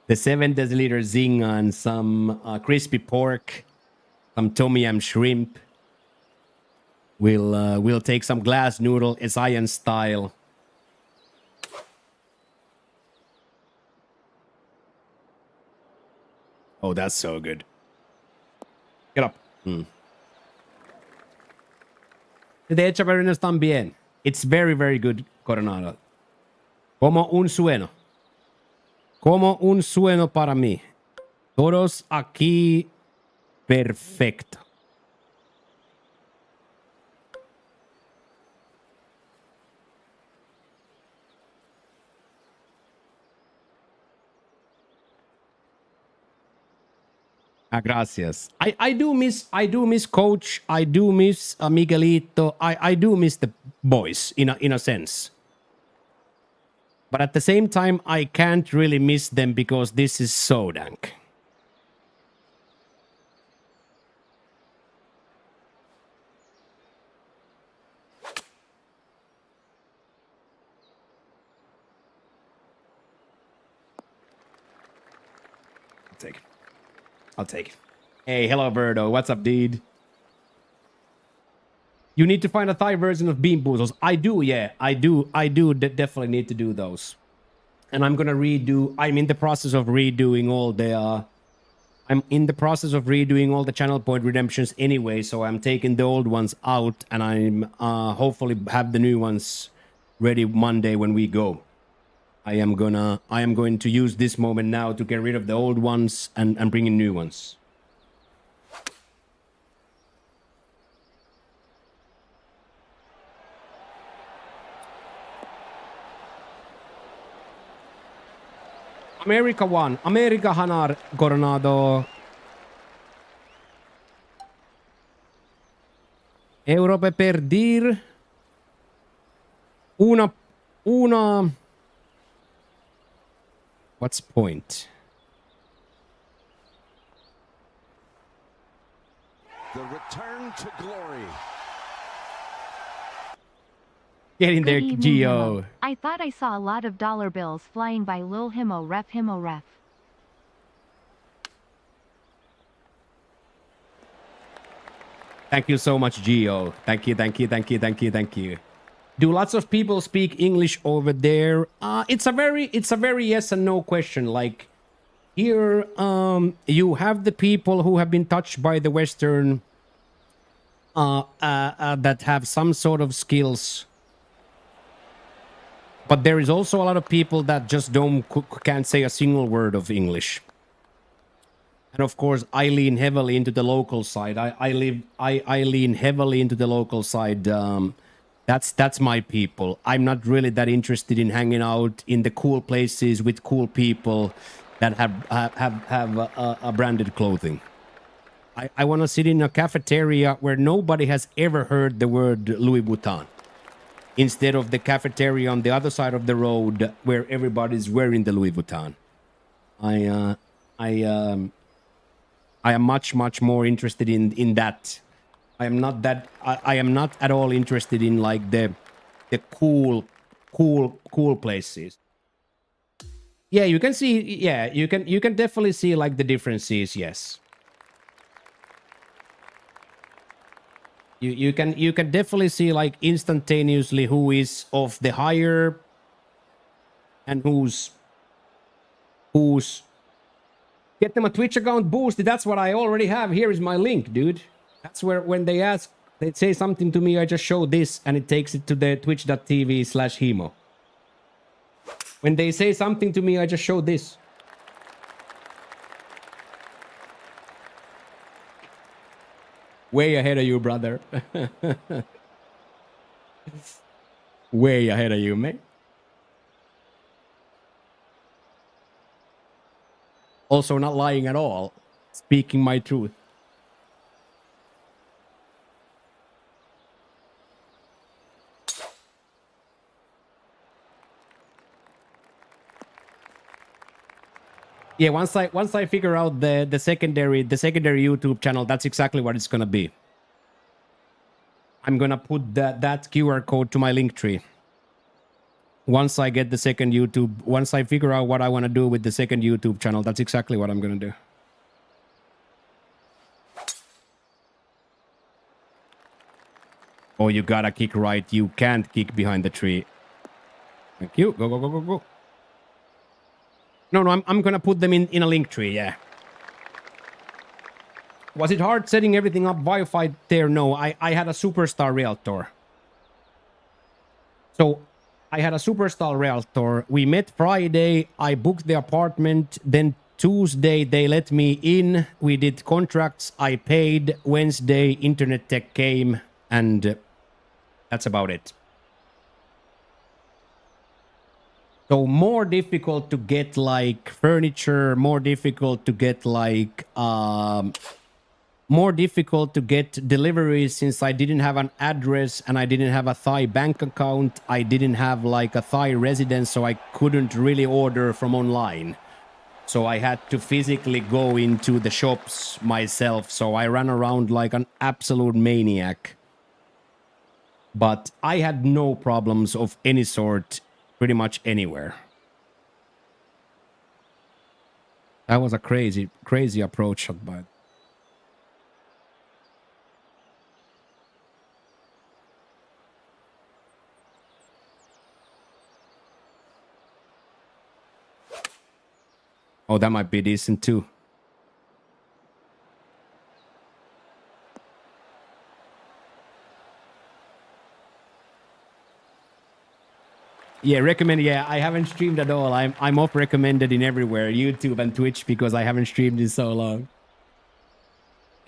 The 7 deciliter Zinga and some crispy pork, some tom yum shrimp. We'll take some glass noodle, Asian style. Oh, that's so good. Get up. De hecho, pero no están bien. It's very good, Coronado. Como un sueño. Como un sueño para mí. Todos aquí perfecto. Gracias. I do miss Coach. I do miss Miguelito. I do miss the boys in a sense. But at the same time, I can't really miss them because this is so dank. I'll take it. Hey, hello, Birdo. What's up, dude? You need to find a Thai version of Bean Boozles. I do, yeah. I do definitely need to do those. And I'm gonna redo... I'm in the process of redoing all the... I'm in the process of redoing all the channel point redemptions anyway, so I'm taking the old ones out, and I'm hopefully have the new ones ready Monday when we go. I am going to use this moment now to get rid of the old ones and bring in new ones. America 1. America Hanar Coronado. Europe perdir. Una. What's point? The return to glory. Get in there, Good evening, Geo. Himo. I thought I saw a lot of dollar bills flying by. Lil Himo ref. Thank you so much, Geo. Thank you. Do lots of people speak English over there? It's a very yes and no question. Like here, you have the people who have been touched by the Western that have some sort of skills. But there is also a lot of people that just can't say a single word of English. And of course, I lean heavily into the local side. I lean heavily into the local side. That's my people. I'm not really that interested in hanging out in the cool places with cool people that have a branded clothing. I want to sit in a cafeteria where nobody has ever heard the word Louis Vuitton, instead of the cafeteria on the other side of the road where everybody's wearing the Louis Vuitton. I am much more interested in that. I am not at all interested in like the cool places. Yeah, you can see. Yeah, you can definitely see like the differences. Yes. You can definitely see like instantaneously who is of the higher and who's Get them a Twitch account boosted. That's what I already have. Here is my link, dude. That's where when they ask, they say something to me, I just show this and it takes it to the twitch.tv/hemo. When they say something to me, I just show this. Way ahead of you, brother. Way ahead of you, mate. Also not lying at all. Speaking my truth. Yeah, once I figure out the secondary YouTube channel, that's exactly what it's gonna be. I'm gonna put that QR code to my link tree. Once I get the second YouTube, once I figure out what I want to do with the second YouTube channel, that's exactly what I'm gonna do. Oh, you gotta kick right. You can't kick behind the tree. Thank you. Go, go, go, go, go. No, I'm gonna put them in a link tree, yeah. Was it hard setting everything up Wi-Fi there? No, I had a Superstar Realtor. So I had a Superstar Realtor. We met Friday. I booked the apartment. Then Tuesday they let me in. We did contracts. I paid. Wednesday Internet Tech came, and that's about it. So more difficult to get like furniture, more difficult to get like more difficult to get deliveries since I didn't have an address and I didn't have a Thai bank account. I didn't have like a Thai residence, so I couldn't really order from online. So I had to physically go into the shops myself. So I ran around like an absolute maniac. But I had no problems of any sort pretty much anywhere. That was a crazy approach shot by. Oh, that might be decent too. Yeah, recommend. Yeah, I haven't streamed at all. I'm off recommended in everywhere, YouTube and Twitch, because I haven't streamed in so long.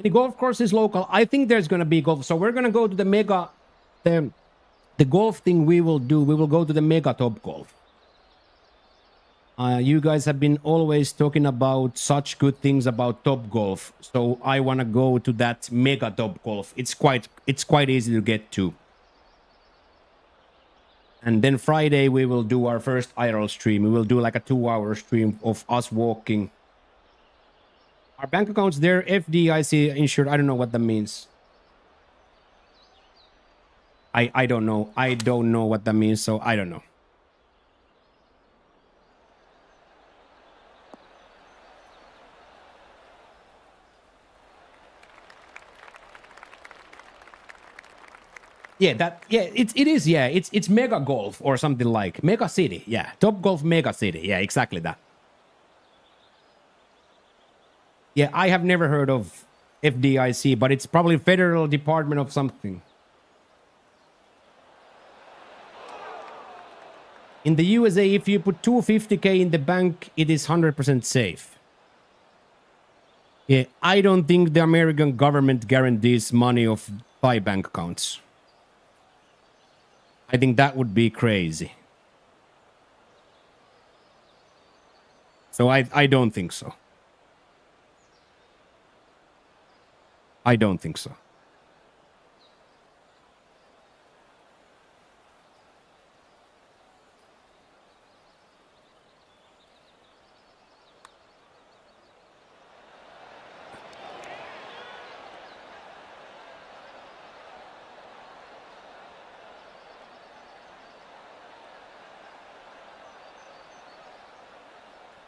Any golf courses local? I think there's gonna be golf. So we're gonna go to the mega, the golf thing. We will go to the Mega Top Golf. You guys have been always talking about such good things about Top Golf, so I want to go to that Mega Top Golf. It's quite easy to get to. And then Friday we will do our first IRL stream. We will do like a 2-hour stream of us walking. Our bank accounts there, FDIC insured. I don't know what that means. I don't know. I don't know what that means, so I don't know. Yeah, it is, yeah. It's Mega Golf or something like Mega City. Yeah, Top Golf Mega City. Yeah, exactly that. Yeah, I have never heard of FDIC, but it's probably Federal Department of something. In the USA, if you put $250K in the bank, it is 100% safe. Yeah, I don't think the American government guarantees money of Thai bank accounts. I think that would be crazy. So I don't think so. I don't think so.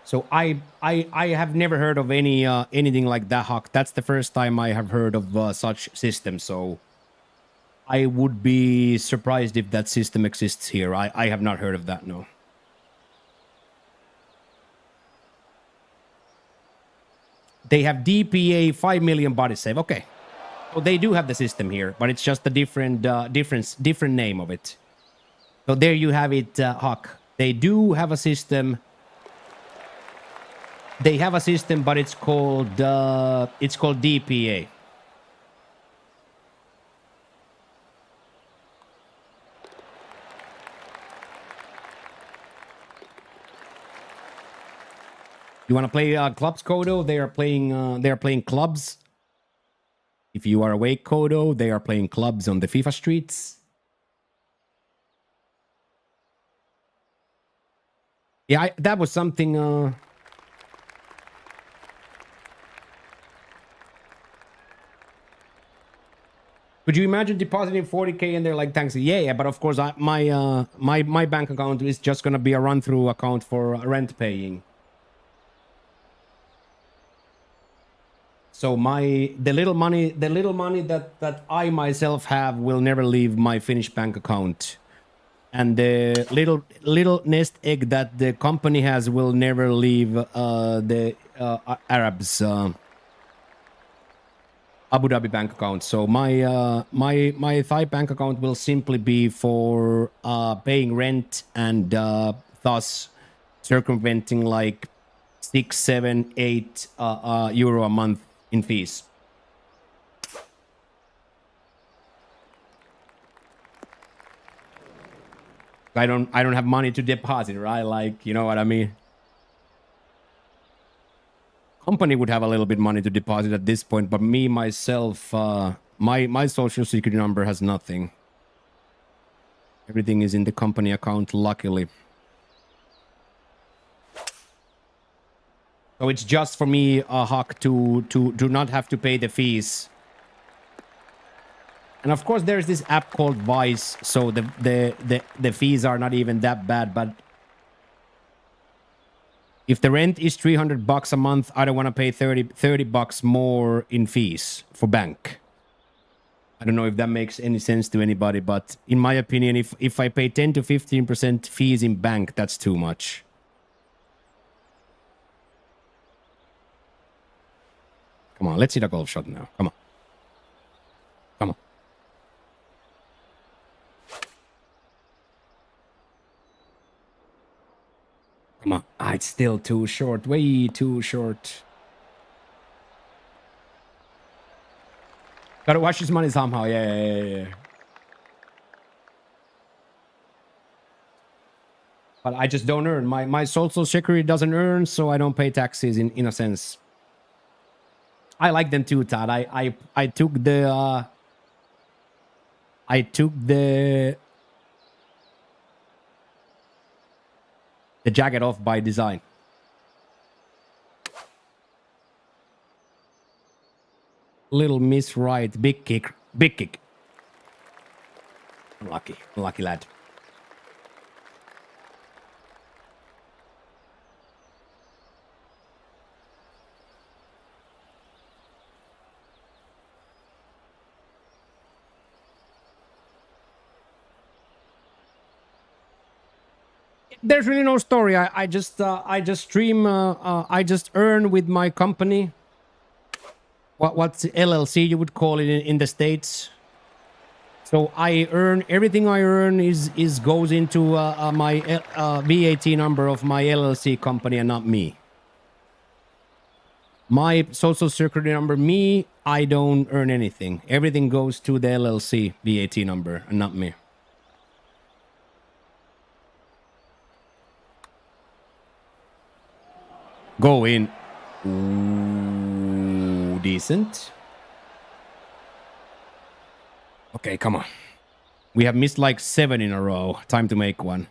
So I have never heard of anything like that, Huck. That's the first time I have heard of such system. So I would be surprised if that system exists here. I have not heard of that, no. They have DPA 5 million body save. Okay. So they do have the system here, but it's just a different name of it. So there you have it, Huck. They do have a system. They have a system, but it's called DPA. You want to play clubs, Kodo? They are playing clubs. If you are awake, Kodo, they are playing clubs on the FIFA streets. Yeah, that was something. Could you imagine depositing 40K and they're like, thanks? Yeah, but of course, my bank account is just gonna be a run-through account for rent paying. So the little money that I myself have will never leave my Finnish bank account, and the little nest egg that the company has will never leave the Arabs. Abu Dhabi bank account. So my Thai bank account will simply be for paying rent and thus circumventing like 6, 7, 8 euro a month in fees. I don't have money to deposit, right? Like, you know what I mean? Company would have a little bit money to deposit at this point, but me myself, my social security number has nothing. Everything is in the company account, luckily. So it's just for me, Huck, to not have to pay the fees. And of course, there's this app called Vice, so the fees are not even that bad, but if the rent is $300 a month, I don't want to pay 30 bucks more in fees for bank. I don't know if that makes any sense to anybody, but in my opinion, if I pay 10 to 15% fees in bank, that's too much. Come on, let's hit a golf shot now. Come on. Come on. Come on. Ah, it's still too short. Way too short. Gotta watch his money somehow. Yeah. But I just don't earn. My social security doesn't earn, so I don't pay taxes in a sense. I like them too, Todd. I took the jacket off by design. Little miss right. Big kick. Big kick. Lucky lad. There's really no story. I just stream. I just earn with my company. What's LLC you would call it in the States. So I earn everything I earn is goes into my VAT number of my LLC company and not me. My social security number, me, I don't earn anything. Everything goes to the LLC VAT number and not me. Go in. Ooh, decent. Okay, come on. We have missed like 7 in a row. Time to make one.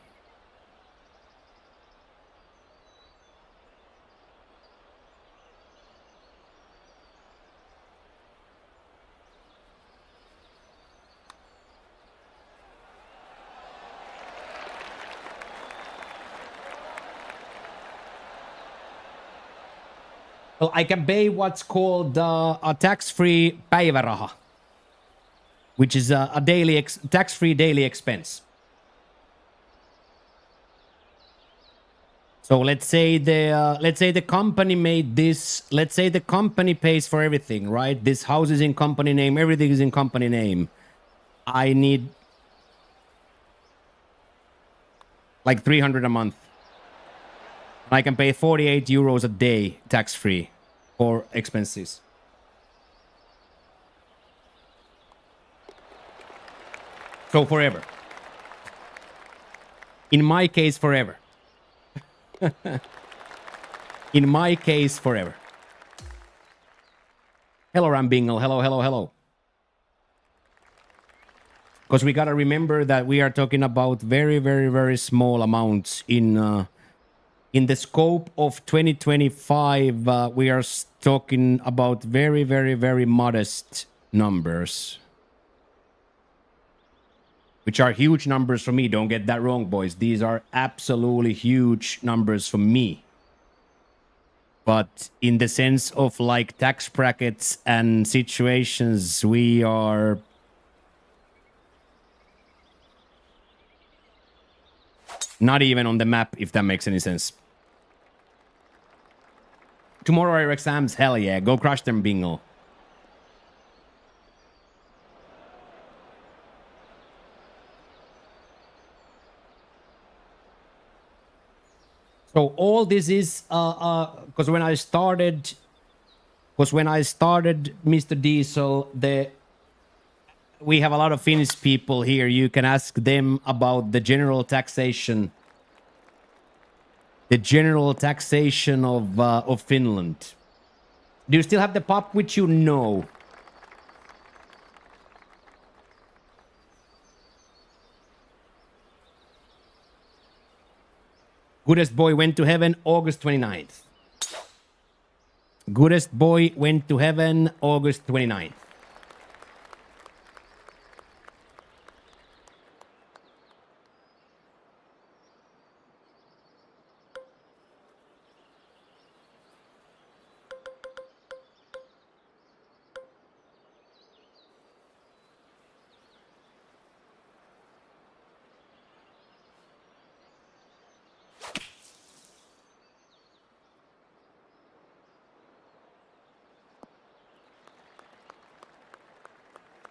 Well, I can pay what's called a tax-free päiväraha, which is a daily tax-free daily expense. So let's say the company made this. Let's say the company pays for everything, right? This house is in company name. Everything is in company name. I need like 300 a month. I can pay 48 euros a day tax free for expenses. So forever. In my case, forever. In my case, forever. Hello, Rambingle. Hello, hello, hello. Because we got to remember that we are talking about very, very, very small amounts in the scope of 2025. We are talking about very, very, very modest numbers, which are huge numbers for me. Don't get that wrong, boys. These are absolutely huge numbers for me. But in the sense of like tax brackets and situations, we are not even on the map, if that makes any sense. Tomorrow are your exams? Hell yeah. Go crush them, Bingle. So all this is because when I started Mr. Diesel, we have a lot of Finnish people here. You can ask them about the general taxation. The general taxation of Finland. Do you still have the pop with you? No. Goodest boy went to heaven August 29th. Goodest boy went to heaven August 29th.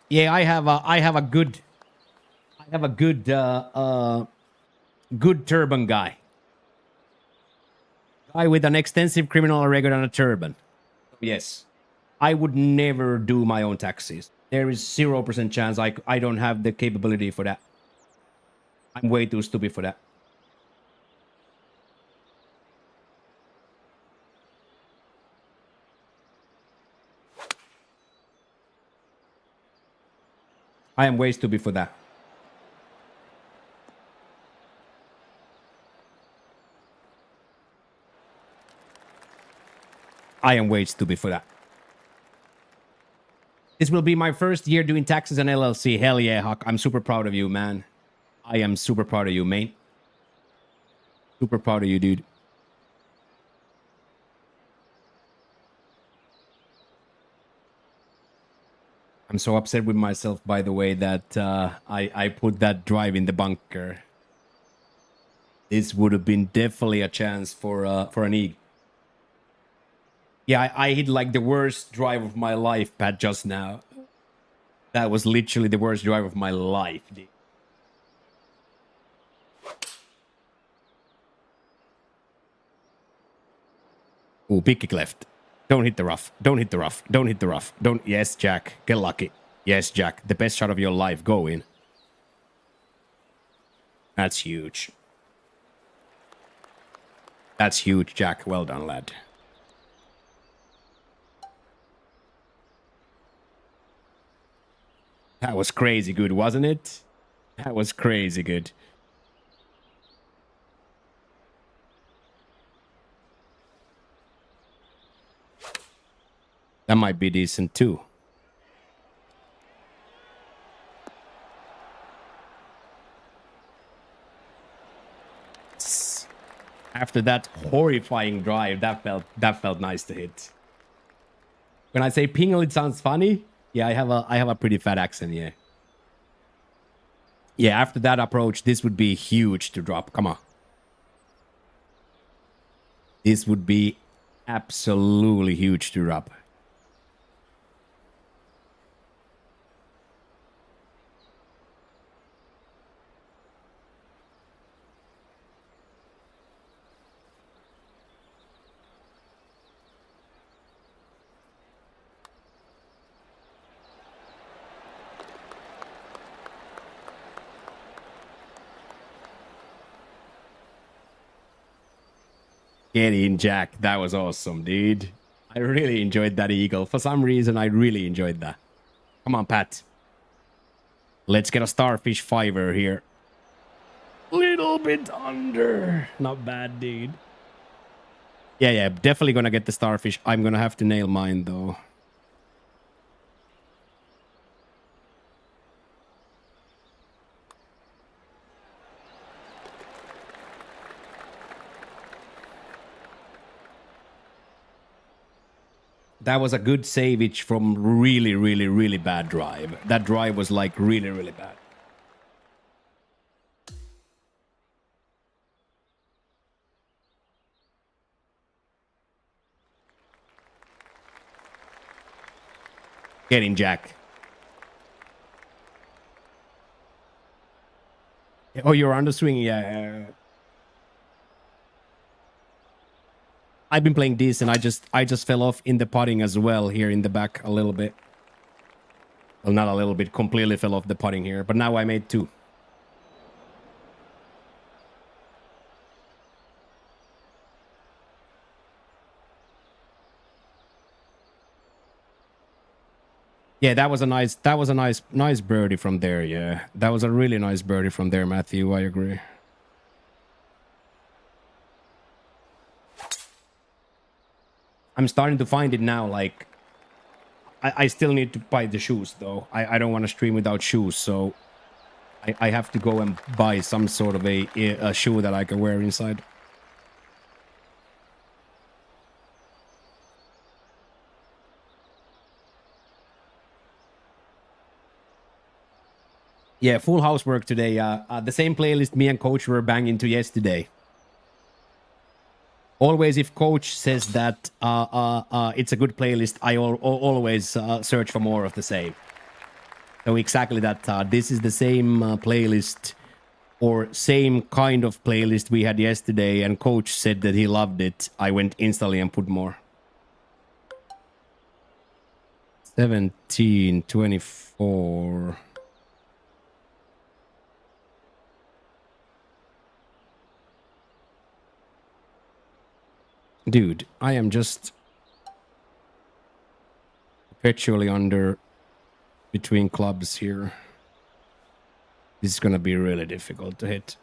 Yeah, I have a good turban guy. Guy with an extensive criminal record and a turban. Yes. I would never do my own taxes. There is 0% chance I don't have the capability for that. I'm way too stupid for that. I am way stupid for that. I am way stupid for that. This will be my first year doing taxes and LLC. Hell yeah, Huck. I'm super proud of you, man. I am super proud of you, mate. Super proud of you, dude. I'm so upset with myself, by the way, that I put that drive in the bunker. This would have been definitely a chance for an E. Yeah, I hit like the worst drive of my life, Pat, just now. That was literally the worst drive of my life, dude. Ooh, big kick left. Don't hit the rough. Don't hit the rough. Don't hit the rough. Don't. Yes, Jack. Get lucky. Yes, Jack. The best shot of your life. Go in. That's huge. That's huge, Jack. Well done, lad. That was crazy good, wasn't it? That was crazy good. That might be decent too. After that horrifying drive, that felt nice to hit. When I say pingle, it sounds funny. Yeah, I have a pretty fat accent, yeah. Yeah, after that approach, this would be huge to drop. Come on. This would be absolutely huge to drop. Get in, Jack. That was awesome, dude. I really enjoyed that eagle. For some reason, I really enjoyed that. Come on, Pat. Let's get a starfish fiver here. Little bit under. Not bad, dude. Yeah, definitely gonna get the starfish. I'm gonna have to nail mine, though. That was a good savage from really, really, really bad drive. That drive was like really, really bad. Get in, Jack. Oh, you're underswing? Yeah. I've been playing this and I just fell off in the putting as well here in the back a little bit. Well, not a little bit, completely fell off the putting here, but now I made 2. Yeah, that was a nice birdie from there. Yeah, that was a really nice birdie from there, Matthew. I agree. I'm starting to find it now. Like, I still need to buy the shoes though. I don't want to stream without shoes, so I have to go and buy some sort of a shoe that I can wear inside. Yeah, full housework today. The same playlist me and Coach were banging to yesterday. Always, if Coach says that it's a good playlist, I always search for more of the same. So exactly that. This is the same playlist or same kind of playlist we had yesterday, and Coach said that he loved it. I went instantly and put more. 17, 24... Dude, I am just perpetually under between clubs here. This is gonna be really difficult to hit.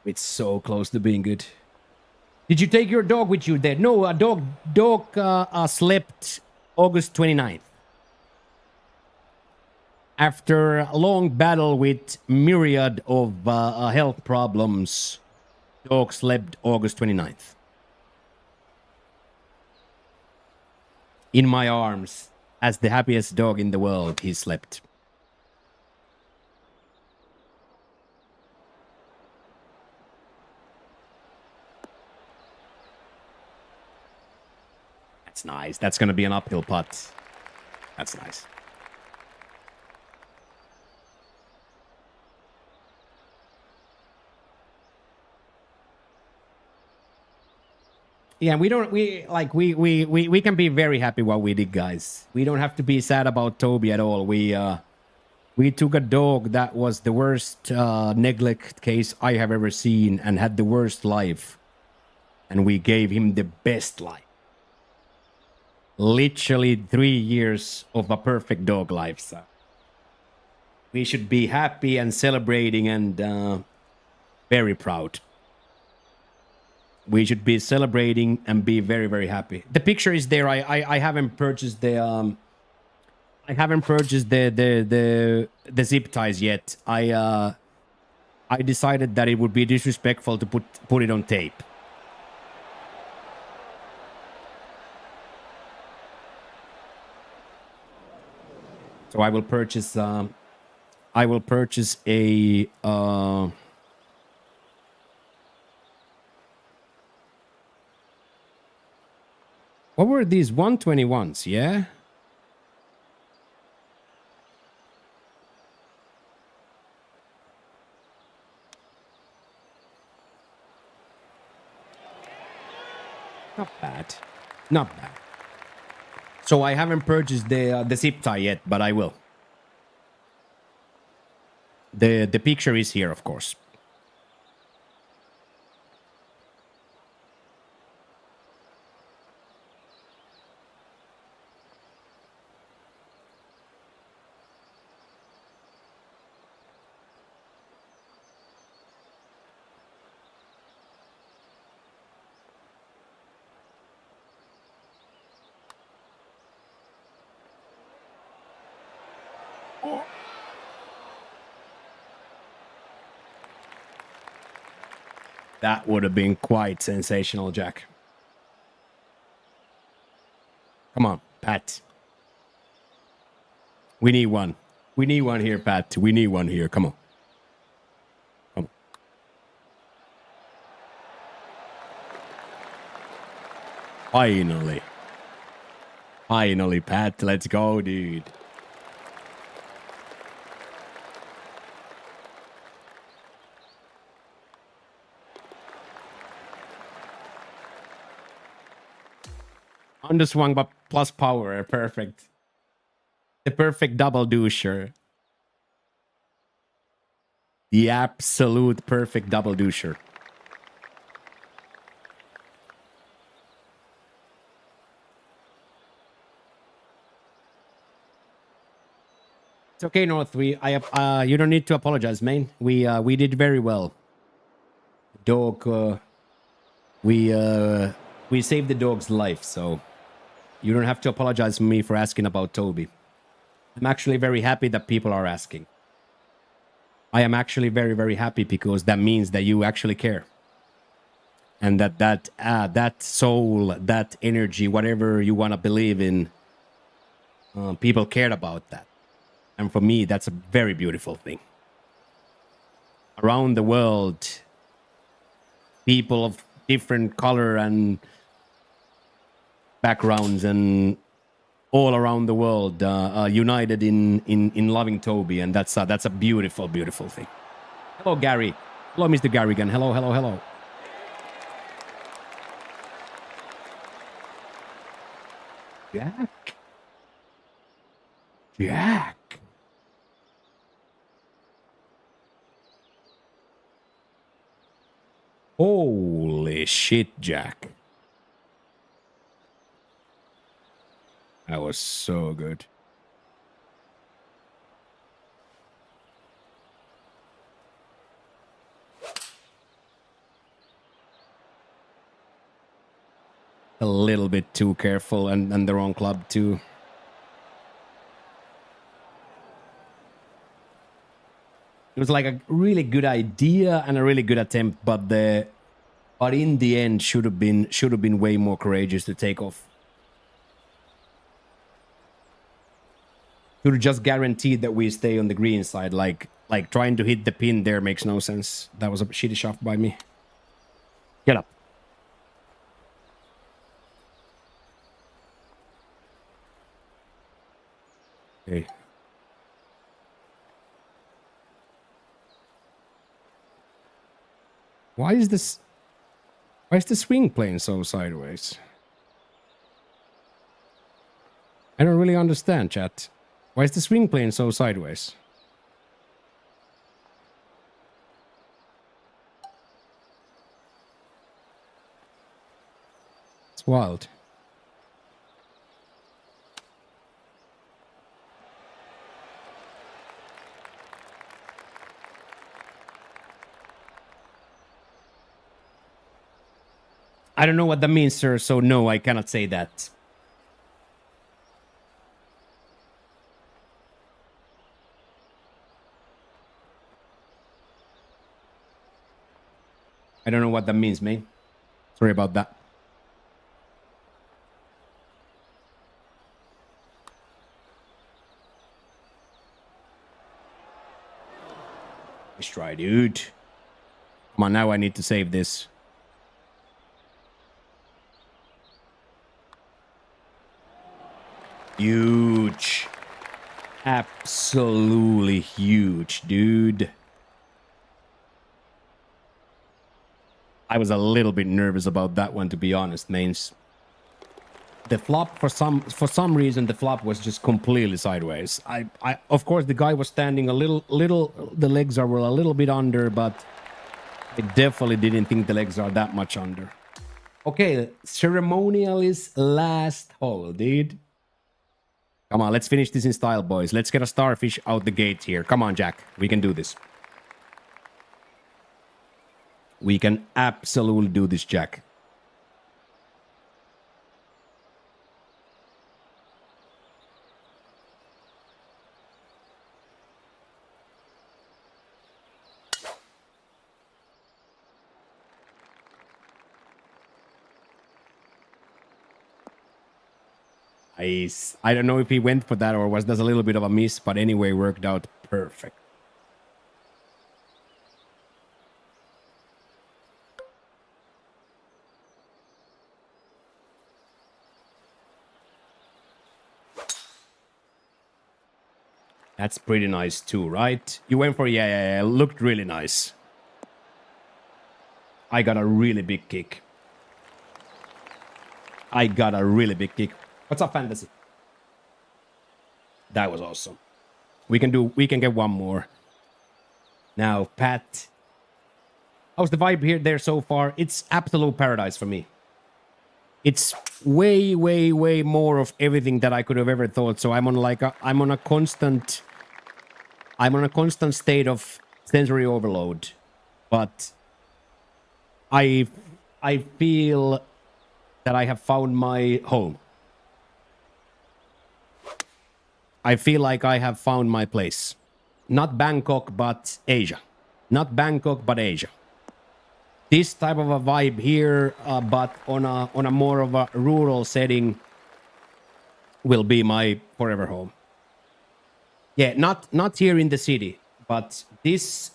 It's so close to being good. Did you take your dog with you there? No, a dog slept August 29th. After a long battle with myriad of health problems, dog slept August 29th. In my arms, as the happiest dog in the world, he slept. That's nice. That's going to be an uphill putt. That's nice. Yeah, we can be very happy what we did, guys. We don't have to be sad about Toby at all. We took a dog that was the worst neglect case I have ever seen and had the worst life, and we gave him the best life. Literally 3 years of a perfect dog life. So we should be happy and celebrating and very proud. We should be celebrating and be very, very happy. The picture is there. I haven't purchased the the zip ties yet. I decided that it would be disrespectful to put it on tape. So I will purchase a what were these 121s, yeah? Not bad. Not bad. So I haven't purchased the zip tie yet, but I will. The picture is here, of course. That would have been quite sensational, Jack. Come on, Pat. We need one. We need one here, Pat. We need one here. Come on. Come on. Finally. Finally, Pat. Let's go, dude. Underswung, but plus power. Perfect. The perfect double doucher. The absolute perfect double doucher. It's okay, North. You don't need to apologize, man. We did very well. Dog. We saved the dog's life, so you don't have to apologize to me for asking about Toby. I'm actually very happy that people are asking. I am actually very, very happy because that means that you actually care. And that soul, that energy, whatever you want to believe in, people cared about that. And for me, that's a very beautiful thing. Around the world, people of different color and backgrounds and all around the world united in loving Toby, and that's a beautiful, beautiful thing. Hello, Gary. Hello, Mr. Garrigan. Hello, hello, hello. Jack. Jack. Holy shit, Jack. That was so good. A little bit too careful and the wrong club too. It was like a really good idea and a really good attempt, but in the end should have been way more courageous to take off. Should have just guaranteed that we stay on the green side. Like trying to hit the pin there makes no sense. That was a shitty shot by me. Get up. Okay. Why is the swing playing so sideways? I don't really understand, chat. Why is the swing playing so sideways? It's wild. I don't know what that means, sir, so no, I cannot say that. I don't know what that means, man. Sorry about that. try, dude. Come on, now I need to save this. Huge. Absolutely huge, dude. I was a little bit nervous about that one, to be honest, mains. The flop, for some reason, the flop was just completely sideways. I of course, the guy was standing a little, the legs were a little bit under, but I definitely didn't think the legs are that much under. Okay, ceremonial is last hole, dude. Come on, let's finish this in style, boys. Let's get a starfish out the gate here. Come on, Jack. We can do this. We can absolutely do this, Jack. Nice. I don't know if he went for that or was that a little bit of a miss, but anyway, worked out perfect. That's pretty nice too, right? You went for, yeah, looked really nice. I got a really big kick. What's up, Fantasy? That was awesome. We can get one more. Now, Pat. How's the vibe here there so far? It's absolute paradise for me. It's way, way, way more of everything that I could have ever thought. So I'm on a constant state of sensory overload. But I feel that I have found my home. I feel like I have found my place. Not Bangkok, but Asia. Not Bangkok, but Asia. This type of a vibe here, but on a more of a rural setting, will be my forever home. Yeah, not here in the city, but this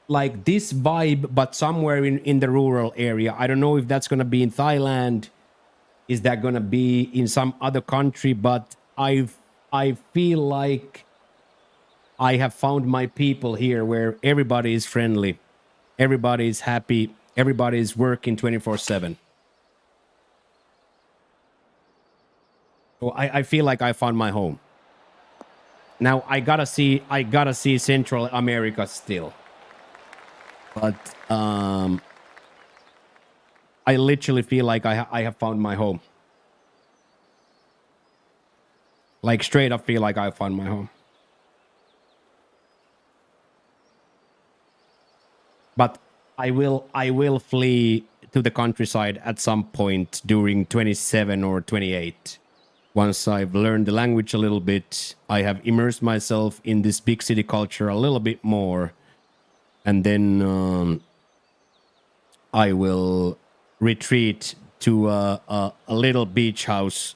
vibe, but somewhere in the rural area. I don't know if that's gonna be in Thailand. Is that gonna be in some other country? But I feel like I have found my people here, where everybody is friendly, everybody is happy, everybody is working 24/7. So I feel like I found my home. Now I gotta see Central America still, but I literally feel like I have found my home. Like straight up feel like I found my home. But I will flee to the countryside at some point during 27 or 28. Once I've learned the language a little bit, I have immersed myself in this big city culture a little bit more, and then I will retreat to a little beach house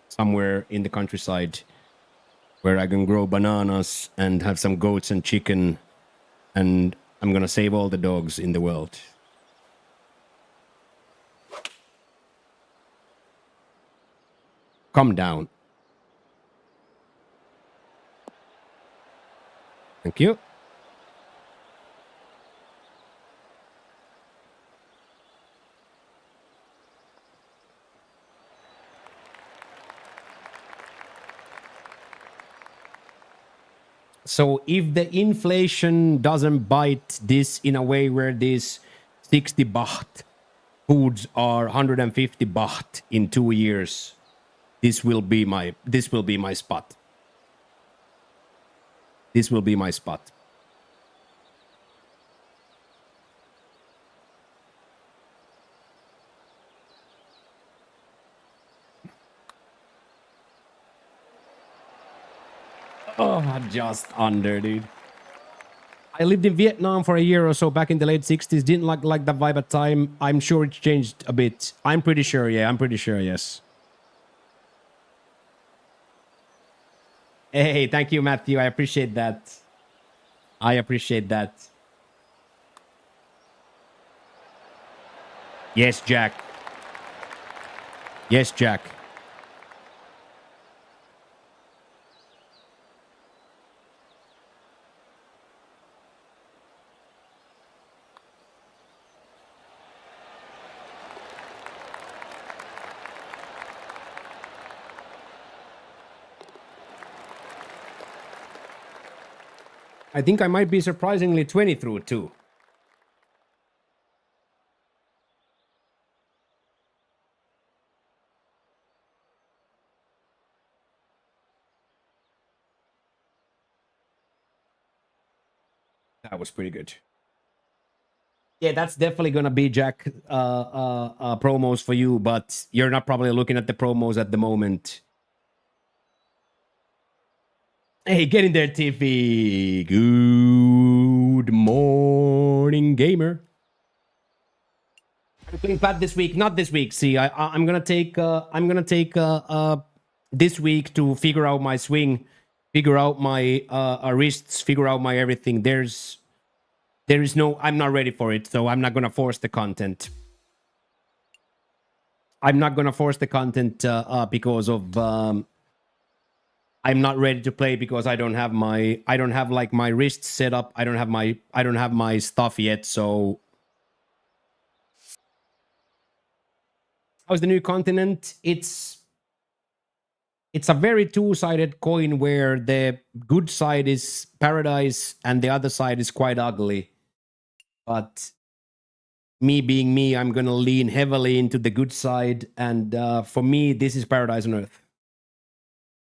somewhere in the countryside where I can grow bananas and have some goats and chicken, and I'm gonna save all the dogs in the world. Calm down. Thank you. So if the inflation doesn't bite this in a way where these 60 baht foods are 150 baht in 2 years, this will be my spot. This will be my spot. Oh, just under, dude. I lived in Vietnam for a year or so back in the late 60s. Didn't like that vibe at the time. I'm sure it's changed a bit. I'm pretty sure, yeah. I'm pretty sure, yes. Hey, thank you, Matthew. I appreciate that. I appreciate that. Yes, Jack. Yes, Jack. I think I might be surprisingly 20 through too. That was pretty good. Yeah, that's definitely gonna be Jack promos for you, but you're not probably looking at the promos at the moment. Hey, get in there, Tiffy. Good morning, gamer. I'm playing Pat this week, not this week. See, I'm gonna take this week to figure out my swing, figure out my wrists, figure out my everything. There is no, I'm not ready for it, so I'm not gonna force the content. I'm not gonna force the content because of I'm not ready to play because I don't have like my wrists set up. I don't have my stuff yet. So how's the new continent? It's a very two-sided coin where the good side is paradise and the other side is quite ugly. But me being me, I'm gonna lean heavily into the good side, and for me, this is paradise on earth.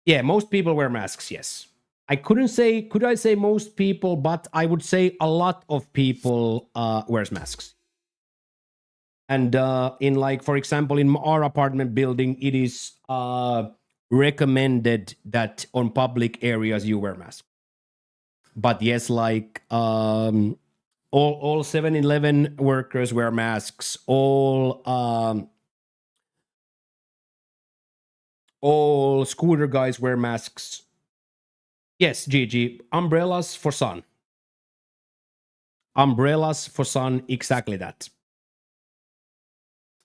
Yeah, most people wear masks, yes. Could I say most people, but I would say a lot of people wears masks. And in like, for example, in our apartment building, it is recommended that on public areas you wear masks. But yes, like all 7-Eleven workers wear masks. All scooter guys wear masks. Yes, Gigi. Umbrellas for sun. Umbrellas for sun, exactly that.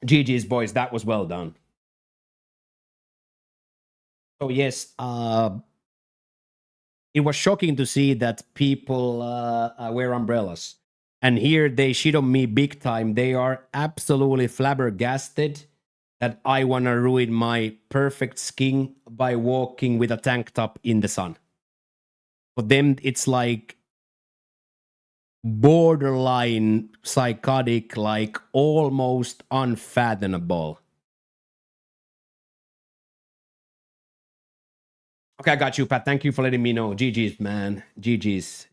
Gigi's boys, that was well done. So yes, it was shocking to see that people wear umbrellas. And here they shit on me big time. They are absolutely flabbergasted that I want to ruin my perfect skin by walking with a tank top in the sun. For them, it's like borderline psychotic, like almost unfathomable. Okay, I got you, Pat. Thank you for letting me know. GG's, man. GG's.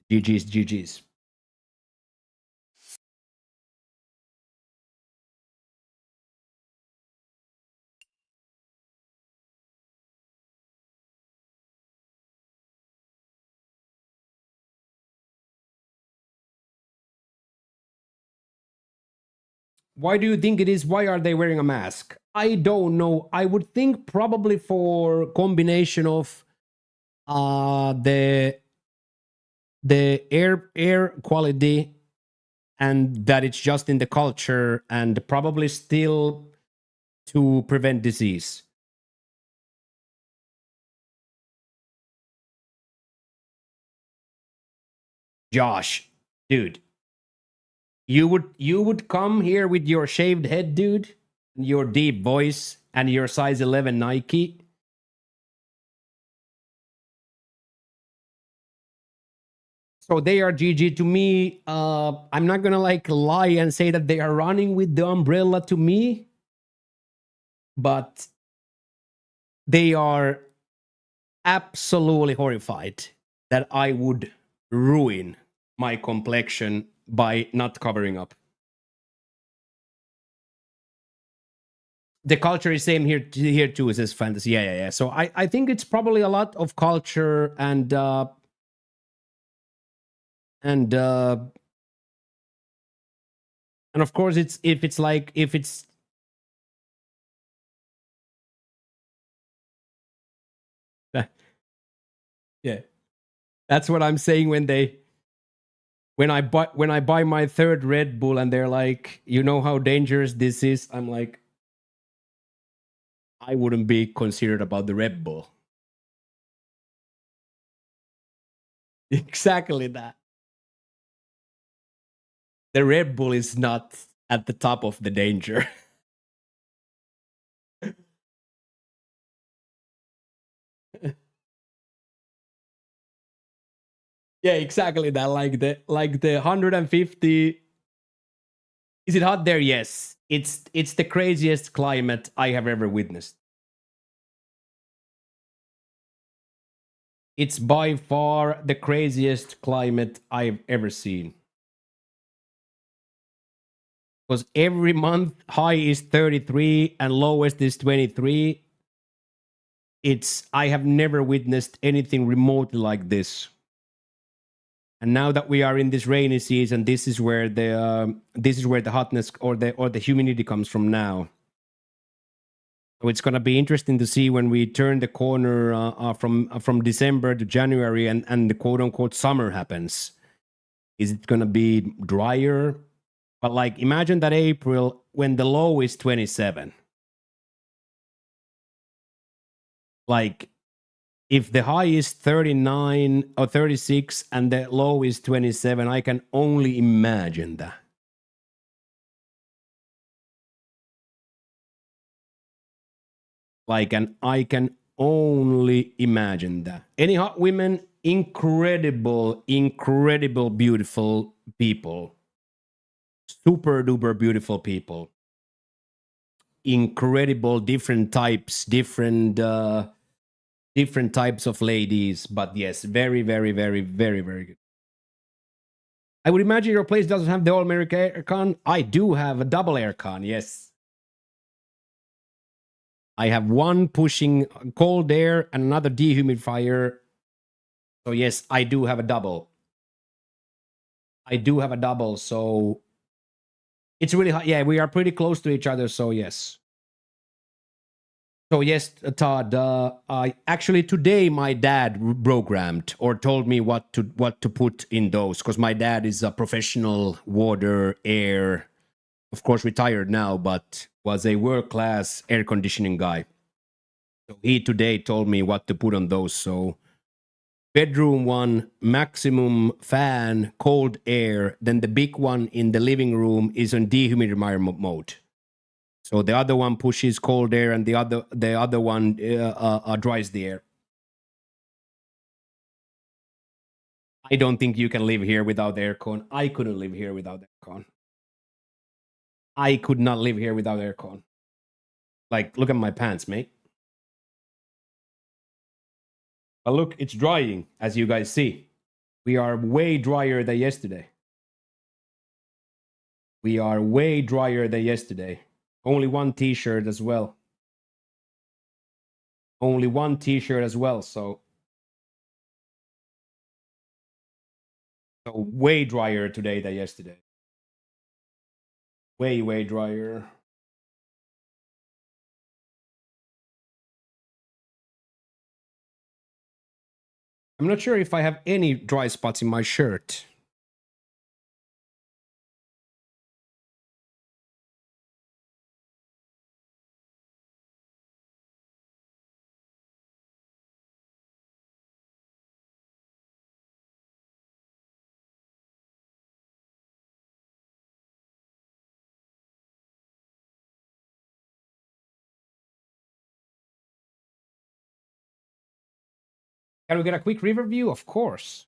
Why do you think it is? Why are they wearing a mask? I don't know. I would think probably for combination of the air quality, and that it's just in the culture, and probably still to prevent disease. Josh, dude, you would come here with your shaved head, dude, your deep voice, and your size 11 Nike. So they are GG to me. I'm not gonna like lie and say that they are running with the umbrella to me, but they are absolutely horrified that I would ruin my complexion by not covering up. The culture is same here too, says Fantasy. Yeah. So I think it's probably a lot of culture and of course if it's yeah, that's what I'm saying when when I buy my third Red Bull and they're like, you know how dangerous this is, I'm like, I wouldn't be considered about the Red Bull. Exactly that. The Red Bull is not at the top of the danger. Yeah, exactly that. Like the 150. Is it hot there? Yes. It's the craziest climate I have ever witnessed. It's by far the craziest climate I've ever seen. Because every month high is 33 and lowest is 23. I have never witnessed anything remotely like this. And now that we are in this rainy season, this is where the hotness or the humidity comes from now. So it's gonna be interesting to see when we turn the corner from December to January and the quote unquote summer happens. Is it gonna be drier? But like imagine that April when the low is 27. Like if the high is 39 or 36 and the low is 27, I can only imagine that. Like, and I can only imagine that. Any hot women, incredible, incredible, beautiful people. Super duper beautiful people. Incredible, different types, different types of ladies. But yes, very, very, very, very, very good. I would imagine your place doesn't have the all-American aircon. I do have a double aircon, yes. I have one pushing cold air and another dehumidifier. So yes, I do have a double. I do have a double, so it's really hot. Yeah, we are pretty close to each other, so yes. So yes, Todd. Actually, today my dad programmed or told me what to put in those because my dad is a professional water, air, of course retired now, but was a world-class air conditioning guy. So he today told me what to put on those. So bedroom one, maximum fan, cold air. Then the big one in the living room is on dehumidifier mode. So the other one pushes cold air, and the other one dries the air. I don't think you can live here without aircon. I couldn't live here without aircon. I could not live here without aircon. Like, look at my pants, mate. But look, it's drying, as you guys see. We are way drier than yesterday. We are way drier than yesterday. Only one t-shirt as well. Only one t-shirt as well, so way drier today than yesterday. Way, way drier. I'm not sure if I have any dry spots in my shirt. Can we get a quick river view? Of course.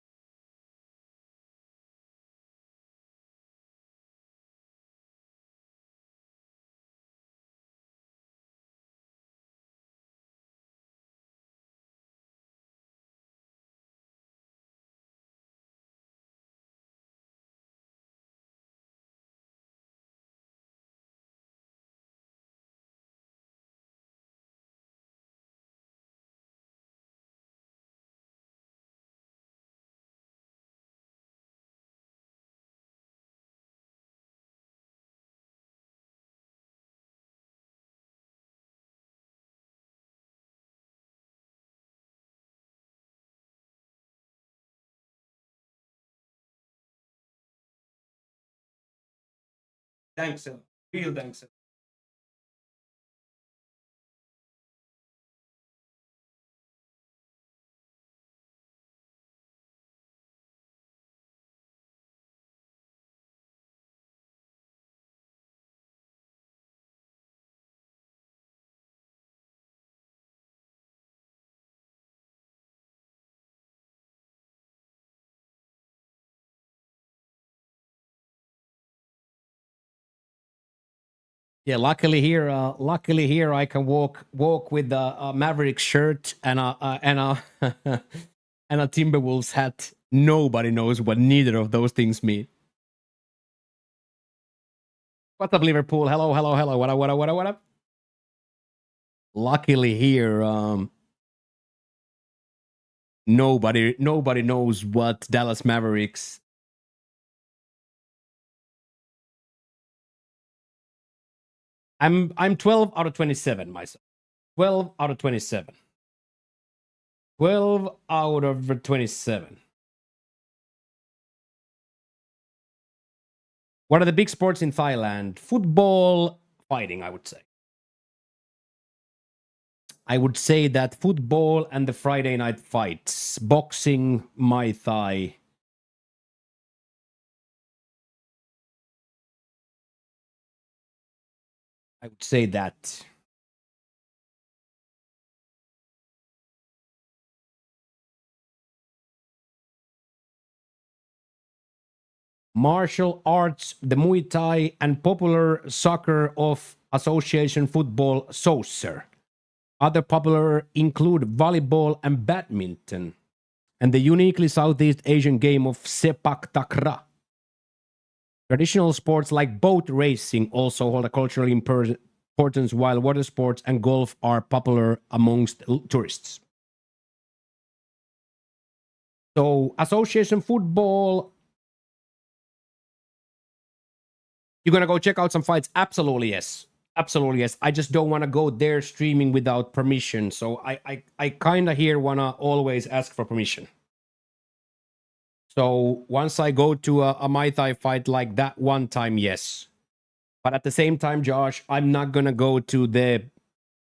Thanks, real thanks. Yeah, luckily here, I can walk with a Maverick shirt and a and a Timberwolves hat. Nobody knows what neither of those things mean. What's up, Liverpool? Hello, hello, hello. What up, what up, what up, what up? Luckily here, nobody knows what Dallas Mavericks. I'm 12 out of 27 myself. 12 out of 27. 12 out of 27. What are the big sports in Thailand? Football, fighting, I would say. I would say that football and the Friday night fights, boxing, Muay Thai. I would say that. Martial arts, the Muay Thai, and popular soccer of Association Football, Saucer. Other popular include volleyball and badminton, and the uniquely Southeast Asian game of Sepak Takraw. Traditional sports like boat racing also hold a cultural importance, while water sports and golf are popular amongst tourists. So, association football. You're gonna go check out some fights? Absolutely yes. Absolutely yes. I just don't want to go there streaming without permission. So I kind of here wanna always ask for permission. So once I go to a Muay Thai fight like that one time, yes. But at the same time, Josh, I'm not gonna go to the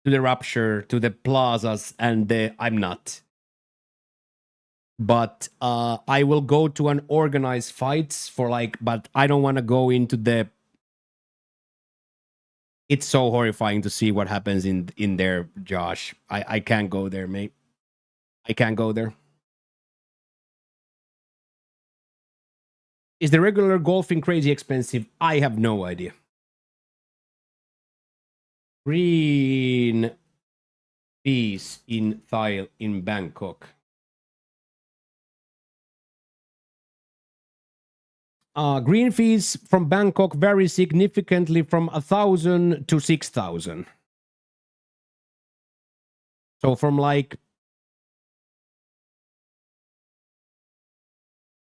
Rapture, to the plazas, and I'm not. But I will go to an organized fights for like, but I don't want to go into the. It's so horrifying to see what happens in there, Josh. I can't go there, mate. I can't go there. Is the regular golfing crazy expensive? I have no idea. Green fees in Bangkok. Green fees from Bangkok vary significantly from 1,000 to 6,000. So from like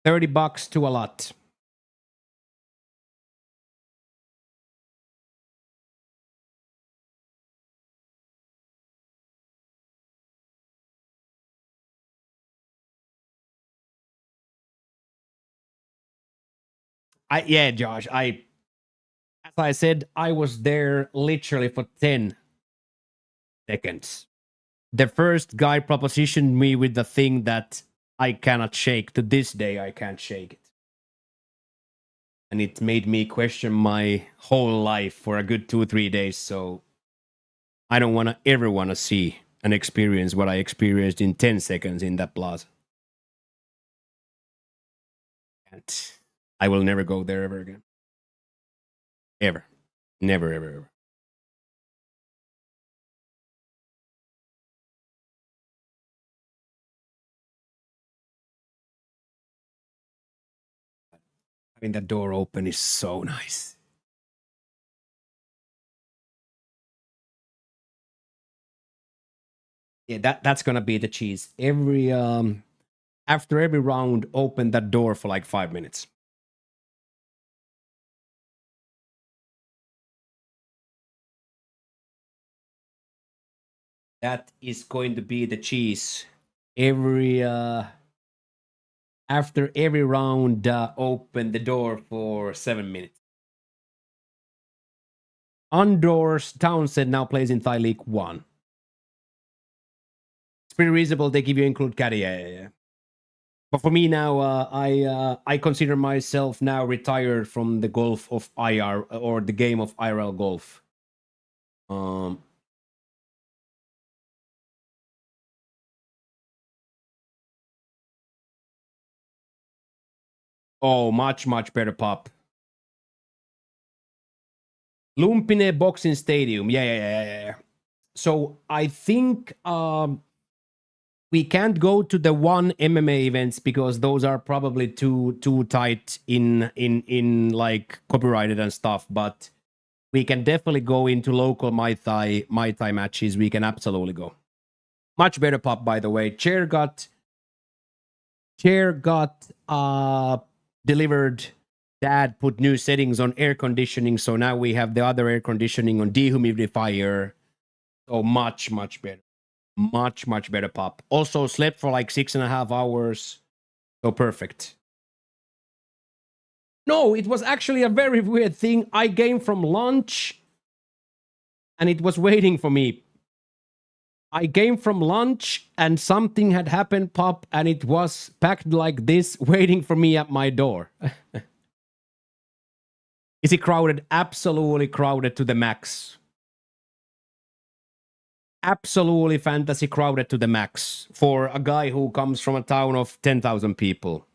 $30 to a lot. Yeah, Josh. As I said, I was there literally for 10 seconds. The first guy propositioned me with the thing that I cannot shake. To this day, I can't shake it. And it made me question my whole life for a good 2-3 days. So I don't ever want to see and experience what I experienced in 10 seconds in that plaza. And I will never go there ever again. Ever. Never, ever, ever. Having that door open is so nice. Yeah, that's gonna be the cheese. After every round, open that door for like 5 minutes. That is going to be the cheese. After every round, open the door for 7 minutes. Andors Townsend now plays in Thai League 1. It's pretty reasonable. They give you include caddy. Yeah. But for me now, I consider myself now retired from the golf of IR or the game of IRL golf. Oh, much better pop. Lumpine Boxing Stadium. Yeah. So I think we can't go to the one MMA events because those are probably too tight in like copyrighted and stuff. But we can definitely go into local Muay Thai matches. We can absolutely go. Much better pop, by the way. Chair got delivered. Dad put new settings on air conditioning, so now we have the other air conditioning on dehumidifier. So much better. Much better pop. Also slept for like 6.5 hours. So perfect. No, it was actually a very weird thing. I came from lunch and it was waiting for me. I came from lunch and something had happened, Pop, and it was packed like this, waiting for me at my door. Is it crowded? Absolutely crowded to the max. Absolutely fantasy crowded to the max for a guy who comes from a town of 10,000 people.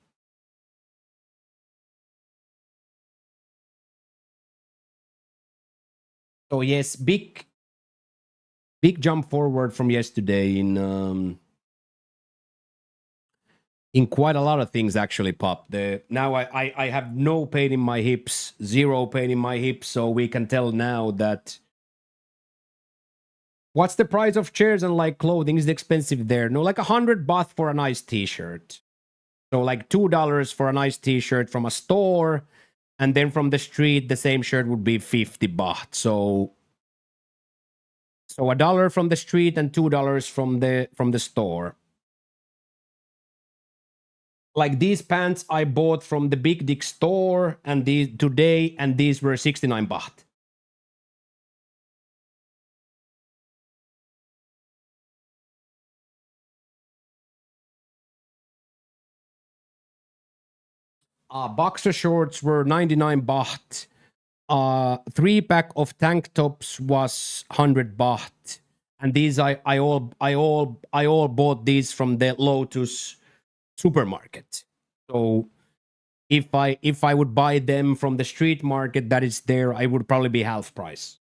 So yes, big jump forward from yesterday in quite a lot of things actually, Pop. Now I have no pain in my hips, zero pain in my hips, so we can tell now that what's the price of chairs and like clothing? Is it expensive there? No, like 100 baht for a nice t-shirt. So like $2 for a nice t-shirt from a store, and then from the street the same shirt would be 50 baht. So $1 from the street and $2 from the store. Like these pants I bought from the Big Dick store and these today, and these were 69 baht. Boxer shorts were 99 baht. 3-pack of tank tops was 100 baht. And these I all bought these from the Lotus supermarket. So if I would buy them from the street market that is there, I would probably be half price.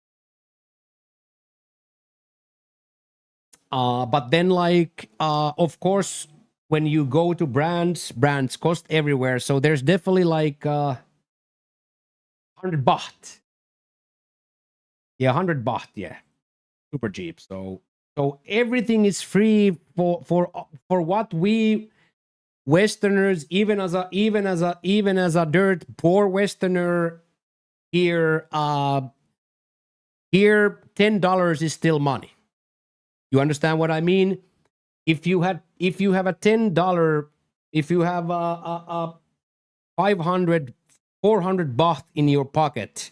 But then like of course when you go to brands cost everywhere, so there's definitely like 100 baht. Yeah, 100 baht, yeah. Super cheap. So everything is free for what we Westerners, even as a dirt poor Westerner here, here $10 is still money. You understand what I mean? If you have a $10, if you have a 500, 400 baht in your pocket,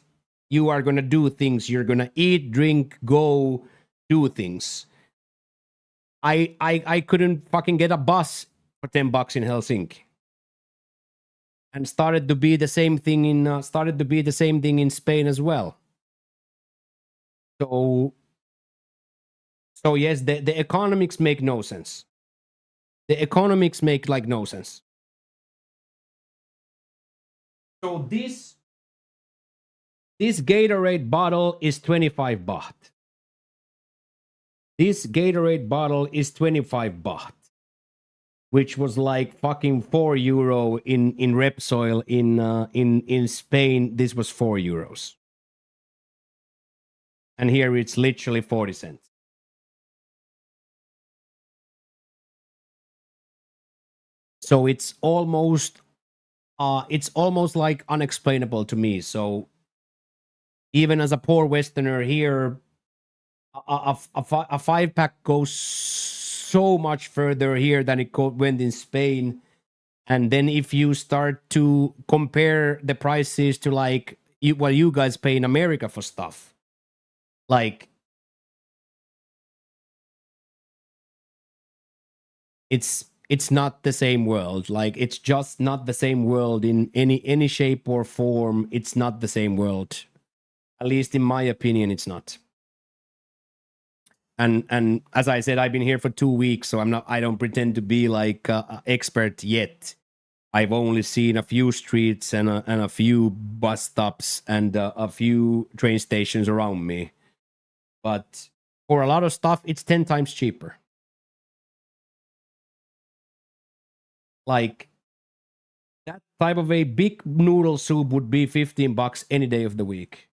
you are gonna do things. You're gonna eat, drink, go, do things. I couldn't fucking get a bus for $10 in Helsinki, and started to be the same thing in Spain as well. So yes, the economics make no sense. The economics make like no sense. So this Gatorade bottle is 25 baht. This Gatorade bottle is 25 baht, which was like fucking €4 in Repsol in Spain. This was €4, and here it's literally 40 cents. So it's almost like unexplainable to me. So even as a poor Westerner here, a 5-pack goes so much further here than it went in Spain. And then if you start to compare the prices to like what you guys pay in America for stuff, Like, it's not the same world. Like, it's just not the same world in any shape or form. It's not the same world. At least in my opinion, it's not. And as I said, I've been here for 2 weeks, so I don't pretend to be like expert yet. I've only seen a few streets and a few bus stops and a few train stations around me. But for a lot of stuff, it's 10 times cheaper. Like, that type of a big noodle soup would be $15 any day of the week.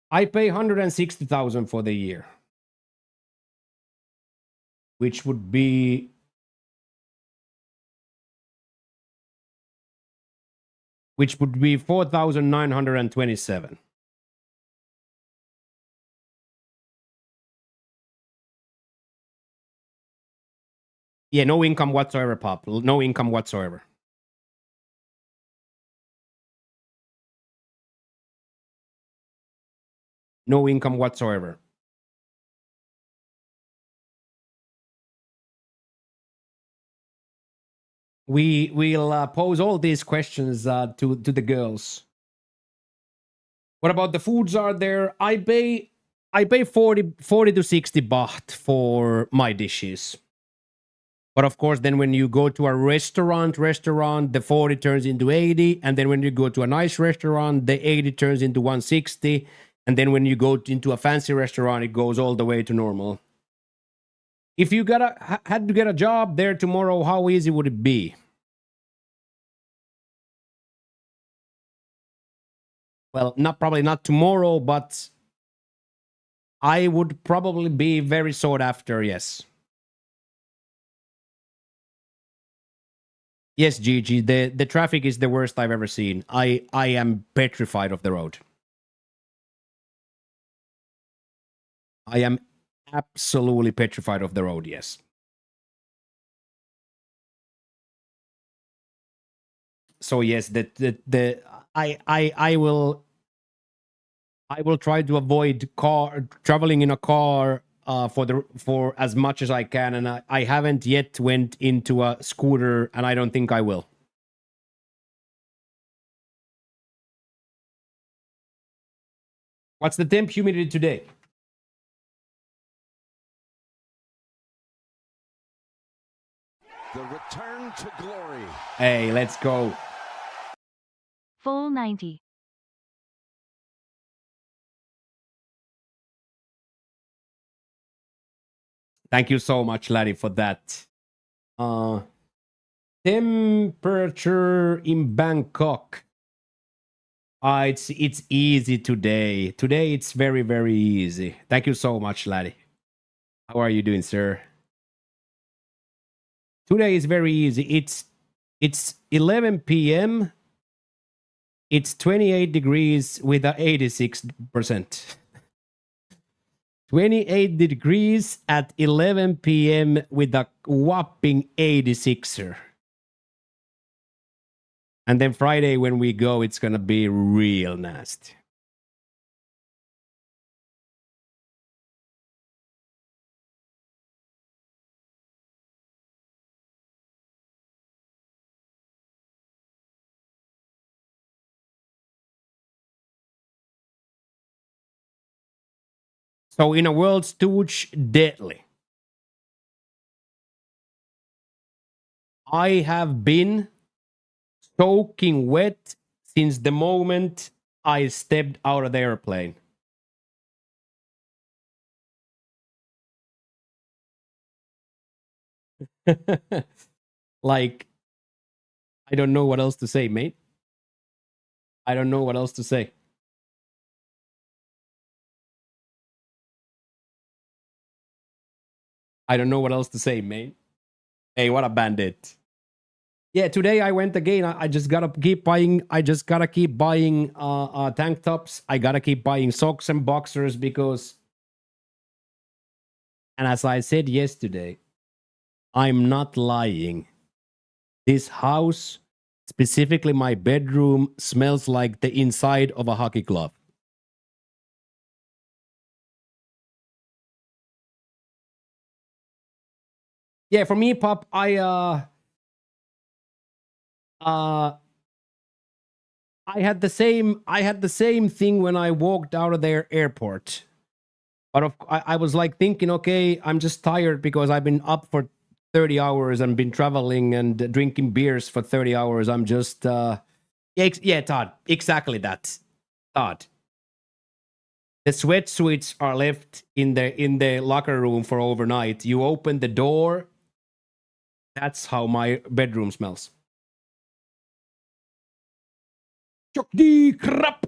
I pay 160,000 for the year, which would be $4,927. Yeah, no income whatsoever, Pop. No income whatsoever. No income whatsoever. We'll pose all these questions to the girls. What about the foods are there? I pay 40 to 60 baht for my dishes. But of course, then when you go to a restaurant, the 40 turns into 80. And then when you go to a nice restaurant, the 80 turns into 160. And then when you go into a fancy restaurant, it goes all the way to normal. If you had to get a job there tomorrow, how easy would it be? Well, probably not tomorrow, but I would probably be very sought after, yes. Yes, Gigi, the traffic is the worst I've ever seen. I am petrified of the road. I am absolutely petrified of the road, yes. So yes, I will try to avoid traveling in a car for as much as I can, and I haven't yet went into a scooter, and I don't think I will. What's the temp humidity today? The return to glory. Hey, let's go. Full 90. Thank you so much, Laddie, for that. Temperature in Bangkok. It's easy today. Today it's very, very easy. Thank you so much, Laddie. How are you doing, sir? Today is very easy. It's 11 p.m. It's 28 degrees with a 86%. 28 degrees at 11 p.m. with a whopping 86er. And then Friday when we go, it's going to be real nasty. So in a world stooge, deadly. I have been soaking wet since the moment I stepped out of the airplane. Like, I don't know what else to say, mate. I don't know what else to say. I don't know what else to say, mate. Hey, what a bandit. Yeah, today I went again. I just gotta keep buying. I just gotta keep buying tank tops. I gotta keep buying socks and boxers because, and as I said yesterday, I'm not lying. This house Specifically, my bedroom smells like the inside of a hockey glove. Yeah, for me, Pop, I had the same thing when I walked out of their airport. But I was like thinking, okay, I'm just tired because I've been up for 30 hours and been traveling and drinking beers for 30 hours. I'm just yeah, Todd, exactly that. Todd. The sweatsuits are left in the locker room for overnight. You open the door. That's how my bedroom smells. Chok di krap.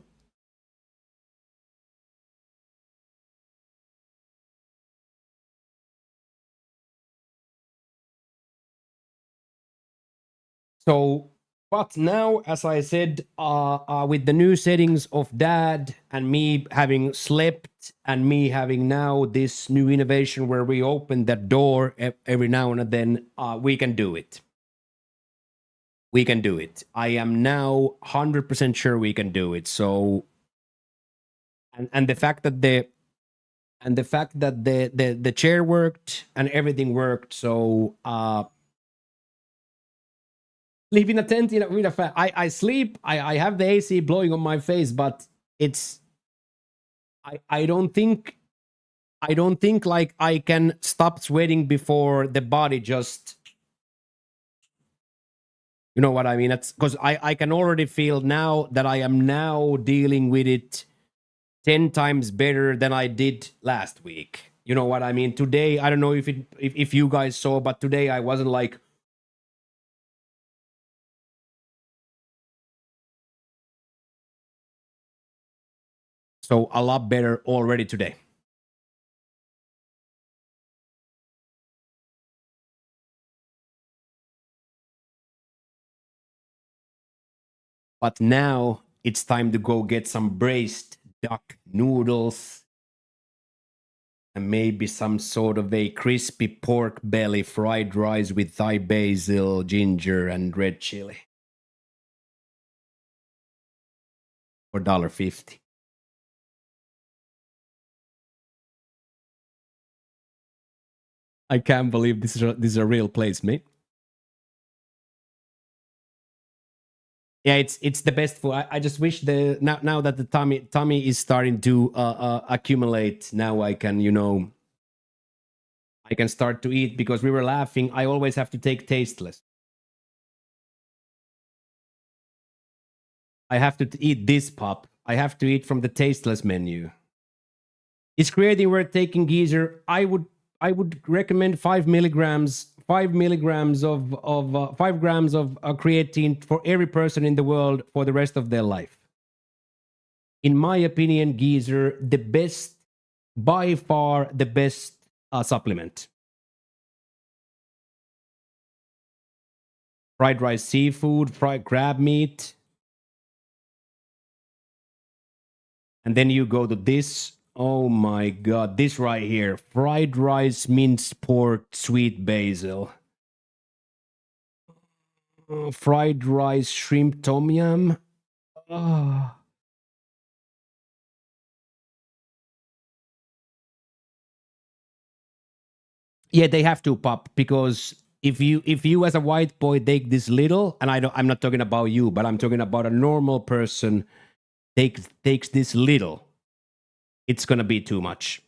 So, but now, as I said, with the new settings of Dad and me having slept and me having now this new innovation where we open that door every now and then, we can do it. We can do it. I am now 100% sure we can do it. So, and the fact that the chair worked and everything worked. So, sleep in a tent with a fan. I sleep. I have the AC blowing on my face, but it's. I don't think like I can stop sweating before the body just. You know what I mean? It's because I can already feel now that I am now dealing with it 10 times better than I did last week. You know what I mean? Today, I don't know if you guys saw, but today I wasn't like. So a lot better already today. But now it's time to go get some braised duck noodles and maybe some sort of a crispy pork belly fried rice with Thai basil, ginger, and red chili for $1.50. I can't believe this is a real place, mate. Yeah, it's the best food. I just wish now that the tummy is starting to accumulate. Now I can I can start to eat because we were laughing. I always have to take tasteless. I have to eat this pop. I have to eat from the tasteless menu. Is creating worth taking, geezer? I would recommend 5 milligrams. 5 milligrams of 5 grams of creatine for every person in the world for the rest of their life. In my opinion, geezer, the best, by far the best supplement. Fried rice, seafood, fried crab meat. And then you go to this. Oh my God, this right here. Fried rice, minced pork, sweet basil. Fried rice, shrimp tom yum. Oh. Yeah, they have to pop because if you as a white boy take this little, and I'm not talking about you, but I'm talking about a normal person takes this little, it's gonna be too much.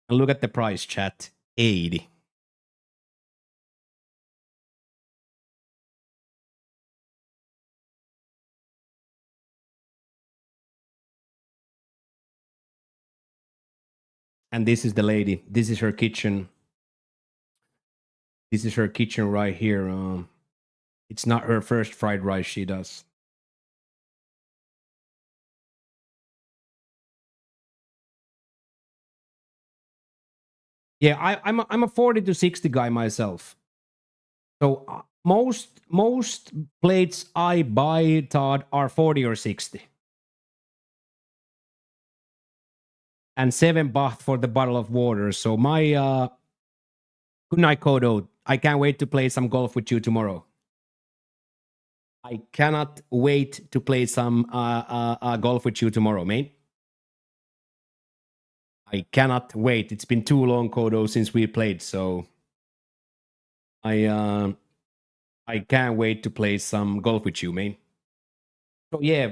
And look at the price, chat. 80. And this is the lady. This is her kitchen. This is her kitchen right here. It's not her first fried rice she does. Yeah, I'm a 40 to 60 guy myself. So most plates I buy, Todd, are 40 or 60. And $7 for the bottle of water. So my Good night, Kodo. I can't wait to play some golf with you tomorrow. I cannot wait to play some golf with you tomorrow, mate. I cannot wait. It's been too long, Kodo, since we played, so I can't wait to play some golf with you, mate. So yeah,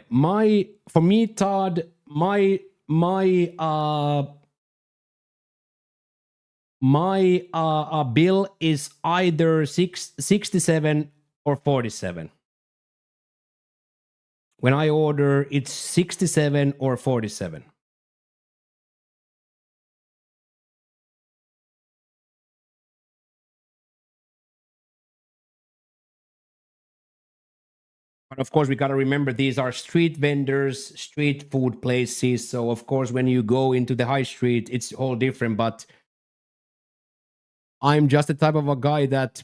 for me, Todd, my bill is either 67 or 47. When I order, it's 67 or 47. But of course, we got to remember these are street vendors, street food places. So of course, when you go into the high street, it's all different. But I'm just the type of a guy that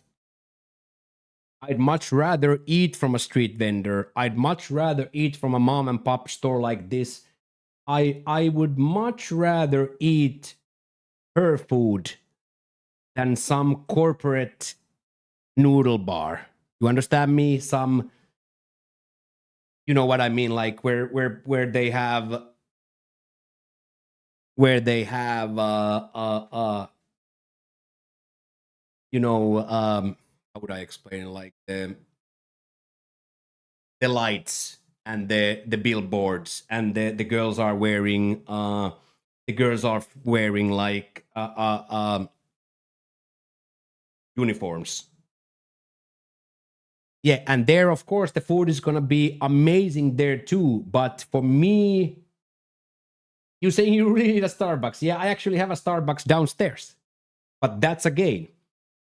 I'd much rather eat from a street vendor. I'd much rather eat from a mom and pop store like this. I would much rather eat her food than some corporate noodle bar. You understand me? Some, you know what I mean, like where they have you know, how would I explain it? Like the lights and the billboards, and the girls are wearing like uniforms. Yeah, and there, of course, the food is gonna be amazing there too. But for me, you saying you really need a Starbucks? Yeah, I actually have a Starbucks downstairs. But that's again,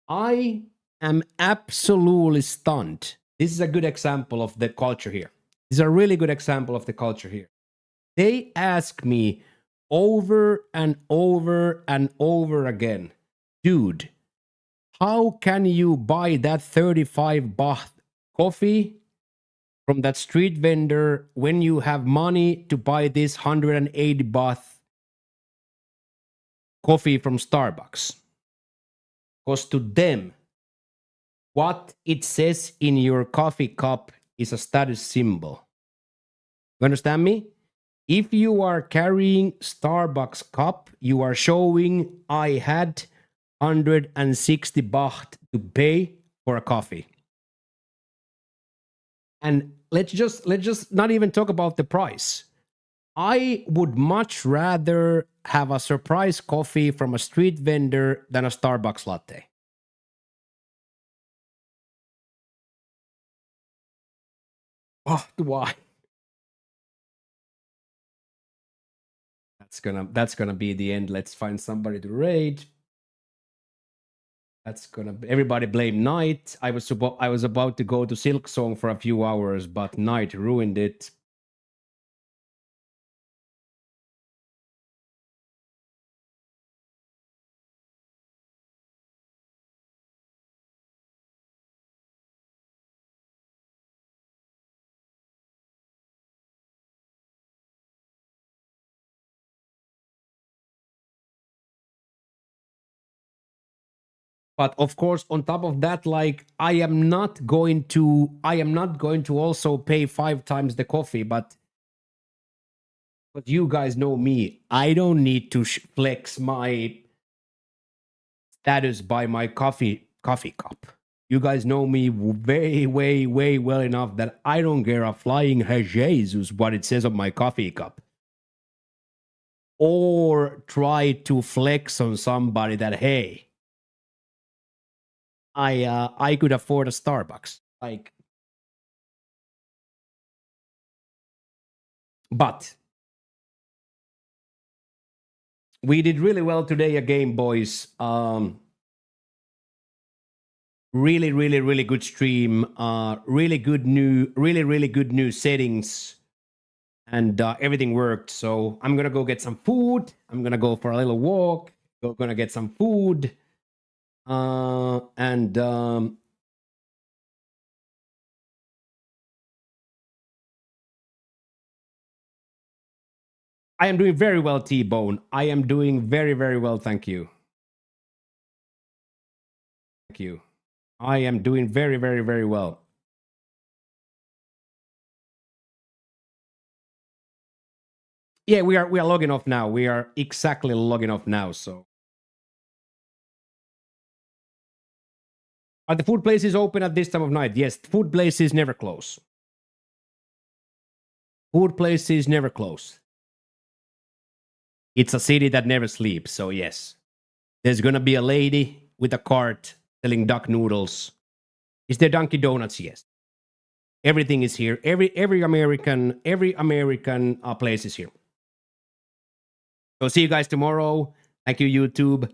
I am absolutely stunned. This is a good example of the culture here. This is a really good example of the culture here. They ask me over and over and over again, dude, how can you buy that 35 baht coffee from that street vendor when you have money to buy this 180 baht coffee from Starbucks? Because to them, what it says in your coffee cup is a status symbol. You understand me? If you are carrying Starbucks cup, you are showing I had 160 baht to pay for a coffee. And let's just not even talk about the price. I would much rather have a surprise coffee from a street vendor than a Starbucks latte. Oh, why? That's gonna be the end. Let's find somebody to raid. That's gonna everybody blame Knight. I was about to go to Silk Song for a few hours, but Knight ruined it. But of course, on top of that, like I am not going to also pay 5 times the coffee, but you guys know me. I don't need to flex my status by my coffee cup. You guys know me way well enough that I don't care a flying Jesus what it says on my coffee cup. Or try to flex on somebody that, hey, I could afford a Starbucks. Like, but we did really well today again, boys. Really good stream. Really good new settings, and everything worked. So I'm gonna go get some food. I'm gonna go for a little walk. Gonna get some food. And I am doing very well, T-Bone. I am doing very well, thank you. Thank you. I am doing very, very, very well. Yeah, we are logging off now. We are exactly logging off now, so. Are the food places open at this time of night? Yes, food places never close. Food places never close. It's a city that never sleeps, so yes. There's gonna be a lady with a cart selling duck noodles. Is there Dunkin' Donuts? Yes. Everything is here. Every American place is here. So see you guys tomorrow. Thank you, YouTube.